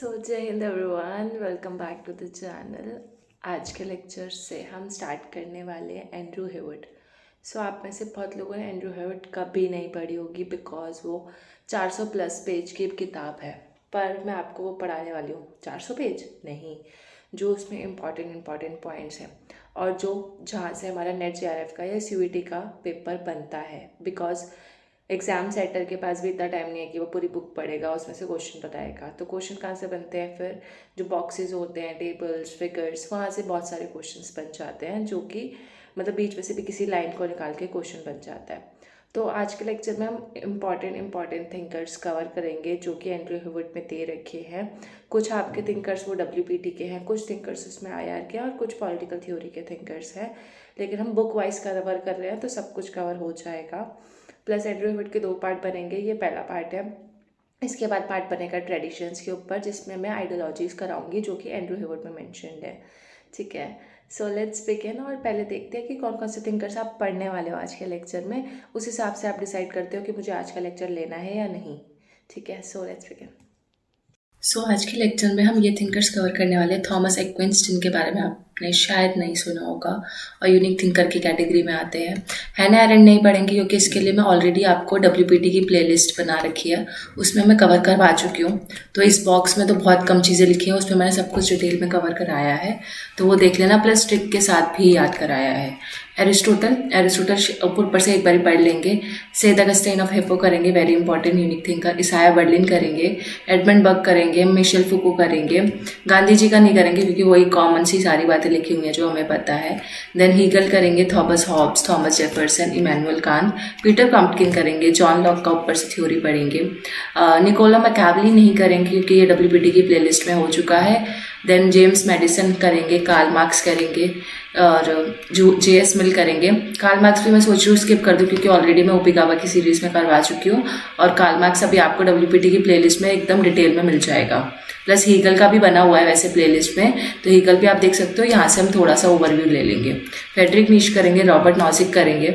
जय हिंद everyone, welcome back to the channel. आज के लेक्चर से हम स्टार्ट करने वाले हैं एंड्रू हेवर्ट। आप में से बहुत लोगों ने एंड्रू हेवर्ट कभी नहीं पढ़ी होगी बिकॉज वो 400 प्लस पेज की किताब है। पर मैं आपको वो पढ़ाने वाली हूँ। 400 पेज नहीं, जो उसमें इम्पॉर्टेंट पॉइंट्स हैं और जो जहाँ से हमारा नेट जेआरएफ का या सीयूईटी का पेपर बनता है। बिकॉज एग्ज़ाम सेटर के पास भी इतना टाइम नहीं है कि वो पूरी बुक पढ़ेगा, उसमें से क्वेश्चन बताएगा। तो क्वेश्चन कहाँ से बनते हैं? फिर जो बॉक्सेस होते हैं, टेबल्स, फिगर्स, वहाँ से बहुत सारे क्वेश्चंस बन जाते हैं, जो कि मतलब बीच में से भी किसी लाइन को निकाल के क्वेश्चन बन जाता है। तो आज के लेक्चर में हम इम्पॉर्टेंट थिंकर्स कवर करेंगे जो कि एंड्रू हेवर्ट में दे रखे हैं। कुछ आपके थिंकर्स वो WPT के हैं, कुछ थिंकर्स उसमें IR के हैं और कुछ पॉलिटिकल थ्योरी के थिंकर्स हैं। लेकिन हम बुक वाइज कवर कर रहे हैं तो सब कुछ कवर हो जाएगा। प्लस एंड्रू हेवर्ट के 2 पार्ट बनेंगे, ये पहला पार्ट है। इसके बाद पार्ट बनेगा ट्रेडिशंस के ऊपर, जिसमें मैं आइडियोलॉजीज़ कराऊंगी जो कि एंड्रू हेवर्ट में मेंशन्ड है। ठीक है, सो लेट्स बिगिन। और पहले देखते हैं कि कौन कौन से थिंकर्स आप पढ़ने वाले हो आज के लेक्चर में। उस हिसाब से आप डिसाइड करते हो कि मुझे आज का लेक्चर लेना है या नहीं। ठीक है, सो लेट्स बिगिन। आज के लेक्चर में हम ये थिंकर्स कवर करने वाले हैं। थॉमस एक्विंस, जिनके बारे में आपने शायद नहीं सुना होगा और यूनिक थिंकर की कैटेगरी में आते हैं। हैना एरेंट नहीं पढ़ेंगे क्योंकि इसके लिए मैं ऑलरेडी आपको WPT की प्लेलिस्ट बना रखी है, उसमें मैं कवर करवा चुकी हूँ। तो इस बॉक्स में तो बहुत कम चीज़ें लिखी हैं, उसमें मैंने सब कुछ डिटेल में कवर कराया है, तो वो देख लेना। प्लस ट्रिक के साथ भी याद कराया है। एरिस्टोटल ऊपर से एक बार पढ़ लेंगे। सेथ अगस्टाइन ऑफ हिप्पो करेंगे, very important unique thinker. Isaiah Berlin करेंगे, एडमंड बर्ग करेंगे, मिशेल फुको करेंगे। गांधी जी का नहीं करेंगे क्योंकि वही कॉमन सी सारी बातें लिखी हुई हैं जो हमें पता है। देन हीगल करेंगे, Thomas Hobbes, Thomas Jefferson, Immanuel Kant. Peter Kropotkin करेंगे, जॉन लॉक का ऊपर से थ्योरी पढ़ेंगे। निकोला मैकेवली नहीं करेंगे क्योंकि ये WPT की प्लेलिस्ट में हो चुका है। देन जेम्स मेडिसन करेंगे, कार्ल मार्क्स करेंगे और जो JS मिल करेंगे। कार्ल मार्क्स भी मैं सोच रही हूँ स्किप कर दूँ क्योंकि ऑलरेडी मैं ओपिगावा की सीरीज़ में करवा चुकी हूँ और कार्ल मार्क्स अभी आपको WPT की प्लेलिस्ट में एकदम डिटेल में मिल जाएगा। प्लस हीगल का भी बना हुआ है वैसे प्लेलिस्ट में, तो हीगल भी आप देख सकते हो। यहाँ से हम थोड़ा सा ओवरव्यू ले लेंगे। फ्रेडरिक नीश करेंगे, रॉबर्ट नॉजिक करेंगे।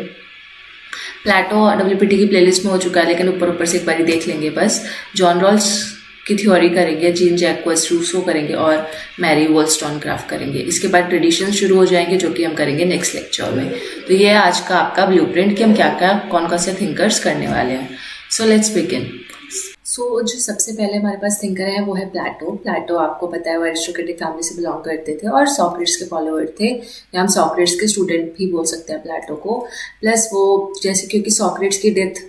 प्लेटो WPT की प्लेलिस्ट में हो चुका है लेकिन ऊपर से एक बार देख लेंगे बस। जॉन रॉल्स की थ्योरी करेंगे, जीन जैक्वेस रूसो करेंगे और मैरी वोल्स्टोनक्राफ्ट करेंगे। इसके बाद ट्रेडिशन शुरू हो जाएंगे जो कि हम करेंगे नेक्स्ट लेक्चर में। तो ये है आज का आपका ब्लूप्रिंट कि हम क्या क्या कौन कौन से थिंकर्स करने वाले हैं। So let's begin. जो सबसे पहले हमारे पास थिंकर है वो है प्लेटो। आपको पता है वो एरिस्टोक्रेटिक फैमिली से बिलोंग करते थे और सॉक्रेट्स के फॉलोअर थे, या हम सॉक्रेट्स के स्टूडेंट भी बोल सकते हैं प्लेटो को। प्लस वो जैसे क्योंकि सॉक्रेट्स की डेथ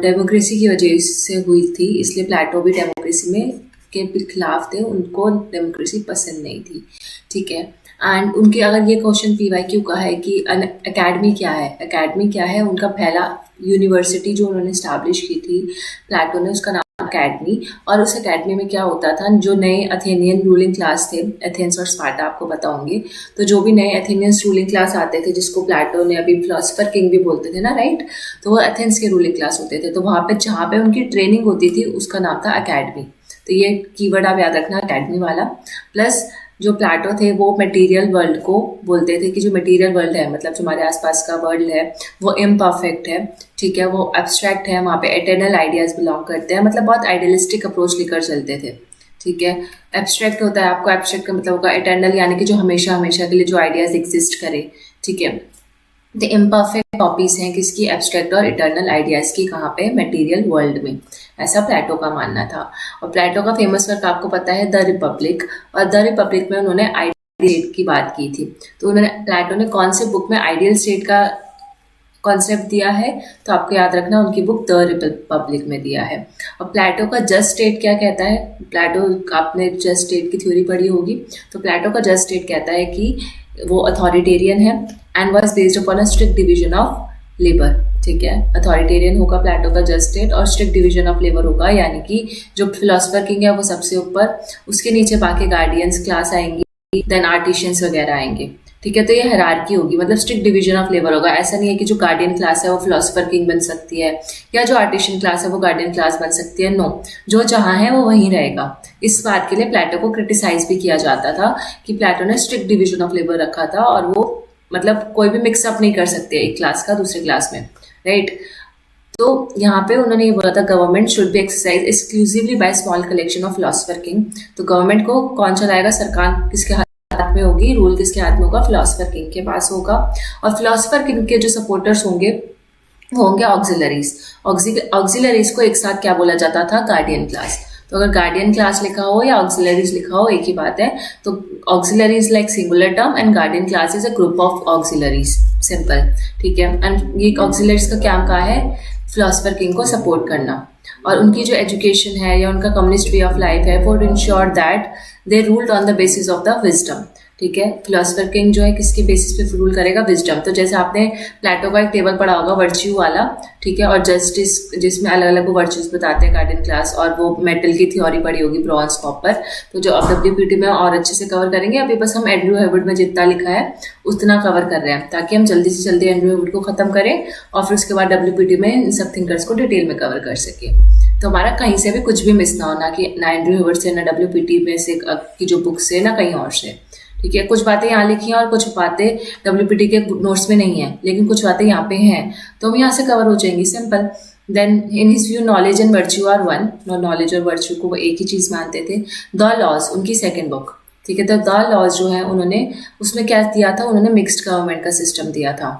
डेमोक्रेसी की वजह से हुई थी, इसलिए प्लेटो भी डेमोक्रेसी में के खिलाफ थे, उनको डेमोक्रेसी पसंद नहीं थी। ठीक है, एंड उनके अगर ये क्वेश्चन PYQ का है कि अकेडमी क्या है, उनका पहला यूनिवर्सिटी जो उन्होंने स्टैब्लिश की थी प्लेटो ने, उसका नाम अकेडमी। और उस अकेडमी में क्या होता था, जो नए अथेनियन रूलिंग क्लास थे, एथेंस और स्पार्टा आपको पता होंगे, तो जो भी नए एथेनियंस रूलिंग क्लास आते थे, जिसको प्लेटो ने अभी फिलोसफर किंग भी बोलते थे ना, राइट, तो वो एथेंस के रूलिंग क्लास होते थे। तो वहाँ पे जहाँ पे उनकी ट्रेनिंग होती थी उसका नाम था अकेडमी। तो ये कीवर्ड आप याद रखना, अकेडमी वाला। प्लस जो प्लेटो थे वो मटेरियल वर्ल्ड को बोलते थे कि जो मटेरियल वर्ल्ड है, मतलब जो हमारे आसपास का वर्ल्ड है, वो इम्परफेक्ट है। ठीक है, वो एब्स्ट्रैक्ट है, वहाँ पे एटर्नल आइडियाज बिलोंग करते हैं, मतलब बहुत आइडियलिस्टिक अप्रोच लेकर चलते थे। ठीक है, एब्स्ट्रैक्ट होता है, आपको एब्स्ट्रैक्ट का मतलब होगा एटर्नल, यानी कि जो हमेशा के लिए जो आइडियाज एग्जिस्ट करे। ठीक है, द इम्परफेक्ट कॉपीज हैं किसकी, एब्स्ट्रैक्ट और इटर्नल आइडियाज की, कहाँ पे, मटेरियल वर्ल्ड में। ऐसा प्लेटो का मानना था। और प्लेटो का फेमस वर्क आपको पता है द रिपब्लिक, और द रिपब्लिक में उन्होंने आइडियल स्टेट की बात की थी। तो उन्होंने प्लेटो ने कौन से बुक में आइडियल स्टेट का कॉन्सेप्ट दिया है, तो आपको याद रखना उनकी बुक द रिपब्लिक में दिया है। और प्लेटो का जस्ट स्टेट क्या कहता है, प्लेटो, आपने जस्ट स्टेट की थ्योरी पढ़ी होगी, तो प्लेटो का जस्ट स्टेट कहता है कि वो अथॉरिटेरियन है and was based upon a strict division of labour. ठीक है, अथॉरिटेरियन होगा प्लेटो का जस्ट स्टेट और स्ट्रिक्ट डिवीजन ऑफ लेबर होगा, यानी कि जो फिलोसफर किंग है वो सबसे ऊपर, उसके नीचे बाकी गार्डियंस क्लास आएंगी, देन आर्टिशियंस वगैरह आएंगे। ठीक है, तो ये हायरार्की होगी, मतलब स्ट्रिक्ट डिवीजन ऑफ लेबर होगा। ऐसा नहीं है कि जो गार्डियन क्लास है वो फिलोसफर किंग बन सकती है, या जो आर्टिशियन क्लास है वो गार्डियन क्लास बन सकती है। नो, जो जहाँ है वो वहीं रहेगा। इस बात के लिए प्लेटो को क्रिटिसाइज भी किया जाता था कि प्लेटो ने स्ट्रिक्ट डिवीजन ऑफ लेबर रखा था और वो मतलब कोई भी मिक्सअप नहीं कर सकते एक क्लास का दूसरे क्लास में, राइट। तो यहाँ पे उन्होंने ये बोला था government should be exercise exclusively by small collection of philosopher king. तो गवर्नमेंट को कौन चलाएगा, सरकार किसके हाथ में होगी, रूल किसके हाथ में होगा, फिलोसफर किंग के पास होगा। और फिलोसफर किंग के जो सपोर्टर्स होंगे वो होंगे ऑक्सिलरीज। ऑक्सिलरीज को एक साथ क्या बोला जाता था, गार्डियन क्लास। तो अगर गार्डियन क्लास लिखा हो या ऑक्सिलरीज लिखा हो एक ही बात है। तो auxiliaries like singular term and guardian class is a group of auxiliaries, simple, ठीक है। एंड ये ऑक्सिलरीज का क्या काम है, फिलोसफर किंग को सपोर्ट करना। और उनकी जो एजुकेशन है या उनका कम्युनिस्ट वे ऑफ लाइफ है वो ensure that they ruled on the basis of the wisdom, ठीक है। फिलोसफर किंग जो है किसके बेसिस पे रूल करेगा, विजडम। तो जैसे आपने प्लेटो का एक टेबल पढ़ा होगा वर्च्यू वाला, ठीक है, और जस्टिस जिसमें अलग अलग वो वर्च्यूज बताते हैं गार्डियन क्लास, और वो मेटल की थ्योरी पढ़ी होगी, ब्रॉन्ज कॉपर। तो जो अब WPT में और अच्छे से कवर करेंगे, अभी बस हम एंड्रयू हेवर्ट में जितना लिखा है उतना कवर कर रहे हैं ताकि हम जल्दी से जल्दी एंड्रयू हेवर्ट को खत्म करें और फिर उसके बाद WPT में इन सब थिंकर्स को डिटेल में कवर कर सके। तो हमारा कहीं से भी कुछ भी मिस ना होना, कि ना एंड्रयू हेवर्ट से, ना WPT में से की जो बुक से, ना कहीं और से, ठीक है। कुछ बातें यहाँ लिखी हैं और कुछ बातें WPT के नोट्स में नहीं है, लेकिन कुछ बातें यहाँ पे हैं तो हम यहाँ से कवर हो जाएंगी, simple. Then in his view knowledge and virtue are one. Knowledge और वर्च्यू को वो एक ही चीज़ मानते थे। द लॉज उनकी सेकेंड बुक, ठीक है। तो द लॉज जो है उन्होंने उसमें क्या दिया था, उन्होंने मिक्स्ड गवर्नमेंट का सिस्टम दिया था।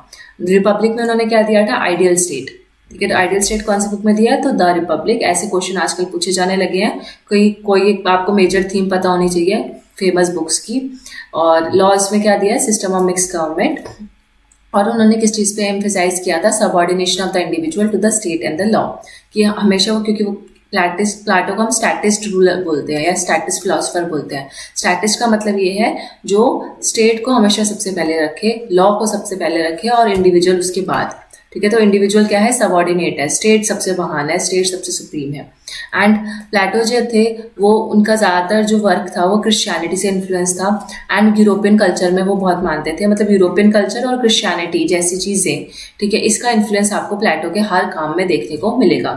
रिपब्लिक में उन्होंने क्या दिया था, आइडियल स्टेट, ठीक है। तो आइडियल स्टेट कौन सी बुक में दिया है, तो द रिपब्लिक। ऐसे क्वेश्चन आजकल पूछे जाने लगे हैं, कोई आपको मेजर थीम पता होनी चाहिए फेमस बुक्स की। और लॉज में क्या दिया है, सिस्टम ऑफ मिक्स गवर्नमेंट। और उन्होंने किस चीज़ पे एम्फेसाइज किया था, subordination of the individual to the state and the law. कि हमेशा वो, क्योंकि वो प्लाटो को हम स्टैटिस्ट रूलर बोलते हैं या स्टैटिस्ट फिलोसफर बोलते हैं। स्टैटिस्ट का मतलब ये है जो स्टेट को हमेशा सबसे पहले रखे, लॉ को सबसे पहले रखे और इंडिविजुअल उसके बाद, ठीक है। तो इंडिविजुअल क्या है, सबऑर्डिनेट है, स्टेट सबसे महान है, स्टेट सबसे सुप्रीम है। एंड प्लेटो जो थे वो, उनका ज़्यादातर जो वर्क था वो क्रिश्चियनिटी से इन्फ्लुएंस था। एंड यूरोपियन कल्चर में वो बहुत मानते थे, मतलब यूरोपियन कल्चर और क्रिश्चियनिटी जैसी चीज़ें, ठीक है, इसका इन्फ्लुएंस आपको प्लेटो के हर काम में देखने को मिलेगा।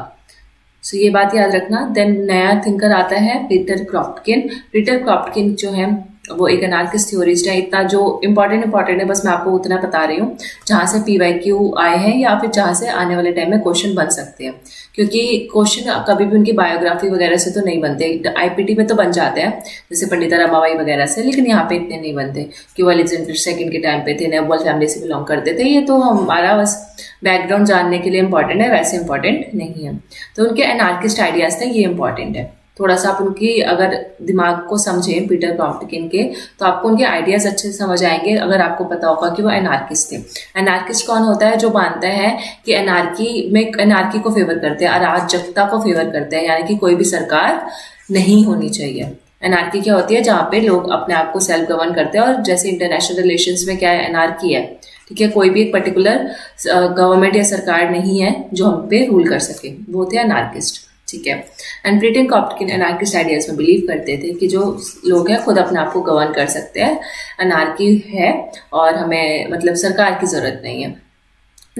सो ये बात याद रखना। देन नया थिंकर आता है पीटर क्रॉप्टकिन। पीटर क्रॉप्टकिन जो है वो एक एनार्किस्ट थ्योरिस्ट है। इतना जो इंपॉर्टेंट है, बस मैं आपको उतना बता रही हूँ जहाँ से PYQ आए हैं या फिर जहाँ से आने वाले टाइम में क्वेश्चन बन सकते हैं। क्योंकि क्वेश्चन कभी भी उनकी बायोग्राफी वगैरह से तो नहीं बनते, IPT में तो बन जाते हैं जैसे पंडिता रमाबाई वगैरह से, लेकिन यहाँ पे इतने नहीं बनते कि वो अलेक्जेंडर सेकंड के टाइम पे थे, नेबुल फैमिली से बिलोंग करते थे। ये तो हमारा बस बैकग्राउंड जानने के लिए इंपॉर्टेंट है, वैसे इंपॉर्टेंट नहीं है। तो उनके एनार्किस्ट आइडियाज थे, ये इंपॉर्टेंट है। थोड़ा सा आप उनकी अगर दिमाग को समझें पीटर क्रॉप्टकिन के, तो आपको उनके आइडियाज़ अच्छे से समझ आएंगे अगर आपको पता होगा कि वो एनार्किस्ट थे। एनार्किस्ट कौन होता है, जो मानता है कि एनार्की को फेवर करते हैं, अराजकता को फेवर करते हैं, यानी कि कोई भी सरकार नहीं होनी चाहिए। एनार्की क्या होती है, जहाँ पे लोग अपने आप को सेल्फ गवर्न करते हैं। और जैसे इंटरनेशनल रिलेशंस में क्या है, एनार्की है, ठीक है। कोई भी एक पर्टिकुलर गवर्नमेंट या सरकार नहीं है जो हम पे रूल कर सके, वो थे एनार्किस्ट, ठीक है। एंड पीटर क्रॉप्टकिन एनार्किस्ट आइडियाज में बिलीव करते थे कि जो लोग हैं खुद अपने आप को गवर्न कर सकते हैं, एनार्की है और हमें मतलब सरकार की ज़रूरत नहीं है।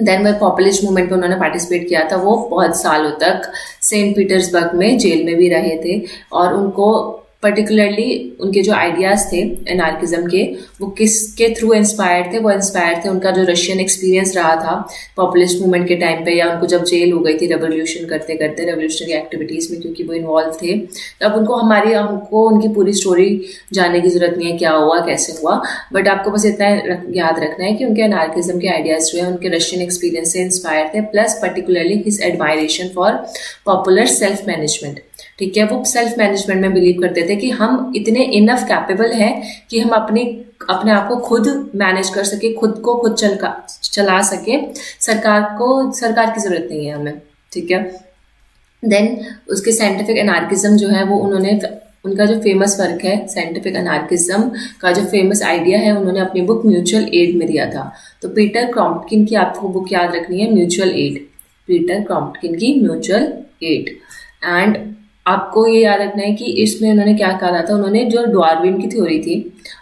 देन वह पॉपुलिस्ट मूवमेंट में उन्होंने पार्टिसिपेट किया था। वो बहुत सालों तक सेंट पीटर्सबर्ग में जेल में भी रहे थे और उनको पर्टिकुलरली उनके जो आइडियाज़ थे एनार्किज्म के, वो किसके थ्रू इंस्पायर्ड थे, वो इंस्पायर्ड थे उनका जो रशियन एक्सपीरियंस रहा था पॉपुलिस्ट मूवमेंट के टाइम पे, या उनको जब जेल हो गई थी रेवोल्यूशन करते करते, रेवोल्यूशनरी एक्टिविटीज़ में क्योंकि वो इन्वॉल्व थे। तब हमको उनकी पूरी स्टोरी जानने की ज़रूरत नहीं है, क्या हुआ कैसे हुआ, बट आपको बस इतना याद रखना है कि उनके एनार्किज्म के आइडियाज़ जो है उनके रशियन एक्सपीरियंस से इंस्पायर थे, plus particularly his admiration for popular self management, ठीक है। वो सेल्फ मैनेजमेंट में बिलीव करते थे कि हम इतने इनफ कैपेबल हैं कि हम अपने आप को खुद मैनेज कर सके, खुद को खुद चला सके, सरकार की ज़रूरत नहीं है हमें, ठीक है। देन उसके साइंटिफिक एनार्किज्म जो है वो उनका जो फेमस वर्क है साइंटिफिक एनार्किज्म का जो फेमस आइडिया है, उन्होंने अपनी बुक म्यूचुअल एड में दिया था। तो पीटर क्रॉम्पकिन की आपको बुक याद रखनी है, म्यूचुअल एड, पीटर क्रॉम्पकिन की म्यूचुअल एड। एंड आपको ये याद रखना है कि इसमें उन्होंने क्या कहा था, उन्होंने जो डार्विन की थ्योरी थी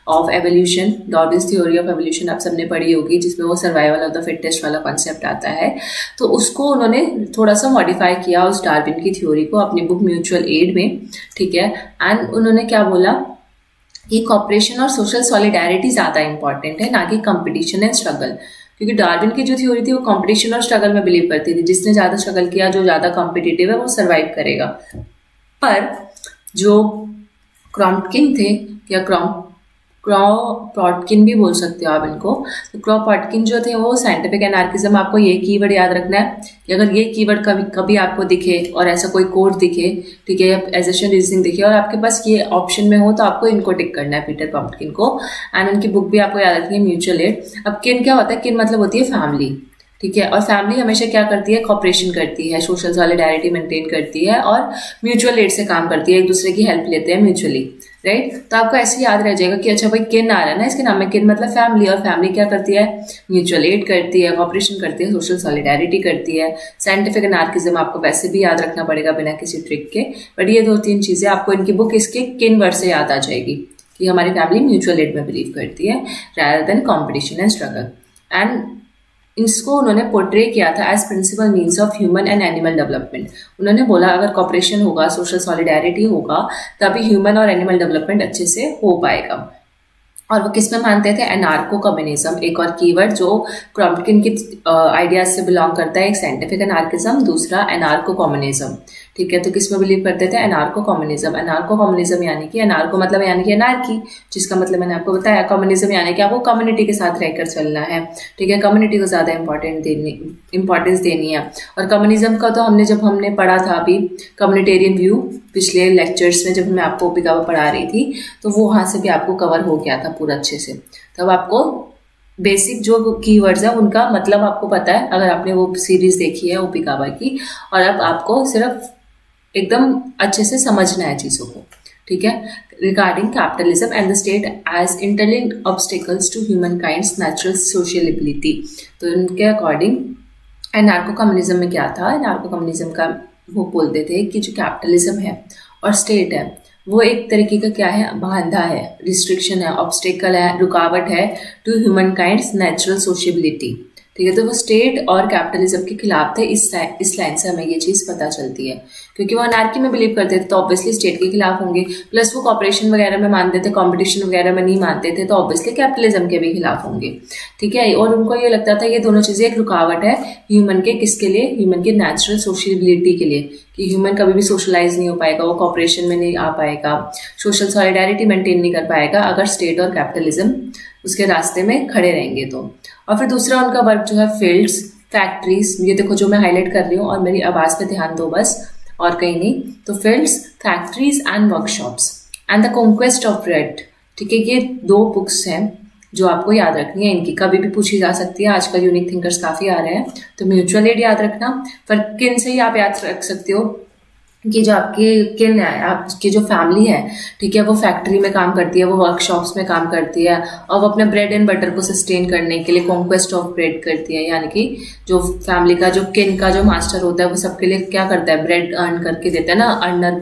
of evolution, Darwin's theory of evolution आप सबने पढ़ी होगी, जिसमें वो सर्वाइवल ऑफ द फिटेस्ट वाला कॉन्सेप्ट आता है, तो उसको उन्होंने थोड़ा सा मॉडिफाई किया उस डार्विन की थ्योरी को अपनी बुक म्यूचुअल एड में, ठीक है। एंड उन्होंने क्या बोला कि कॉपरेशन और सोशल सॉलिडारिटी ज़्यादा इंपॉर्टेंट है, ना कि कंपटीशन एंड स्ट्रगल, क्योंकि डार्विन की जो थ्योरी थी वो कंपटीशन और स्ट्रगल में बिलीव करती थी, जिसने ज़्यादा स्ट्रगल किया, जो ज़्यादा कॉम्पिटिटिव है वो सर्वाइव करेगा। पर जो क्रॉम्पकिन थे, या क्रॉपॉटकिन भी बोल सकते हो आप इनको, तो क्रॉपॉटकिन जो थे वो साइंटिफिक एनार्किज्म, आपको ये कीवर्ड याद रखना है कि अगर ये कीवर्ड कभी कभी आपको दिखे और ऐसा कोई कोड दिखे, ठीक है, एसेशन रीजनिंग दिखे और आपके पास ये ऑप्शन में हो, तो आपको इनको टिक करना है, पीटर क्रॉम्पकिन को। एंड उनकी बुक भी आपको याद रखनी है, म्यूचुअल एड। अब किन क्या होता है? किन मतलब होती है फैमिली, ठीक है, और फैमिली हमेशा क्या करती है? कॉपरेशन करती है, सोशल सॉलिडारिटी मेंटेन करती है और म्यूचुअल एड से काम करती है, एक दूसरे की हेल्प लेते हैं म्यूचुअली, राइट। तो आपको ऐसे याद रह जाएगा कि अच्छा भाई किन आ रहा है ना इसके नाम में, किन मतलब फैमिली, और फैमिली क्या करती है? म्यूचुअल एड करती है, कॉपरेशन करती है, सोशल सॉलिडारिटी करती है। साइंटिफिक एनार्किज्म आपको वैसे भी याद रखना पड़ेगा बिना किसी ट्रिक के, बट ये 2-3 चीजें आपको इनकी बुक इसके किन वर्ड से याद आ जाएगी कि हमारी फैमिली म्यूचुअल एड में बिलीव करती है rather than competition and struggle. And इसको उन्होंने पोर्ट्रे किया था as principal means of human and animal development. उन्होंने बोला अगर कॉपरेशन होगा, सोशल सॉलिडारिटी होगा, तभी ह्यूमन और एनिमल डेवलपमेंट अच्छे से हो पाएगा। और वो किस में मानते थे? एनार्को कम्युनिज्म, एक और कीवर्ड जो क्रॉम्पकिन की आइडियाज से बिलोंग करता है, एक साइंटिफिक एनार्किज्म, दूसरा एनार्को कम्युनिज्म, ठीक है। तो किस में बिलीव करते थे? एनार्को कम्युनिज्म। एनार्को कम्युनिज्म यानी कि एनार्को मतलब यानी कि एनार्की, जिसका मतलब मैंने आपको बताया। कम्युनिज्म यानी कि आपको कम्युनिटी के साथ रहकर चलना है, ठीक है, कम्युनिटी को ज़्यादा इंपॉर्टेंस देनी है। और कम्युनिज्म का तो जब हमने पढ़ा था अभी कम्युनिटेरियन व्यू पिछले लेक्चर्स में, जब मैं आपको ओपिका पढ़ा रही थी, तो वो वहाँ से भी आपको कवर हो गया था पूरा अच्छे से। तब आपको बेसिक जो कीवर्ड्स है उनका मतलब आपको पता है अगर आपने वो सीरीज देखी है ओपिकावा की, और अब आपको सिर्फ एकदम अच्छे से समझना है चीज़ों को, ठीक है। Regarding capitalism and the state as interlinked obstacles to human kinds natural sociability, तो इनके अकॉर्डिंग एनार्को कम्युनिज्म में क्या था? एनार्को कम्युनिज्म का वो बोलते थे कि जो कैपिटलिज्म है और स्टेट है वो एक तरीके का क्या है? बांधा है, रिस्ट्रिक्शन है, ऑब्स्टेकल है, रुकावट है टू ह्यूमन काइंड्स नेचुरल सोशबिलिटी, ठीक है। तो वो स्टेट और कैपिटलिज्म के खिलाफ थे। इस लाइन से हमें ये चीज़ पता चलती है, क्योंकि वो अनार्की में बिलीव करते थे तो ऑब्वियसली स्टेट के खिलाफ होंगे। प्लस वो कॉपरेशन वगैरह में मानते थे, कंपटीशन वगैरह में नहीं मानते थे, तो ऑब्वियसली कैपिटलिज्म के भी खिलाफ होंगे, ठीक है। और उनको ये लगता था ये दोनों चीज़ें एक रुकावट है ह्यूमन के, किसके लिए? ह्यूमन के नेचुरल सोशलिबिलिटी के लिए, कि ह्यूमन कभी भी सोशलाइज नहीं हो पाएगा, वो कॉपरेशन में नहीं आ पाएगा, सोशल सॉलिडारिटी मेंटेन नहीं कर पाएगा अगर स्टेट और कैपिटलिज्म उसके रास्ते में खड़े रहेंगे तो। और फिर दूसरा उनका वर्क जो है फील्ड्स, फैक्ट्रीज, ये देखो जो मैं हाईलाइट कर रही हूँ और मेरी आवाज़ पे ध्यान दो बस और कहीं नहीं, तो fields, factories and workshops and the conquest of bread, ठीक है। ये 2 बुक्स हैं जो आपको याद रखनी है, इनकी कभी भी पूछी जा सकती है। आजकल यूनिक थिंकर्स काफ़ी आ रहे हैं, तो म्यूचुअल एड याद रखना। पर किन से ही आप याद रख सकते हो कि जो आपके किन है, आपकी जो फैमिली है, ठीक है, वो फैक्ट्री में काम करती है, वो वर्कशॉप्स में काम करती है, और वो अपने ब्रेड एंड बटर को सस्टेन करने के लिए कॉन्क्वेस्ट ऑफ ब्रेड करती है। यानी कि जो फैमिली का जो किन का जो मास्टर होता है वो सबके लिए क्या करता है? ब्रेड अर्न करके देता है ना, अर्नर,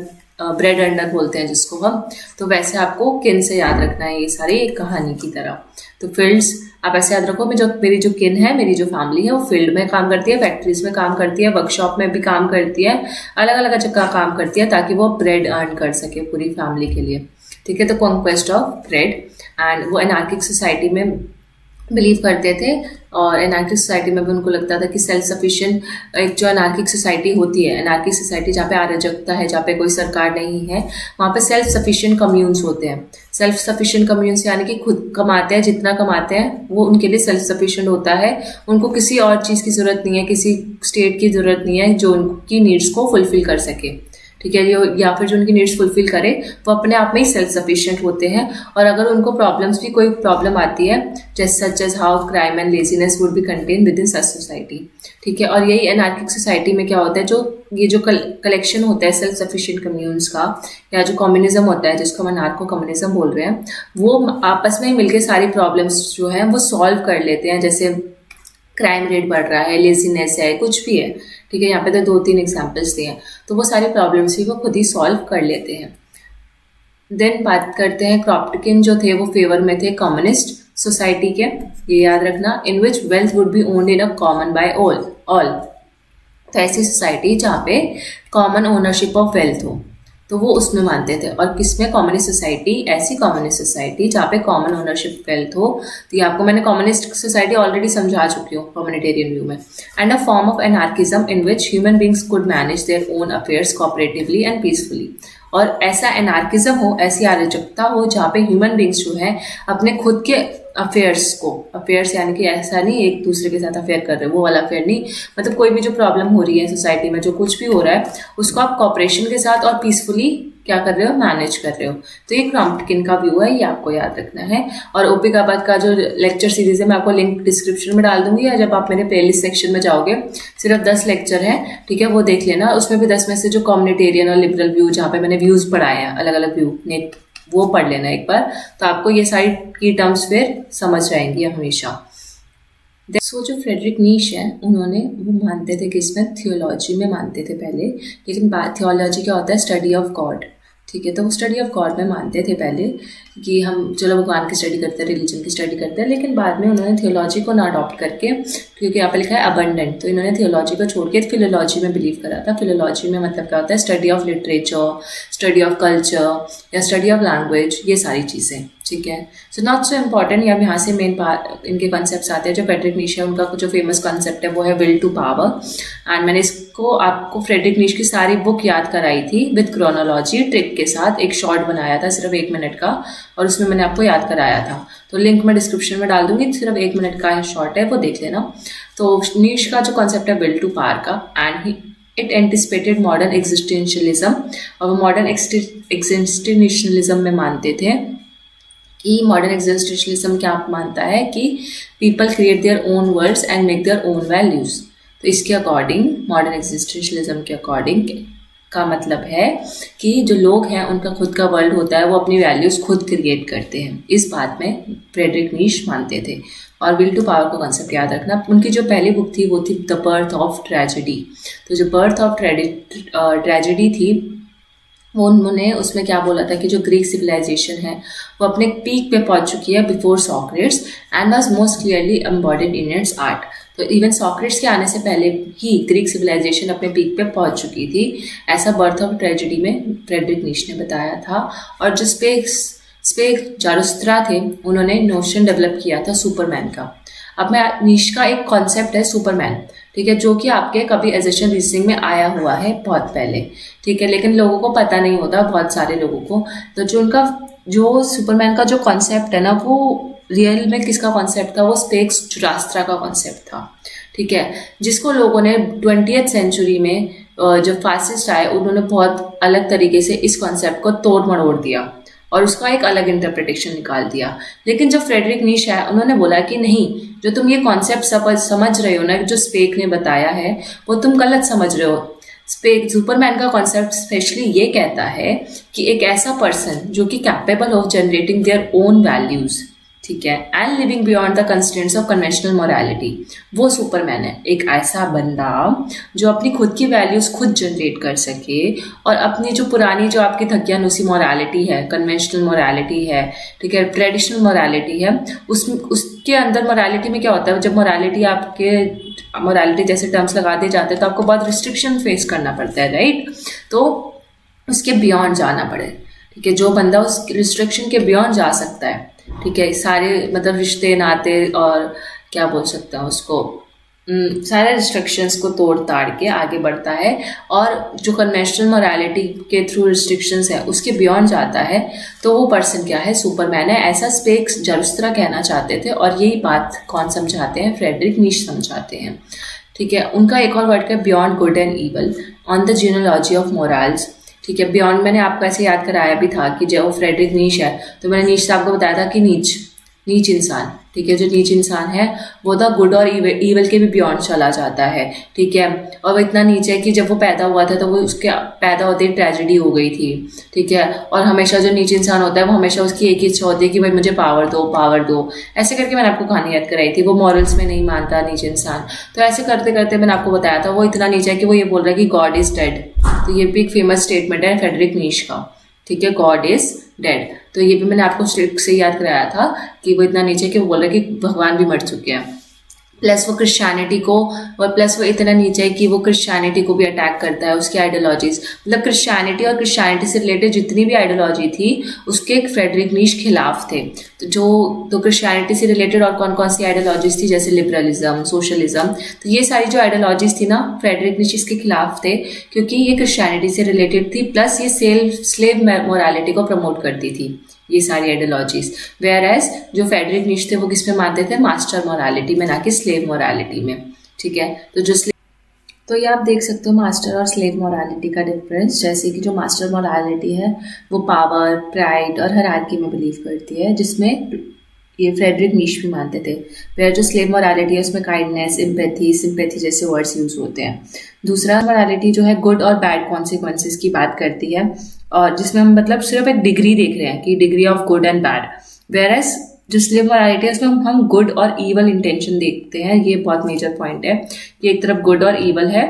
ब्रेड अर्नर बोलते हैं जिसको हम। तो वैसे आपको किन से याद रखना है ये सारी एक कहानी की तरह। तो फील्ड्स आप ऐसे याद रखो, मेरी जो किन है, मेरी जो फैमिली है, वो फील्ड में काम करती है, फैक्ट्रीज में काम करती है, वर्कशॉप में भी काम करती है, अलग अलग जगह काम करती है ताकि वो ब्रेड अर्न कर सके पूरी फैमिली के लिए, ठीक है। तो कॉन्क्वेस्ट ऑफ ब्रेड, एंड वो एनार्किक सोसाइटी में बिलीव करते थे, और एनार्किक सोसाइटी में भी उनको लगता था कि सेल्फ सफिशिएंट एक जो एनार्किक सोसाइटी होती है, एनार्किक सोसाइटी जहाँ पे अराजकता है, जहाँ पे कोई सरकार नहीं है, वहाँ पे सेल्फ सफिशिएंट कम्यून्स होते हैं। सेल्फ सफिशिएंट कम्यून्स यानी कि खुद कमाते हैं, जितना कमाते हैं वो उनके लिए सेल्फ सफिशिएंट होता है, उनको किसी और चीज़ की ज़रूरत नहीं है, किसी स्टेट की ज़रूरत नहीं है जो उनकी नीड्स को फुलफिल कर सके, ठीक है, या फिर जो उनकी नीड्स फुलफिल करे वो अपने आप में ही सेल्फ सफिशिएंट होते हैं। और अगर उनको प्रॉब्लम्स भी कोई प्रॉब्लम आती है, जैसे such as how crime and laziness would be contain within such society, ठीक है। और यही एनार्किक सोसाइटी में क्या होता है, ये जो कलेक्शन होता है सेल्फ सफिशिएंट कम्यून्स का, या जो कम्युनिज्म होता है जिसको हम अनार्को कम्युनिज्म बोल रहे हैं, वो आपस में ही मिलकर सारी प्रॉब्लम्स जो है वो सॉल्व कर लेते हैं। जैसे क्राइम रेट बढ़ रहा है, लेजीनेस है, कुछ भी है, ठीक है, यहाँ पे तो 2-3 एग्जाम्पल्स दिए हैं, तो वो सारे प्रॉब्लम्स भी वो खुद ही सॉल्व कर लेते हैं। देन बात करते हैं क्रॉप्टकिन जो थे वो फेवर में थे कम्युनिस्ट सोसाइटी के, ये याद रखना, in which wealth would be owned in a common by all. तो ऐसी सोसाइटी जहाँ पे कॉमन ओनरशिप ऑफ वेल्थ हो, तो वो उसमें मानते थे। और किसमें? कम्युनिस्ट सोसाइटी, ऐसी कम्युनिस्ट सोसाइटी जहाँ पे कॉमन ओनरशिप वेल्थ हो। तो ये आपको मैंने कम्युनिस्ट सोसाइटी ऑलरेडी समझा चुकी हूँ कम्युनिटेरियन व्यू में। And a form of anarchism in which human beings could manage their own affairs cooperatively and peacefully. और ऐसा एनार्किज्म हो, ऐसी अराजकता हो जहाँ पे ह्यूमन बींग्स जो है अपने खुद के अफेयर्स को, अफेयर्स यानी कि ऐसा नहीं एक दूसरे के साथ अफेयर कर रहे हो, वो वाला अफेयर नहीं, मतलब कोई भी जो प्रॉब्लम हो रही है सोसाइटी में, जो कुछ भी हो रहा है उसको आप कॉपरेशन के साथ और पीसफुली क्या कर रहे हो? मैनेज कर रहे हो। तो ये क्रॉम्प्टकिन का व्यू है, ये आपको याद रखना है। और ओपी काबत का जो लेक्चर सीरीज है मैं आपको लिंक डिस्क्रिप्शन में डाल दूंगी, या जब आप मेरे प्लेलिस्ट सेक्शन में जाओगे सिर्फ 10 लेक्चर है, ठीक है, वो देख लेना। उसमें भी 10 में से जो कम्युनिटेरियन और लिबरल व्यू, जहाँ पे मैंने व्यूज पढ़ाए हैं अलग अलग व्यू ने, वो पढ़ लेना एक बार, तो आपको ये सारी की टर्म्स फिर समझ आएंगी हमेशा। सो जो फ्रेडरिक नीश है, उन्होंने वो मानते थे कि इसमें थियोलॉजी में मानते थे पहले, लेकिन थियोलॉजी क्या होता है? स्टडी ऑफ गॉड, ठीक है। तो वो स्टडी ऑफ गॉड में मानते थे पहले कि हम चलो भगवान की स्टडी करते हैं, रिलीजन की स्टडी करते हैं, लेकिन बाद में उन्होंने थियोलॉजी को ना अडॉप्ट करके, क्योंकि यहाँ पे लिखा है अबंडेंट, तो इन्होंने थियोलॉजी को छोड़ के फिलोलॉजी में बिलीव करा था। फिलोलॉजी में मतलब क्या होता है? Study of literature, study of culture या स्टडी ऑफ लैंग्वेज, ये सारी चीज़ें, ठीक है। So not so important. या यहाँ से मेन पार्ट इनके कॉन्सेप्ट्स आते हैं। जो फ्रेडरिक नीश है उनका जो फेमस कॉन्सेप्ट है वो है विल टू पावर। एंड मैंने इसको आपको फ्रेडरिक नीश की सारी बुक याद कराई थी विद क्रोनोलॉजी ट्रिक के साथ, एक शॉर्ट बनाया था सिर्फ 1 मिनट का, और उसमें मैंने आपको याद कराया था। तो लिंक मैं डिस्क्रिप्शन में डाल दूंगी, सिर्फ 1 मिनट का शॉर्ट है, वो देख लेना। तो नीश का जो कॉन्सेप्ट है विल टू पावर का, and it anticipated modern existentialism, और वो मॉडर्न एग्जिस्टेंशियलिज्म में मानते थे कि मॉडर्न एग्जिस्टेंशियलिज्म क्या मानता है कि people create their own words and make their own values. तो इसके अकॉर्डिंग, मॉडर्न एग्जिस्टेंशियलिज्म के अकॉर्डिंग का मतलब है कि जो लोग हैं उनका खुद का वर्ल्ड होता है, वो अपनी वैल्यूज खुद क्रिएट करते हैं। इस बात में फ्रेडरिक नीश मानते थे। और विल टू पावर का कॉन्सेप्ट याद रखना। उनकी जो पहली बुक थी वो थी द बर्थ ऑफ ट्रेजेडी। तो जो बर्थ ऑफ ट्रेजेडी थी, वो उन्होंने उसमें क्या बोला था कि जो ग्रीक सिविलाइजेशन है वो अपने पीक पे पहुंच चुकी है before Socrates and was most clearly embodied in its art. तो इवन सॉक्रेट्स के आने से पहले ही ग्रीक सिविलाइजेशन अपने पीक पे पहुंच चुकी थी, ऐसा बर्थ ऑफ ट्रेजेडी में फ्रेडरिक नीश ने बताया था। और जो स्पेक जारोस्त्रा थे, उन्होंने नोशन डेवलप किया था सुपरमैन का। अब मैं नीश का एक कॉन्सेप्ट है सुपरमैन, ठीक है, जो कि आपके कभी एजेशन रीजनिंग में आया हुआ है बहुत पहले, ठीक है, लेकिन लोगों को पता नहीं होता, बहुत सारे लोगों को। तो जो उनका जो सुपरमैन का जो कॉन्सेप्ट है ना, वो रियल में किसका कॉन्सेप्ट था? वो स्पेक्स जुरास्त्रा का कॉन्सेप्ट था, ठीक है, जिसको लोगों ने 20th सेंचुरी में जो फासिस्ट आए उन्होंने बहुत अलग तरीके से इस कॉन्सेप्ट को तोड़ मरोड़ दिया और उसका एक अलग इंटरप्रिटेशन निकाल दिया। लेकिन जो फ्रेडरिक नीश है, उन्होंने बोला कि नहीं, जो तुम ये कॉन्सेप्ट समझ रहे हो ना, जो स्पेक ने बताया है, वो तुम गलत समझ रहे हो। स्पेक सुपरमैन का कॉन्सेप्ट स्पेशली ये कहता है कि एक ऐसा पर्सन जो कि capable of generating their own values, ठीक है, and living beyond the constraints of conventional morality, वो सुपरमैन है। एक ऐसा बंदा जो अपनी खुद की वैल्यूज खुद जनरेट कर सके और अपनी जो पुरानी जो आपकी धक्यानुसी मोरालिटी है, कन्वेंशनल मोरालिटी है, ठीक है, ट्रेडिशनल मोरालिटी है, उसके अंदर मोरालिटी में क्या होता है, जब मोरालिटी जैसे टर्म्स लगा दिए जाते हैं तो आपको बहुत रिस्ट्रिक्शन फेस करना पड़ता है, राइट। तो उसके बियॉन्ड जाना पड़े, ठीक है, जो बंदा उस रिस्ट्रिक्शन के बियॉन्ड जा सकता है, ठीक है, सारे मतलब रिश्ते नाते और क्या बोल सकते हैं उसको, सारे रिस्ट्रिक्शंस को तोड़ ताड़ के आगे बढ़ता है और जो कन्वेंशनल मोरालिटी के थ्रू रिस्ट्रिक्शंस है उसके बियॉन्ड जाता है, तो वो पर्सन क्या है? सुपरमैन है। ऐसा स्पेक्स जारोस्त्रा कहना चाहते थे और यही बात कौन समझाते हैं? फ्रेडरिक नीश समझाते हैं, ठीक है। उनका एक और वर्ड है beyond good and evil, on the genealogy of morals, ठीक है। बियॉन्ड मैंने आपको ऐसे याद कराया भी था कि जो फ्रेडरिक नीश है, तो मैंने नीच से आपको बताया था कि नीच इंसान, ठीक है, जो नीच इंसान है वो द गुड और ईवल के भी बियॉन्ड चला जाता है, ठीक है। और वो इतना नीचे है कि जब वो पैदा हुआ था तो वो उसके पैदा होते ही ट्रेजेडी हो गई थी, ठीक है। और हमेशा जो नीच इंसान होता है वो हमेशा उसकी एक ही इच्छा होती है कि भाई मुझे पावर दो, ऐसे करके मैंने आपको कहानी याद कराई थी। वो मॉरल्स में नहीं मानता नीच इंसान, तो ऐसे करते करते मैंने आपको बताया था वो इतना नीचे है कि वो ये बोल रहा है कि गॉड इज डेड। तो ये भी एक फेमस स्टेटमेंट है फ्रेडरिक नीश का, ठीक है, गॉड इज डेड। तो ये भी मैंने आपको स्टेट से याद कराया था कि वो इतना नीचे कि वो बोल रहा है कि भगवान भी मर चुके हैं। प्लस वो क्रिश्चियनिटी को, और प्लस वो इतना नीचे है कि वो क्रिश्चियनिटी को भी अटैक करता है, उसकी आइडियोलॉजीज, मतलब क्रिश्चियनिटी और क्रिश्चियनिटी से रिलेटेड जितनी भी आइडियोलॉजी थी उसके फ्रेडरिक नीश खिलाफ थे। तो क्रिश्चियनिटी से रिलेटेड और कौन कौन सी आइडियोलॉजीज थी, जैसे लिबरलिज्म, सोशलिज्म, तो ये सारी जो आइडियोलॉजीज थी ना फ्रेडरिक नीश इसके खिलाफ थे, क्योंकि ये क्रिश्चियनिटी से रिलेटेड थी, प्लस ये स्लेव मोरालिटी को प्रमोट करती थी, ये सारी आइडियोलॉजीज। वेयर एज जो फ्रेडरिक नीश थे वो किस में मानते थे, मास्टर मोरालिटी में, ना कि स्लेव मोरालिटी में। ठीक है, तो ये आप देख सकते हो मास्टर और स्लेव मोरालिटी का डिफरेंस। जैसे कि जो मास्टर मोरालिटी है वो पावर, प्राइड और हायरार्की में बिलीव करती है, जिसमें ये फ्रेडरिक नीश भी मानते थे। वेयर जो स्लेव मोरालिटी है उसमें काइंडनेस, एम्पैथी, सिंपैथी जैसे वर्ड्स यूज होते हैं। दूसरा मोरालिटी जो है गुड और बैड कॉन्सिक्वेंसेस की बात करती है, और जिसमें हम मतलब सिर्फ एक डिग्री देख रहे हैं कि degree of good and bad. Whereas जो स्लेव मोरालिटी है उसमें हम गुड और ईवल इंटेंशन देखते हैं, ये बहुत मेजर पॉइंट है कि एक तरफ गुड और ईवल है,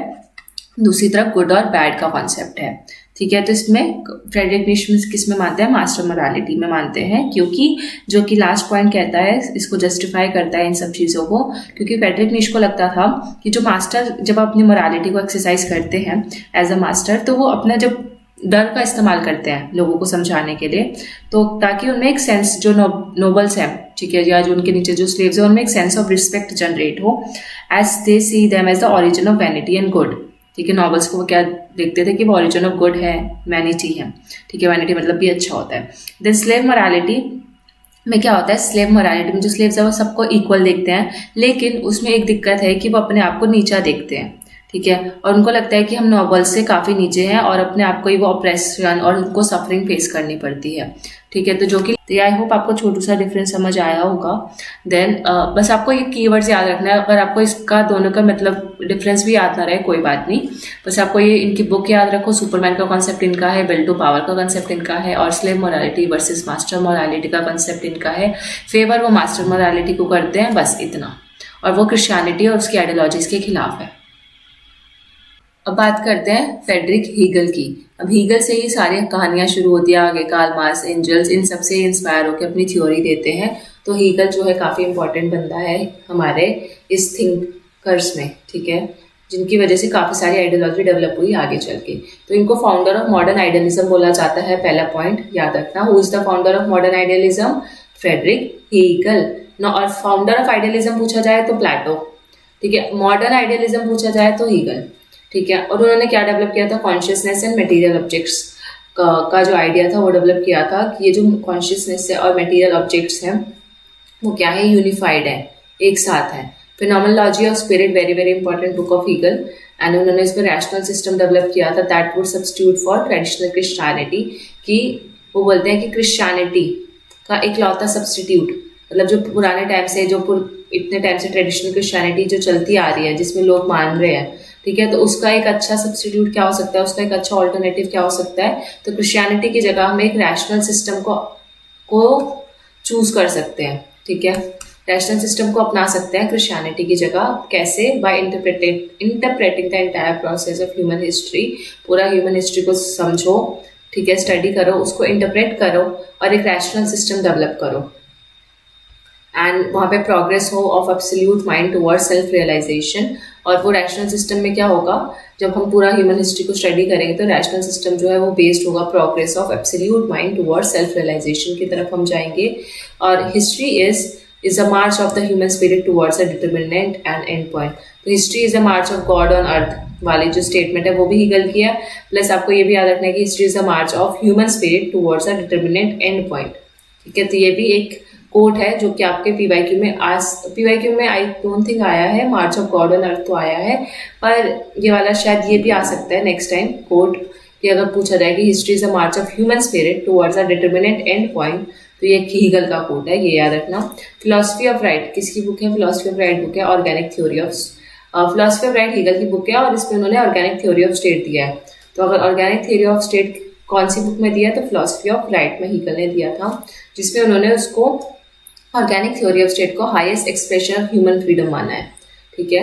दूसरी तरफ गुड और बैड का कॉन्सेप्ट है। ठीक है, तो इसमें फ्रेडरिक नीश किस में मानते हैं, मास्टर मोरालिटी में मानते हैं, क्योंकि जो कि लास्ट पॉइंट कहता है इसको जस्टिफाई करता है इन सब चीज़ों को, क्योंकि फ्रेडरिक नीश को लगता था कि जो मास्टर जब अपनी मोरालिटी को एक्सरसाइज करते हैं एज अ मास्टर, तो वो अपना जब डर का इस्तेमाल करते हैं लोगों को समझाने के लिए, तो ताकि उनमें एक सेंस, जो नोबल्स हैं, ठीक है, या जो उनके नीचे जो स्लेव्स हैं, उनमें एक सेंस ऑफ रिस्पेक्ट जनरेट हो, as they see them as the origin of vanity and good. ठीक है, नॉवेल्स को वो क्या देखते थे कि वो ओरिजिन ऑफ गुड है, वैनिटी है। ठीक है, वैनिटी मतलब भी अच्छा होता है। देन स्लेव मोरालिटी में क्या होता है, स्लेव मोरालिटी में जो स्लेव्स है वो सबको इक्वल देखते हैं, लेकिन उसमें एक दिक्कत है कि वो अपने आप को नीचा देखते हैं। ठीक है, और उनको लगता है कि हम नॉबल्स से काफ़ी नीचे हैं और अपने आप को ही वो ऑप्रेशन और उनको सफरिंग फेस करनी पड़ती है। ठीक है, तो जो कि आई होप आपको छोटू सा डिफरेंस समझ आया होगा। देन बस आपको ये कीवर्ड्स याद रखना है, अगर आपको इसका दोनों का मतलब डिफरेंस भी याद ना रहे कोई बात नहीं, बस आपको ये इनकी बुक याद रखो। सुपरमैन का कॉन्सेप्ट इनका है, बिल्ड टू पावर का कॉन्सेप्ट इनका है, और slave morality versus master morality का कॉन्सेप्ट इनका है। फेवर वो मास्टर मोरालिटी को करते हैं, बस इतना, और वो क्रिश्चियनिटी और उसकी आइडियोलॉजीज के खिलाफ है। अब बात करते हैं फ्रेडरिक हीगल की। अब हीगल से ही सारी कहानियां शुरू होती है, आगे कार्ल मार्क्स, एंजल्स, इन सब से इंस्पायर होकर अपनी थ्योरी देते हैं। तो हीगल जो है काफ़ी इंपॉर्टेंट बंदा है हमारे इस थिंकर्स में, ठीक है, जिनकी वजह से काफ़ी सारी आइडियोलॉजी डेवलप हुई आगे चल के। तो इनको फाउंडर ऑफ मॉडर्न आइडियलिज्म बोला जाता है, पहला पॉइंट याद रखना। Who is the founder of modern idealism? Friedrich Hegel. ना, और फाउंडर ऑफ आइडियलिज्म पूछा जाए तो प्लेटो, ठीक है, मॉडर्न आइडियलिज्म पूछा जाए तो हीगल। ठीक है, और उन्होंने क्या डेवलप किया था, कॉन्शियसनेस एंड मटेरियल ऑब्जेक्ट्स का जो आइडिया था वो डेवलप किया था कि ये जो कॉन्शियसनेस है और मटेरियल ऑब्जेक्ट्स हैं वो क्या है, यूनिफाइड है, एक साथ है। Phenomenology of spirit, very very important book of Hegel, and उन्होंने इस पर रैशनल सिस्टम डेवलप किया था that would substitute for traditional Christianity, कि वो बोलते हैं कि क्रिश्चियनिटी का एक लौता सब्स्टिट्यूट, मतलब जो पुराने टाइम से, जो इतने टाइम से ट्रेडिशनल क्रिश्चियनिटी जो चलती आ रही है जिसमें लोग मान रहे हैं, ठीक है, तो उसका एक अच्छा सब्स्टिट्यूट क्या हो सकता है, उसका एक अच्छा ऑल्टरनेटिव क्या हो सकता है, तो क्रिश्चियनिटी की जगह हम एक रैशनल सिस्टम को चूज कर सकते हैं। ठीक है, रैशनल सिस्टम को अपना सकते हैं क्रिश्चियनिटी की जगह। कैसे? By interpreting the entire process of human history. पूरा ह्यूमन हिस्ट्री को समझो, ठीक है, स्टडी करो, उसको इंटरप्रेट करो और एक रैशनल सिस्टम डेवलप करो, एंड वहाँ पे प्रोग्रेस हो of absolute mind towards self realization. और वो रैशनल सिस्टम में क्या होगा, जब हम पूरा ह्यूमन हिस्ट्री को स्टडी करेंगे तो रैशनल सिस्टम जो है वो बेस्ड होगा progress of absolute mind towards self realization की तरफ हम जाएंगे। और history is a march of the human spirit towards a determinant end end point. तो history is a march of God on earth वाली जो स्टेटमेंट है वो भी हीगल की है। प्लस आपको ये भी याद रखना है कि history is a march of human spirit towards a determinant end point. ठीक है, तो ये भी एक कोट है जो कि आपके पीवाईक्यू में आई डोंट थिंक आया है, मार्च ऑफ गॉड ऑन अर्थ तो आया है, पर ये वाला शायद ये भी आ सकता है नेक्स्ट टाइम कोट, कि अगर पूछा जाए कि history is a march of human spirit towards a determinant end point, तो ये हीगल का कोट है, ये याद रखना। फिलोसफी ऑफ राइट किसकी बुक है? फिलोसफी ऑफ राइट बुक है organic theory of philosophy of right Hegel की बुक है, और इसमें उन्होंने ऑर्गेनिक थ्योरी ऑफ स्टेट दिया है। तो अगर ऑर्गेनिक थ्योरी ऑफ स्टेट कौन सी बुक में दिया है, तो फिलोसफी ऑफ राइट में हीगल ने दिया था, जिसमें उन्होंने उसको ऑर्गेनिक थ्योरी ऑफ स्टेट को highest expression of human freedom माना है। ठीक है,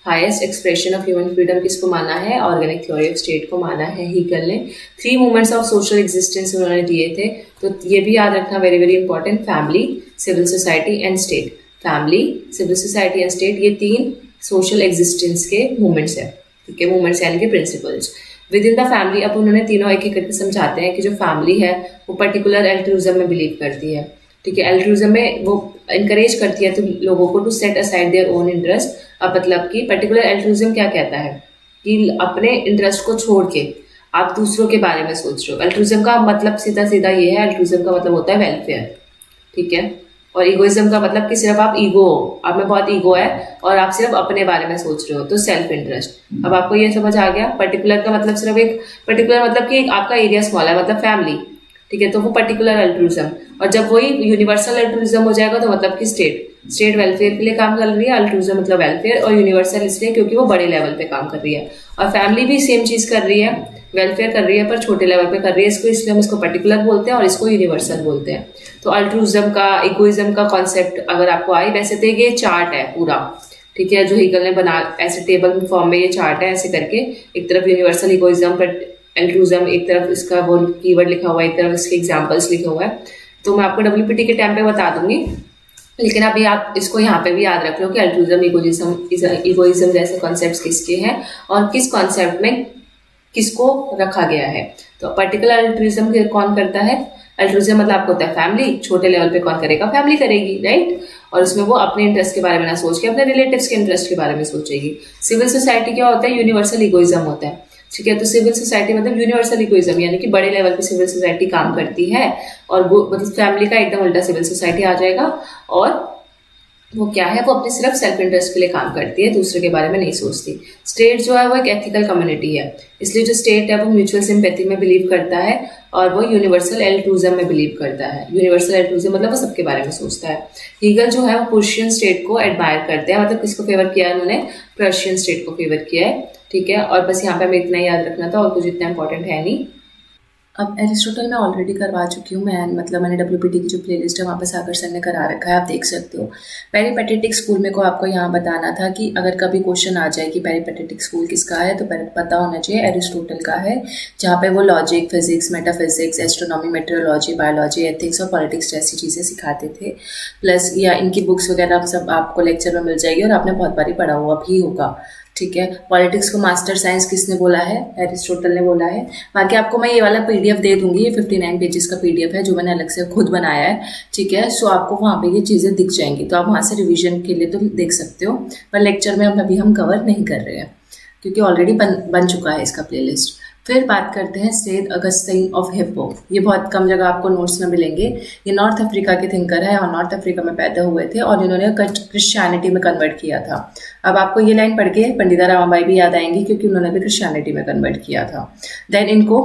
highest expression of human freedom किसको माना है? ऑर्गेनिक थ्योरी ऑफ स्टेट को माना है हीगल ने। 3 मूवमेंट्स ऑफ सोशल एग्जिस्टेंस उन्होंने दिए थे, तो ये भी याद रखना, very very important, family, civil society and state. Family, civil society and state, ये 3 सोशल एग्जिस्टेंस के मूवमेंट्स है, ठीक है, मूवमेंट्स यानी कि principles with in the family. अब उन्होंने तीनों एक एक करके समझाते हैं कि जो फैमिली है वो पर्टिकुलर एल्ट्रुइज्म में बिलीव करती है, ठीक है, एल्ट्रुइज्म में वो इनकरेज करती है तो लोगों को to set aside their own interest. अब मतलब कि पर्टिकुलर एल्ट्रुइज्म क्या कहता है कि अपने इंटरेस्ट को छोड़ के आप दूसरों के बारे में सोच रहे हो। एल्ट्रुइज्म का मतलब सीधा सीधा ये है, एल्ट्रुइज्म का मतलब होता है वेलफेयर, ठीक है, और इगोइज्म का मतलब कि सिर्फ आप ईगो हो, आप में बहुत ईगो है और आप सिर्फ अपने बारे में सोच रहे हो, तो सेल्फ इंटरेस्ट। अब आपको ये समझ आ गया। पर्टिकुलर का मतलब सिर्फ एक पर्टिकुलर मतलब कि आपका एरिया स्मॉल है, मतलब फैमिली, ठीक है, तो वो पर्टिकुलर अल्ट्रुइज्म। और जब वही यूनिवर्सल अल्ट्रुइज्म हो जाएगा तो मतलब कि स्टेट वेलफेयर के लिए काम कर रही है, अल्ट्रुइज्म मतलब वेलफेयर, और यूनिवर्सल इसलिए क्योंकि वो बड़े लेवल पे काम कर रही है। और फैमिली भी सेम चीज कर रही है, वेलफेयर कर रही है पर छोटे लेवल पे कर रही है, इसको इसलिए हम इसको पर्टिकुलर बोलते हैं और इसको यूनिवर्सल बोलते हैं। तो अल्ट्रुइज्म का, इगोइज्म का कॉन्सेप्ट अगर आपको आए, वैसे तो ये चार्ट है पूरा, ठीक है, जो हीगल ने बना ऐसे टेबल फॉर्म में ये चार्ट है ऐसे करके, एक तरफ यूनिवर्सल इगोइज्म पर एल्ट्रुइज्म, एक तरफ इसका वो कीवर्ड लिखा हुआ है, एक तरफ इसके एग्जांपल्स लिखे हुआ है। तो मैं आपको WPT के टाइम पे बता दूंगी, लेकिन अभी आप इसको यहाँ पे भी याद रख लो कि अल्ट्रुइज्म, इगोइज्म जैसे कॉन्सेप्ट्स किसके हैं और किस कॉन्सेप्ट में किसको रखा गया है। तो पर्टिकुलर अल्ट्रुइज्म कौन करता है? अल्ट्रुइज्म मतलब आपको होता है फैमिली, छोटे लेवल पे कौन करेगा? फैमिली करेगी, राइट। और उसमें वो अपने इंटरेस्ट के बारे में ना सोच के अपने रिलेटिव्स के इंटरेस्ट के बारे में सोचेगी। सिविल सोसाइटी क्या होता है? यूनिवर्सल इगोइज्म होता है, ठीक है। तो सिविल सोसाइटी मतलब यूनिवर्सल इगोइज्म, यानी कि बड़े लेवल पे सिविल सोसाइटी काम करती है, और वो मतलब फैमिली का एकदम उल्टा सिविल सोसाइटी आ जाएगा। और वो क्या है? वो अपने सिर्फ सेल्फ इंटरेस्ट के लिए काम करती है, दूसरे के बारे में नहीं सोचती। स्टेट जो है वो एक एथिकल कम्युनिटी है, इसलिए जो स्टेट है वो म्यूचुअल सिंपैथी में बिलीव करता है और वो यूनिवर्सल एल्ट्रुइज्म में बिलीव करता है। यूनिवर्सल एल्ट्रुइज्म मतलब वो सबके बारे में सोचता है। हीगल जो है वो पर्शियन स्टेट को एडमायर करते हैं, मतलब किसको फेवर किया है उन्होंने? पर्शियन स्टेट को फेवर किया है, ठीक है। और बस यहाँ पे हमें इतना याद रखना था, और कुछ इतना इंपॉर्टेंट है नहीं। अब एरिस्टोटल मैं ऑलरेडी करवा चुकी हूँ, मैंने WPT की जो प्लेलिस्ट है वहाँ पे सागर सर ने करा रखा है, आप देख सकते हो। पेरिपेटेटिक स्कूल मेरे को आपको यहाँ बताना था कि अगर कभी क्वेश्चन आ जाए कि पेरिपेटेटिक स्कूल किसका है, तो पता होना चाहिए एरिस्टोटल का है, जहाँ पे वो logic, physics, metaphysics, astronomy, metrology, biology, ethics और पॉलिटिक्स जैसी चीज़ें सिखाते थे। प्लस या इनकी बुक्स वगैरह सब आपको लेक्चर में मिल जाएगी और आपने बहुत बारी पढ़ा हुआ भी होगा, ठीक है। पॉलिटिक्स को मास्टर साइंस किसने बोला है? एरिस्टोटल ने बोला है। बाकी आपको मैं ये वाला PDF दे दूंगी, ये 59 पेजेस का PDF है जो मैंने अलग से खुद बनाया है, ठीक है। सो आपको वहाँ पे ये चीज़ें दिख जाएंगी, तो आप वहाँ से रिवीजन के लिए तो देख सकते हो, पर लेक्चर में अभी हम कवर नहीं कर रहे हैं क्योंकि ऑलरेडी बन चुका है इसका प्लेलिस्ट। फिर बात करते हैं सेंट अगस्टीन ऑफ हिप्पो। ये बहुत कम जगह आपको नोट्स में मिलेंगे। ये नॉर्थ अफ्रीका के थिंकर है और नॉर्थ अफ्रीका में पैदा हुए थे और इन्होंने क्रिश्चियनिटी में कन्वर्ट किया था। अब आपको ये लाइन पढ़ के पंडिता रमाबाई भी याद आएंगी क्योंकि उन्होंने भी क्रिश्चियनिटी में कन्वर्ट किया था। देन इनको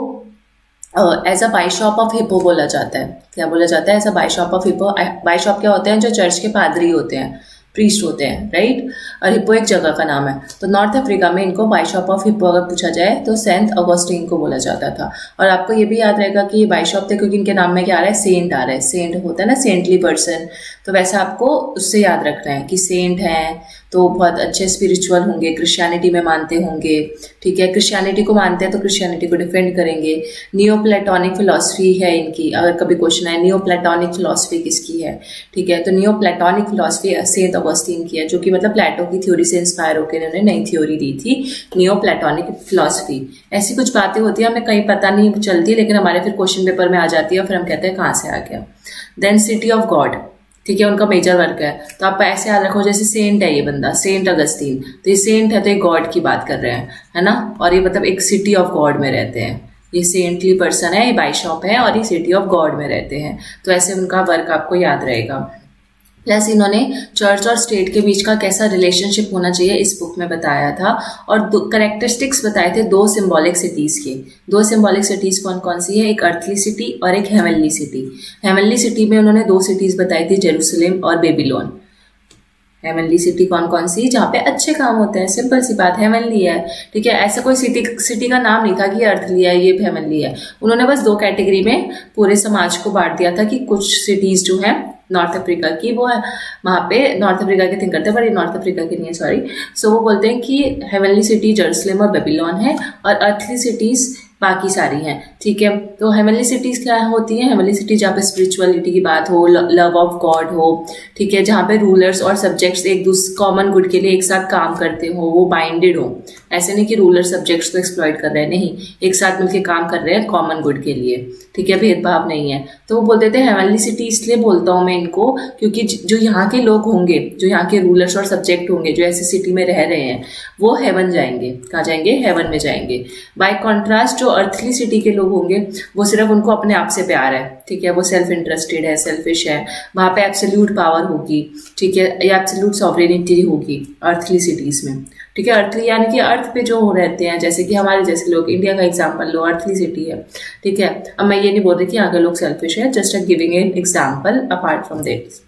as a bishop of Hippo बोला जाता है। क्या बोला जाता है? As a bishop of Hippo. Bishop क्या होते हैं? जो चर्च के पादरी होते हैं, प्रीस्ट होते हैं, राइट। और हिप्पो एक जगह का नाम है। तो नॉर्थ अफ्रीका में इनको बाइशॉप ऑफ हिप्पो अगर पूछा जाए तो सेंट अगस्टीन को बोला जाता था। और आपको ये भी याद रहेगा कि ये बाइशॉप थे क्योंकि इनके नाम में क्या आ रहा है? सेंट आ रहा है। सेंट होता है ना, सेंटली पर्सन, तो वैसा आपको उससे याद रखना है कि सेंट हैं तो बहुत अच्छे स्पिरिचुअल होंगे, क्रिश्चियनिटी में मानते होंगे, ठीक है। क्रिश्चियनिटी को मानते हैं तो क्रिश्चियनिटी को डिफेंड करेंगे। नियो प्लेटोनिक फिलॉसफी है इनकी, अगर कभी क्वेश्चन आए नियो प्लेटोनिक फिलॉसफी किसकी है, ठीक है। तो neo platonic philosophy saint Augustine की है, जो कि मतलब प्लेटो की थ्योरी से इंस्पायर होकर इन्होंने नई थ्योरी दी थी, नियो प्लेटोनिक फिलॉसफी। ऐसी कुछ बातें होती है हमें कहीं पता नहीं चलती, लेकिन हमारे फिर क्वेश्चन पेपर में आ जाती है और फिर हम कहते हैं कहाँ से आ गया। देन सिटी ऑफ गॉड, ठीक है, उनका मेजर वर्क है। तो आप ऐसे याद रखो जैसे सेंट है ये बंदा, सेंट अगस्तीन, तो ये सेंट है तो ये गॉड की बात कर रहे हैं, है ना। और ये मतलब एक सिटी ऑफ गॉड में रहते हैं, ये सेंटली पर्सन है, ये बाइशॉप है और ये सिटी ऑफ गॉड में रहते हैं। तो ऐसे उनका वर्क आपको याद रहेगा। प्लस इन्होंने चर्च और स्टेट के बीच का कैसा रिलेशनशिप होना चाहिए इस बुक में बताया था, और दो करेक्टरिस्टिक्स बताए थे दो सिंबॉलिक सिटीज के। दो सिंबॉलिक सिटीज कौन कौन सी है? एक अर्थली सिटी और एक हेवनली सिटी। हेवनली सिटी में उन्होंने दो सिटीज बताई थी, जेरूसलेम और बेबीलोन। हेवनली सिटी कौन कौन सी? जहाँ पे अच्छे काम होते हैं, सिंपल सी बात, हेवनली है, ठीक है। ऐसा कोई सिटी का नाम नहीं था कि ये अर्थली है ये हेवनली है। उन्होंने बस दो कैटेगरी में पूरे समाज को बांट दिया था कि कुछ सिटीज जो है नॉर्थ अफ्रीका की, वो है वहाँ पे नॉर्थ अफ्रीका के थिंक करते हैं, पर ये नॉर्थ अफ्रीका की नहीं है, सॉरी। सो वो बोलते हैं कि हेवनली सिटी जेरूसलेम और बेबीलोन है, और अर्थली सिटीज बाकी सारी हैं, ठीक है। तो हेवनली सिटीज़ क्या होती हैं? हेवनली सिटी जहाँ पे स्पिरिचुअलिटी की बात हो, लव ऑफ गॉड हो, ठीक है, जहाँ पे रूलर्स और सब्जेक्ट्स एक दूसरे कॉमन गुड के लिए एक साथ काम करते हो, वो बाइंडेड हो। ऐसे नहीं कि रूलर सब्जेक्ट्स को एक्सप्लॉइट कर रहे हैं, नहीं, एक साथ मिलकर काम कर रहे हैं कॉमन गुड के लिए, ठीक है, भेदभाव नहीं है। तो वो बोलते थे हेवनली सिटी, इसलिए बोलता हूँ मैं इनको क्योंकि जो यहाँ के लोग होंगे, जो यहाँ के रूलर्स और सब्जेक्ट होंगे, जो ऐसी सिटी में रह रहे हैं, वो हेवन जाएंगे। कहाँ जाएंगे? हेवन में जाएंगे। बाय कॉन्ट्रास्ट जो अर्थली सिटी के लोग होंगे, वो सिर्फ उनको अपने आप से प्यार है, ठीक है, वो सेल्फ इंटरेस्टेड है, सेल्फिश है, वहाँ पे एब्सोल्यूट पावर होगी, ठीक है, या एब्सोल्यूट सॉवरेनिटी होगी अर्थली सिटीज़ में, ठीक है। अर्थली यानी कि अर्थ पे जो रहते हैं, जैसे कि हमारे जैसे लोग, इंडिया का एग्जांपल लो, अर्थली सिटी है, ठीक है। अब मैं ये नहीं बोल रही कि यहाँ के लोग सेल्फिश है, just giving an example apart from that.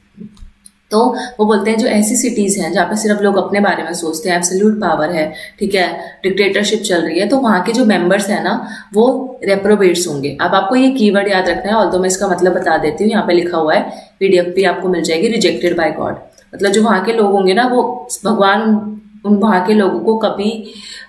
तो वो बोलते हैं जो ऐसी सिटीज़ हैं जहाँ पे सिर्फ लोग अपने बारे में सोचते हैं, एब्सोल्यूट पावर है, ठीक है, डिक्टेटरशिप चल रही है, तो वहाँ के जो मेंबर्स हैं ना, वो रेप्रोबेट्स होंगे। अब आपको ये कीवर्ड याद रखना है, ऑल्दो मैं इसका मतलब बता देती हूँ, यहाँ पे लिखा हुआ है, पीडीएफ भी आपको मिल जाएगी, रिजेक्टेड बाय गॉड। मतलब जो वहाँ के लोग होंगे ना, वो भगवान उन वहाँ के लोगों को कभी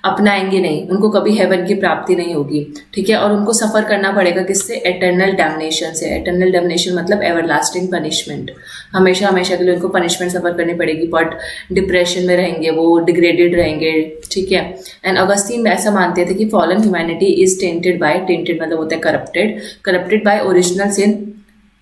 अपनाएंगे नहीं, उनको कभी हेवन की प्राप्ति नहीं होगी, ठीक है, और उनको सफ़र करना पड़ेगा किससे? एटर्नल डैमनेशन से। एटर्नल डैमनेशन मतलब एवरलास्टिंग पनिशमेंट, हमेशा हमेशा के लिए उनको पनिशमेंट सफ़र करनी पड़ेगी, बट डिप्रेशन में रहेंगे, वो डिग्रेडेड रहेंगे, ठीक है। एंड अगस्तीन ऐसा मानते थे कि fallen humanity is tainted by, tainted मतलब होता है corrupted, corrupted by original sin.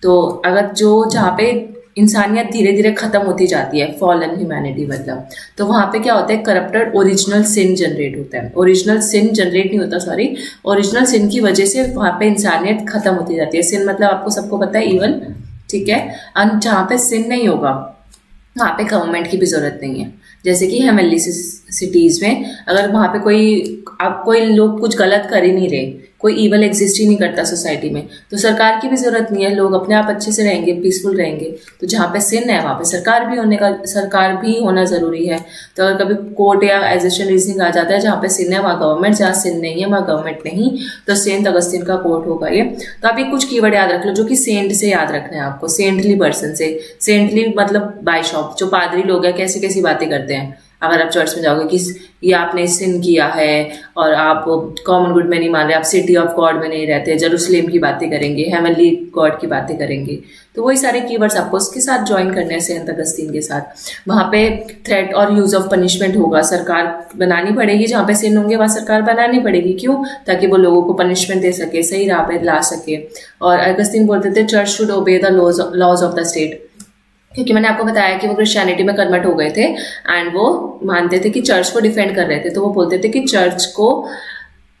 तो अगर जो जहाँ पे इंसानियत धीरे धीरे खत्म होती जाती है, फॉलन ह्यूमैनिटी मतलब, तो वहाँ पे क्या होता है? करप्टेड ओरिजिनल सिन जनरेट होता है। ओरिजिनल सिन जनरेट नहीं होता, सॉरी, ओरिजिनल सिन की वजह से वहाँ पे इंसानियत खत्म होती जाती है। सिन मतलब आपको सबको पता है, इवन, ठीक है। और जहाँ पे सिन नहीं होगा वहाँ पे गवर्नमेंट की भी जरूरत नहीं है। जैसे कि हेवनली सिटीज़ में अगर वहाँ पे कोई लोग कुछ गलत कर ही नहीं रहे, कोई ईवल एग्जिस्ट ही नहीं करता सोसाइटी में, तो सरकार की भी ज़रूरत नहीं है, लोग अपने आप अच्छे से रहेंगे, पीसफुल रहेंगे। तो जहाँ पे सिन है वहाँ पे सरकार भी होना ज़रूरी है। तो अगर कभी कोर्ट या एजेशन रीजनिंग आ जाता है, जहाँ पे सिन है वहाँ गवर्नमेंट, जहाँ सिन नहीं है वहाँ गवर्नमेंट नहीं, तो सेंट अगस्तीन का कोर्ट होगा ये। तो आप ये कुछ कीवर्ड याद रख लो जो कि सेंट से याद रखना है आपको, सेंटली पर्सन से। सेंटली मतलब बाइशॉप, जो पादरी लोग हैं कैसी कैसी बातें करते हैं। अगर आप चर्च में जाओगे कि ये आपने सिन किया है और आप कॉमन गुड में नहीं मान रहे, आप सिटी ऑफ गॉड में नहीं रहते, जेरूसलेम की बातें करेंगे, हेवनली गॉड की बातें करेंगे, तो वही सारे कीवर्ड्स आपको उसके साथ ज्वाइन करने हैं, सेंट अगस्तीन के साथ। वहाँ पे थ्रेट और यूज ऑफ पनिशमेंट होगा, सरकार बनानी पड़ेगी, जहाँ पे सिन होंगे वहाँ सरकार बनानी पड़ेगी। क्यों? ताकि वो लोगों को पनिशमेंट दे सके, सही राह पे ला सके। और अगस्तीन बोलते थे church should obey the laws of the state, क्योंकि मैंने आपको बताया कि वो क्रिश्चियनिटी में कन्वर्ट हो गए थे एंड वो मानते थे कि चर्च को डिफेंड कर रहे थे, तो वो बोलते थे कि चर्च को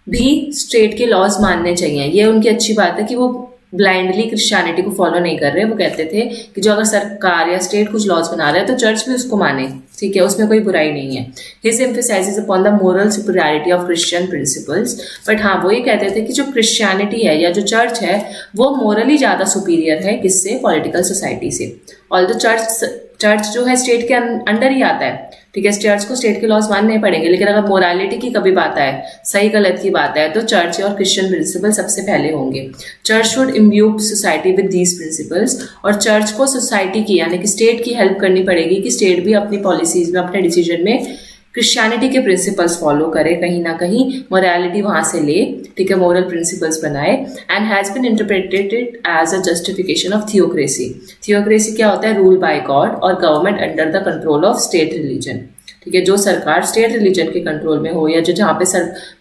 भी स्टेट के लॉज मानने चाहिए। ये उनकी अच्छी बात है कि वो ब्लाइंडली क्रिश्चियनिटी को फॉलो नहीं कर रहे। वो कहते थे कि जो अगर सरकार या स्टेट कुछ लॉज बना रहा है तो चर्च भी उसको माने, ठीक है, उसमें कोई बुराई नहीं है। His emphasises upon the moral superiority of Christian principles. But हाँ, वो ये कहते थे कि जो क्रिश्चियनिटी है या जो चर्च है वो मोरली ज़्यादा सुपीरियर है, किससे? पॉलिटिकल सोसाइटी से। ऑल्दो चर्च जो है स्टेट के अंडर ही आता है, ठीक है, चर्च को स्टेट के लॉज मानने पड़ेंगे, लेकिन अगर मोरालिटी की कभी बात आए, सही गलत की बात आए, तो चर्च और क्रिश्चियन प्रिंसिपल सबसे पहले होंगे। Church should imbue society with these principles. और चर्च को सोसाइटी की यानी कि स्टेट की हेल्प करनी पड़ेगी कि स्टेट भी अपनी पॉलिसीज में, अपने डिसीजन में क्रिश्चियनिटी के प्रिंसिपल्स फॉलो करे, कहीं ना कहीं मोरालिटी वहां से ले, ठीक है, मोरल प्रिंसिपल्स बनाए। And has been interpreted as a justification of theocracy. Theocracy क्या होता है? रूल बाय गॉड और government under the control of state religion, ठीक है, जो सरकार स्टेट रिलीजन के कंट्रोल में हो, या जो जहाँ पे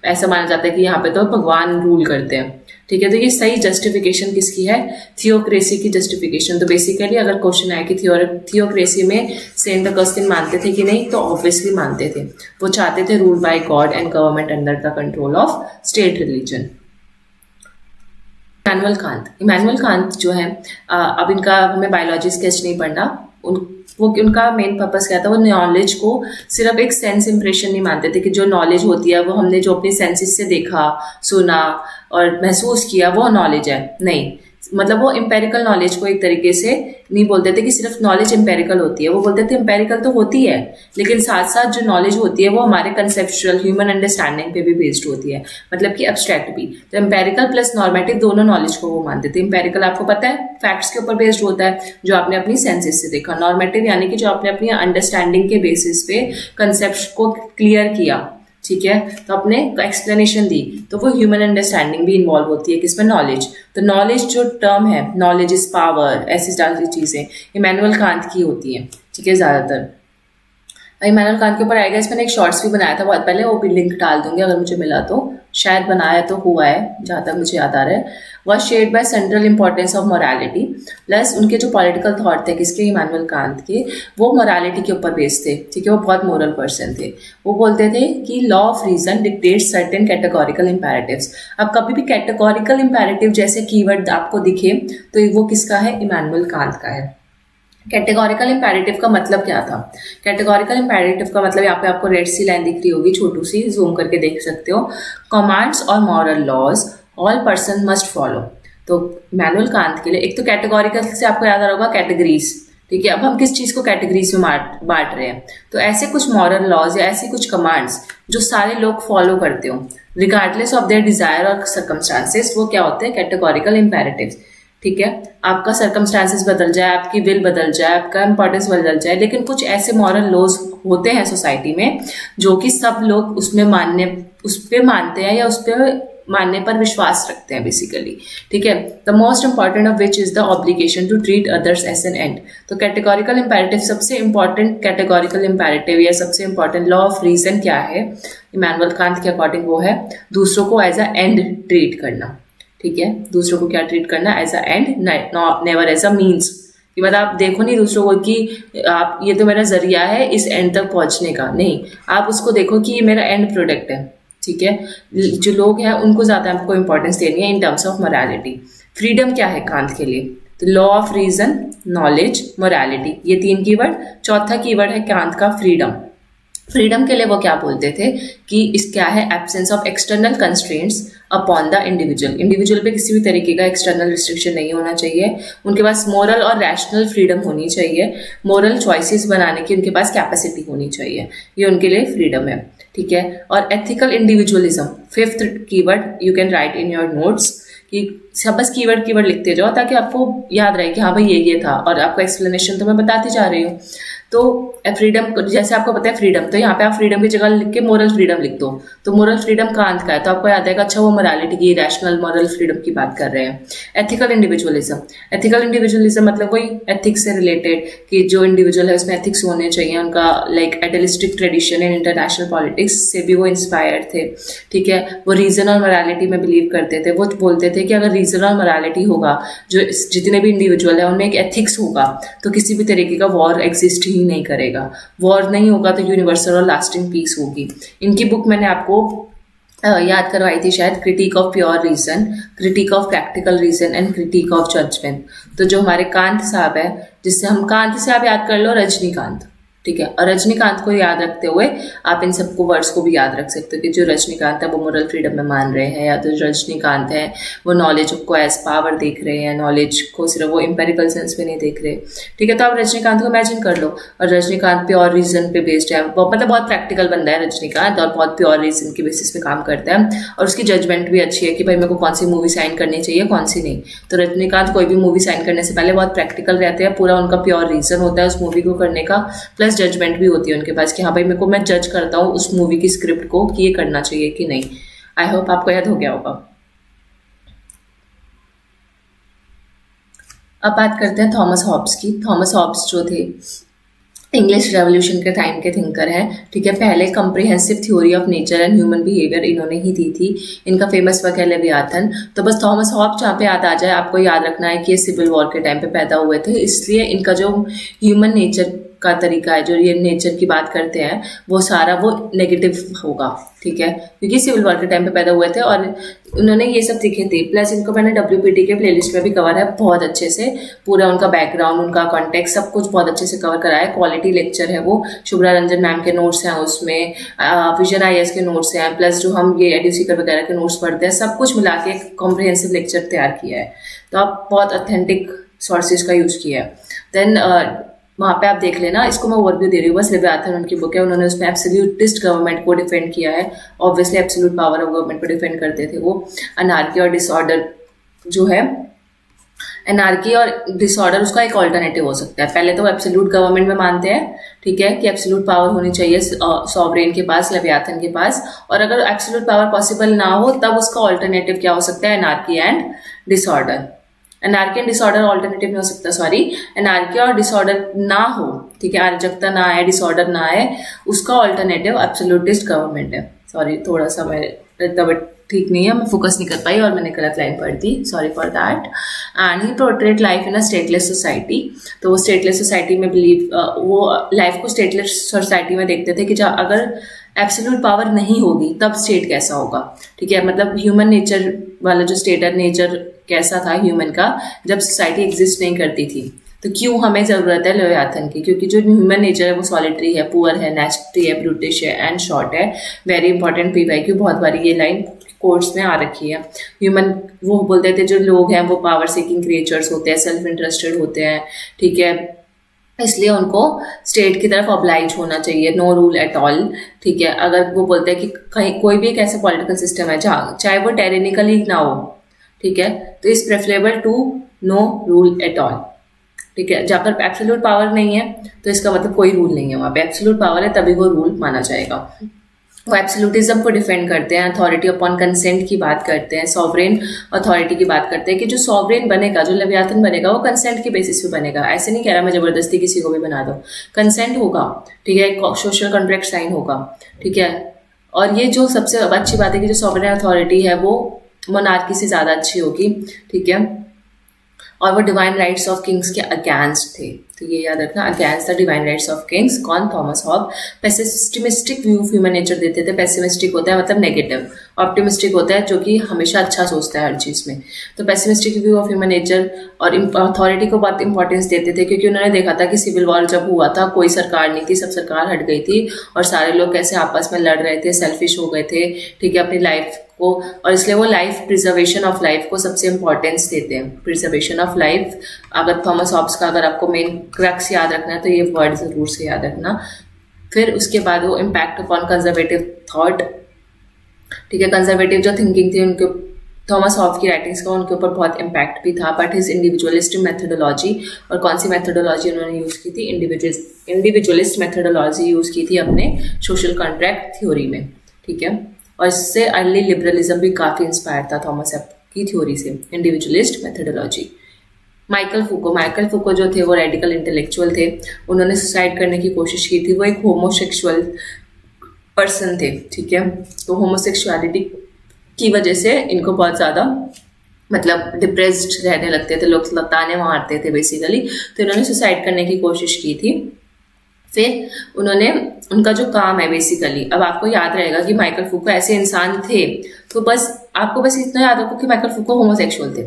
ऐसा माना जाता है कि यहाँ पे तो भगवान रूल करते हैं, ठीक है। तो ये सही जस्टिफिकेशन किसकी है? थियोक्रेसी की जस्टिफिकेशन। तो बेसिकली अगर क्वेश्चन आया कि थियोक्रेसी में सेंट अगस्तीन मानते थे कि नहीं, तो ऑब्वियसली मानते थे। वो चाहते थे rule by God and government under the control of state religion. Immanuel Kant जो है, अब इनका हमें बायोलॉजी स्केच नहीं पढ़ना, उनका मेन पर्पस क्या था? वो नॉलेज को सिर्फ एक सेंस इंप्रेशन नहीं मानते थे कि जो नॉलेज होती है वो हमने जो अपनी सेंसेस से देखा, सुना और महसूस किया वो नॉलेज है, नहीं। मतलब वो एम्पेरिकल नॉलेज को एक तरीके से नहीं बोलते थे कि सिर्फ नॉलेज एम्पेरिकल होती है, वो बोलते थे एम्पेरिकल तो होती है, लेकिन साथ साथ जो नॉलेज होती है वो हमारे कंसेप्चुअल ह्यूमन अंडरस्टैंडिंग पे भी बेस्ड होती है, मतलब कि एब्स्ट्रैक्ट भी। तो एम्पेरिकल प्लस नॉर्मेटिव दोनों नॉलेज को वो मानते थे। एम्पेरिकल आपको पता है फैक्ट्स के ऊपर बेस्ड होता है, जो आपने अपनी सेंसेस से देखा। नॉर्मेटिव यानी कि जो आपने अपनी अंडरस्टैंडिंग के बेसिस पे कंसेप्ट को क्लियर किया, ठीक है, तो अपने एक्सप्लेनेशन दी, तो वो ह्यूमन अंडरस्टैंडिंग भी इन्वॉल्व होती है किसमें, नॉलेज। तो नॉलेज जो टर्म है, नॉलेज इज पावर, ऐसी सारी चीज़ें इमैनुअल कांत की होती हैं, ठीक है, ज़्यादातर। इमैनुअल कांत के ऊपर आएगा, इस मैंने एक शॉर्ट्स भी बनाया था बहुत पहले, वो भी लिंक डाल दूंगी अगर मुझे मिला तो, शायद बनाया तो हुआ है जहाँ तक मुझे याद आ रहा है। Was shared by central importance of morality, plus उनके जो पॉलिटिकल थॉट थे किसके, इमैनुअल कांत के, वो मोरालिटी के ऊपर बेस्ड थे, ठीक है, वो बहुत मोरल पर्सन थे। वो बोलते थे कि law of reason dictates certain categorical imperatives. अब कभी भी कैटेगोरिकल इम्पेरेटिव जैसे कीवर्ड आपको दिखे तो वो किसका है, इमैनुअल कांत का है। कैटेगोरिकल इम्पेरेटिव का मतलब क्या था, कैटेगोरिकल इम्पेरेटिव का मतलब यहाँ पे आपको रेड सी लाइन दिख रही होगी, छोटू सी, जूम करके देख सकते हो, कमांड्स और moral laws all person must follow. तो इमैनुअल कांत के लिए एक तो कैटेगोरिकल से आपको याद आ रहा होगा कैटेगरीज, ठीक है। अब हम किस चीज़ को कैटेगरीज में बांट रहे हैं, तो ऐसे कुछ मॉरल लॉज या ऐसी कुछ कमांड्स जो सारे लोग फॉलो करते हो रिगार्डलेस ऑफ देयर डिजायर और सर्कमस्टांसेस, वो क्या होते हैं, कैटेगोरिकल इम्पेरेटिव्स, ठीक है। आपका सर्कमस्टांसेस बदल जाए, आपकी विल बदल जाए, आपका इंपॉर्टेंस बदल जाए, लेकिन कुछ ऐसे मॉरल लॉज होते हैं सोसाइटी में जो कि सब लोग उसमें उस पर मानते हैं या उस पर मानने पर विश्वास रखते हैं बेसिकली, ठीक है। The most important of which is the obligation to treat others as an end. तो कैटेगोरिकल इम्पेरेटिव, सबसे इंपॉर्टेंट कैटेगोरिकल इम्पेरेटिव या सबसे इंपॉर्टेंट लॉ ऑफ रीजन क्या है इमैनुअल कांत के अकॉर्डिंग, वो है दूसरों को एज अ एंड ट्रीट करना, ठीक है। दूसरों को क्या ट्रीट करना, as a end, never as a means. कि मतलब आप देखो नहीं दूसरों को कि आप ये तो मेरा जरिया है इस एंड तक पहुंचने का, नहीं, आप उसको देखो कि ये मेरा एंड प्रोडक्ट है, ठीक है। जो लोग हैं उनको ज़्यादा आपको इंपॉर्टेंस देनी है in terms of morality. Freedom क्या है कांत के लिए, तो law of reason, knowledge, morality, ये 3 कीवर्ड। चौथा कीवर्ड है कांत का फ्रीडम। फ्रीडम के लिए वो क्या बोलते थे कि इस क्या है, absence of external constraints upon the individual. Individual पे किसी भी तरीके का एक्सटर्नल रिस्ट्रिक्शन नहीं होना चाहिए, उनके पास मोरल और रैशनल फ्रीडम होनी चाहिए, मोरल चॉइसेस बनाने की उनके पास कैपेसिटी होनी चाहिए, ये उनके लिए फ्रीडम है, ठीक है। और ethical individualism, 5th keyword you can write in your notes, कि सब बस कीवर्ड लिखते जाओ ताकि आपको याद रहे कि हाँ भाई ये था, और आपको एक्सप्लेनेशन तो मैं बताती जा रही हूँ। तो फ्रीडम, जैसे आपको पता है फ्रीडम, तो यहाँ पे आप फ्रीडम की जगह लिख के मोरल फ्रीडम लिख दो, तो मोरल फ्रीडम कांत का है, तो आपको याद आएगा अच्छा वो मोरालिटी की, रैशनल मॉरल फ्रीडम की बात कर रहे हैं। एथिकल इंडिविजुअलिज्म, एथिकल इंडिविजुअलिज्म मतलब वही एथिक्स से रिलेटेड, कि जो इंडिविजुअल है उसमें एथिक्स होने चाहिए, उनका like idealistic tradition in international politics से भी वो इंस्पायर्ड थे, ठीक है। वो रीजन और मोरालिटी में बिलीव करते थे, वो बोलते थे कि अगर रीजन और मोरालिटी होगा, जो जितने भी इंडिविजुअल है उनमें एक एथिक्स होगा, तो किसी भी तरीके का वॉर एग्जिस्ट ही नहीं करेगा। वॉर नहीं होगा तो यूनिवर्सल और लास्टिंग पीस होगी। इनकी बुक मैंने आपको याद करवाई थी शायद, critique of pure reason, critique of practical reason and critique of judgment. तो जो हमारे कांत साहब है, जिससे हम कांत से आप याद कर लो रजनीकांत, ठीक है। और रजनीकांत को याद रखते हुए आप इन सबको वर्ड्स को भी याद रख सकते हो कि जो रजनीकांत है वो मोरल फ्रीडम में मान रहे हैं, या तो रजनीकांत है वो नॉलेज को एज पावर देख रहे हैं, नॉलेज को सिर्फ वो एम्पेरिकल सेंस में नहीं देख रहे, ठीक है। तो आप रजनीकांत को इमेजिन कर लो, और रजनीकांत प्योर रीजन पे बेस्ड है, वो मतलब बहुत प्रैक्टिकल बंदा है रजनीकांत, और बहुत प्योर रीजन की बेसिस पे काम करता है, और उसकी जजमेंट भी अच्छी है कि भाई मेरे को कौन सी मूवी साइन करनी चाहिए कौन सी नहीं। तो रजनीकांत कोई भी मूवी साइन करने से पहले बहुत प्रैक्टिकल रहते हैं, पूरा उनका प्योर रीजन होता है उस मूवी को करने का, प्लस जजमेंट भी होती है उनके पास कि हाँ भाई मेरे को, मैं जज करता हूँ उस मूवी की स्क्रिप्ट को कि ये करना चाहिए कि नहीं। आई होप आपको याद हो गया होगा। अब बात करते हैं थॉमस हॉब्स की। थॉमस हॉब्स जो थे इंग्लिश रेवोल्यूशन के टाइम के थिंकर हैं, ठीक है। पहले comprehensive theory of nature and human behaviour इन्होंने ही दी थी। इनका फेमस वर्क है लेवियाथन। तो बस थॉमस हॉब्स जहाँ पे याद आ जाए, आपको याद रखना है कि ये सिविल वॉर के टाइम पे पैदा हुए थे, इसलिए इनका जो ह्यूमन नेचर का तरीका है, जो ये नेचर की बात करते हैं, वो सारा वो नेगेटिव होगा, ठीक है, क्योंकि सिविल वॉर के टाइम पे पैदा हुए थे और उन्होंने ये सब सीखे थे। प्लस इनको मैंने WPT के प्लेलिस्ट में भी कवर है बहुत अच्छे से, पूरा उनका बैकग्राउंड, उनका कॉन्टेक्स्ट सब कुछ बहुत अच्छे से कवर करा है। क्वालिटी लेक्चर है वो, शुभ्रा रंजन मैम के नोट्स हैं उसमें, विजन IAS के नोट्स हैं, प्लस जो हम ये एडुसीकर वगैरह के नोट्स पढ़ते हैं, सब कुछ मिला के एक कॉम्प्रिहेंसिव लेक्चर तैयार किया है। तो आप बहुत ऑथेंटिक सोर्सेज का यूज किया है। देन वहाँ पे आप देख लेना, इसको मैं ओवरव्यू दे रही हूँ बस। लेवियाथन उनकी बुक है, उन्होंने उसमें एब्सोल्यूटिस्ट गवर्नमेंट को डिफेंड किया है। Obviously absolute power of government को डिफेंड करते थे वो। अनार्की और डिसऑर्डर जो है, एनार्की और डिसऑर्डर उसका एक ऑल्टरनेटिव हो सकता है। पहले तो वो एब्सोल्यूट गवर्नमेंट में मानते हैं, ठीक है, कि एब्सोल्यूट पावर होनी चाहिए सॉवरेन के पास, लेवियाथन के पास, और अगर एब्सोल्यूट पावर पॉसिबल ना हो तब उसका ऑल्टरनेटिव क्या हो सकता है, anarchy and disorder. Anarchy and disorder alternative नहीं हो सकता, सॉरी, एनार्की और डिसऑर्डर ना हो, ठीक है, अराजकता ना आए, डिसऑर्डर ना आए, उसका ऑल्टरनेटिव एब्सोल्यूटिस्ट गवर्नमेंट है। सॉरी, थोड़ा सा मैं ठीक नहीं है, मैं फोकस नहीं कर पाई और मैंने गलत लाइन पढ़ दी, sorry for that. And he portrait life in a stateless society. तो वो स्टेटलेस सोसाइटी में वो लाइफ को स्टेटलेस सोसाइटी में देखते थे कि जब अगर एब्सोल्यूट पावर नहीं होगी तब स्टेट कैसा होगा, ठीक है, मतलब ह्यूमन नेचर वाला जो स्टेट है, नेचर कैसा था ह्यूमन का जब सोसाइटी एग्जिस्ट नहीं करती थी। तो क्यों हमें ज़रूरत है लेवियाथन की, क्योंकि जो ह्यूमन नेचर है वो सॉलिटरी है, पुअर है, नेस्टी है, ब्रूटिश है एंड शॉर्ट है। वेरी इंपॉर्टेंट PYQ, बहुत बारी ये लाइन कोर्स में आ रखी है। ह्यूमन, वो बोलते थे जो लोग हैं वो पावर सीकिंग क्रिएचर्स होते हैं, सेल्फ इंटरेस्टेड होते हैं, ठीक है, इसलिए उनको स्टेट की तरफ ऑब्लाइज होना चाहिए, नो रूल एट ऑल, ठीक है। अगर वो बोलते हैं कि कहीं कोई भी एक ऐसा पॉलिटिकल सिस्टम है जहाँ चाहे वो टेरेनिकली ना हो, ठीक है, तो is preferable to no rule at all, ठीक है। जहाँ पर एब्सोल्यूट पावर नहीं है तो इसका मतलब कोई रूल नहीं है, वहाँ पे एब्सोल्यूट पावर है तभी वो रूल माना जाएगा। वो एब्सोल्यूटिज्म को डिफेंड करते हैं, अथॉरिटी अपॉन कंसेंट की बात करते हैं, सॉवरेन अथॉरिटी की बात करते हैं कि जो सॉवरेन बनेगा, जो लेवियाथन बनेगा, वो कंसेंट के बेसिस पे बनेगा। ऐसे नहीं कह रहा मैं जबरदस्ती किसी को भी बना दो, कंसेंट होगा, ठीक है, सोशल कॉन्ट्रैक्ट साइन होगा, ठीक है। और ये जो सबसे अच्छी बात है कि जो सॉवरेन अथॉरिटी है वो मोनार्की से ज़्यादा अच्छी होगी, ठीक है, और वो डिवाइन राइट्स ऑफ किंग्स के अगेंस्ट थे। तो ये याद रखना, against the divine rights of kings. कौन? Thomas Hobbes. Pessimistic view of human nature देते थे। पेसिमिस्टिक होता है मतलब नेगेटिव, ऑप्टिमिस्टिक होता है जो कि हमेशा अच्छा सोचता है हर चीज़ में। तो pessimistic view of human nature और अथॉरिटी को बहुत इंपॉर्टेंस देते थे, क्योंकि उन्होंने देखा था कि सिविल वॉर जब हुआ था कोई सरकार नहीं थी, सब सरकार हट गई थी और सारे लोग कैसे आपस में लड़ रहे थे, सेल्फिश हो गए थे, ठीक है, अपनी लाइफ को, और इसलिए वो लाइफ, प्रिजर्वेशन ऑफ लाइफ को सबसे इंपॉर्टेंस देते हैं। प्रिजर्वेशन ऑफ लाइफ, अगर थॉमस हॉब्स का अगर आपको मेन क्रक्स याद रखना है तो ये वर्ड जरूर से याद रखना। फिर उसके बाद वो इम्पैक्ट अपॉन कंजर्वेटिव थॉट, ठीक है, कंजर्वेटिव जो थिंकिंग थी उनके, थॉमस हॉब्स की राइटिंग्स का उनके ऊपर बहुत इम्पैक्ट भी था। बट हिज इंडिविजुअलिस्ट मेथोडोलॉजी, और कौन सी मेथोडोलॉजी उन्होंने यूज़ की थी? इंडिविजुअलिस्ट मेथोडोलॉजी यूज़ की थी अपने सोशल कॉन्ट्रैक्ट थ्योरी में, ठीक है। और इससे अर्ली लिबरलिज्म भी काफ़ी इंस्पायर था थॉमस हॉब्स की थ्योरी से, इंडिविजुअलिस्ट मेथोडोलॉजी। माइकल फूको जो थे वो रेडिकल इंटेलेक्चुअल थे, उन्होंने सुसाइड करने की कोशिश की थी। वो एक होमोसेक्सुअल पर्सन थे, ठीक है। तो होमोसेक्सुअलिटी की वजह से इनको बहुत ज़्यादा मतलब डिप्रेस्ड रहने लगते थे, लोग ताने मारते थे बेसिकली। तो इन्होंने सुसाइड करने की कोशिश की थी। फिर उन्होंने, उनका जो काम है बेसिकली, अब आपको याद रहेगा कि माइकल फूको ऐसे इंसान थे, तो बस आपको बस इतना याद रखो कि माइकल फूको होमोसेक्सुअल थे,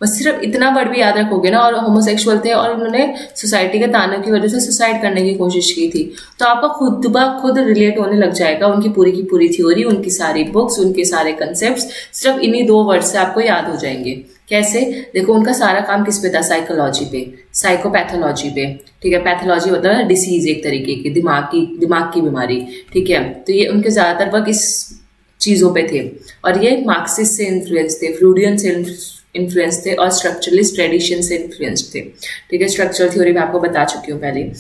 बस सिर्फ इतना वर्ड भी याद रखोगे ना, और होमोसेक्सुअल थे और उन्होंने सोसाइटी के तानों की वजह से सुसाइड करने की कोशिश की थी, तो आपका खुद ब खुद रिलेट होने लग जाएगा उनकी पूरी की पूरी थ्योरी, उनकी सारी बुक्स, उनके सारे कंसेप्ट्स सिर्फ इन्हीं 2 वर्ड से आपको याद हो जाएंगे। कैसे? देखो, उनका सारा काम किस पे था? साइकोलॉजी पे, साइकोपैथोलॉजी पे, ठीक है। पैथोलॉजी होता है डिसीज, एक तरीके की दिमाग की बीमारी, ठीक है। तो ये उनके ज़्यादातर वर्क इस चीज़ों पे थे, और ये मार्क्सिस्ट से इन्फ्लुएंस थे, फ्रूडियन से इन्फ्लुएंस थे, और स्ट्रक्चरलिस्ट ट्रेडिशन से इन्फ्लुएंस थे, ठीक है। स्ट्रक्चरल थ्योरी मैं आपको बता चुकी हूँ पहले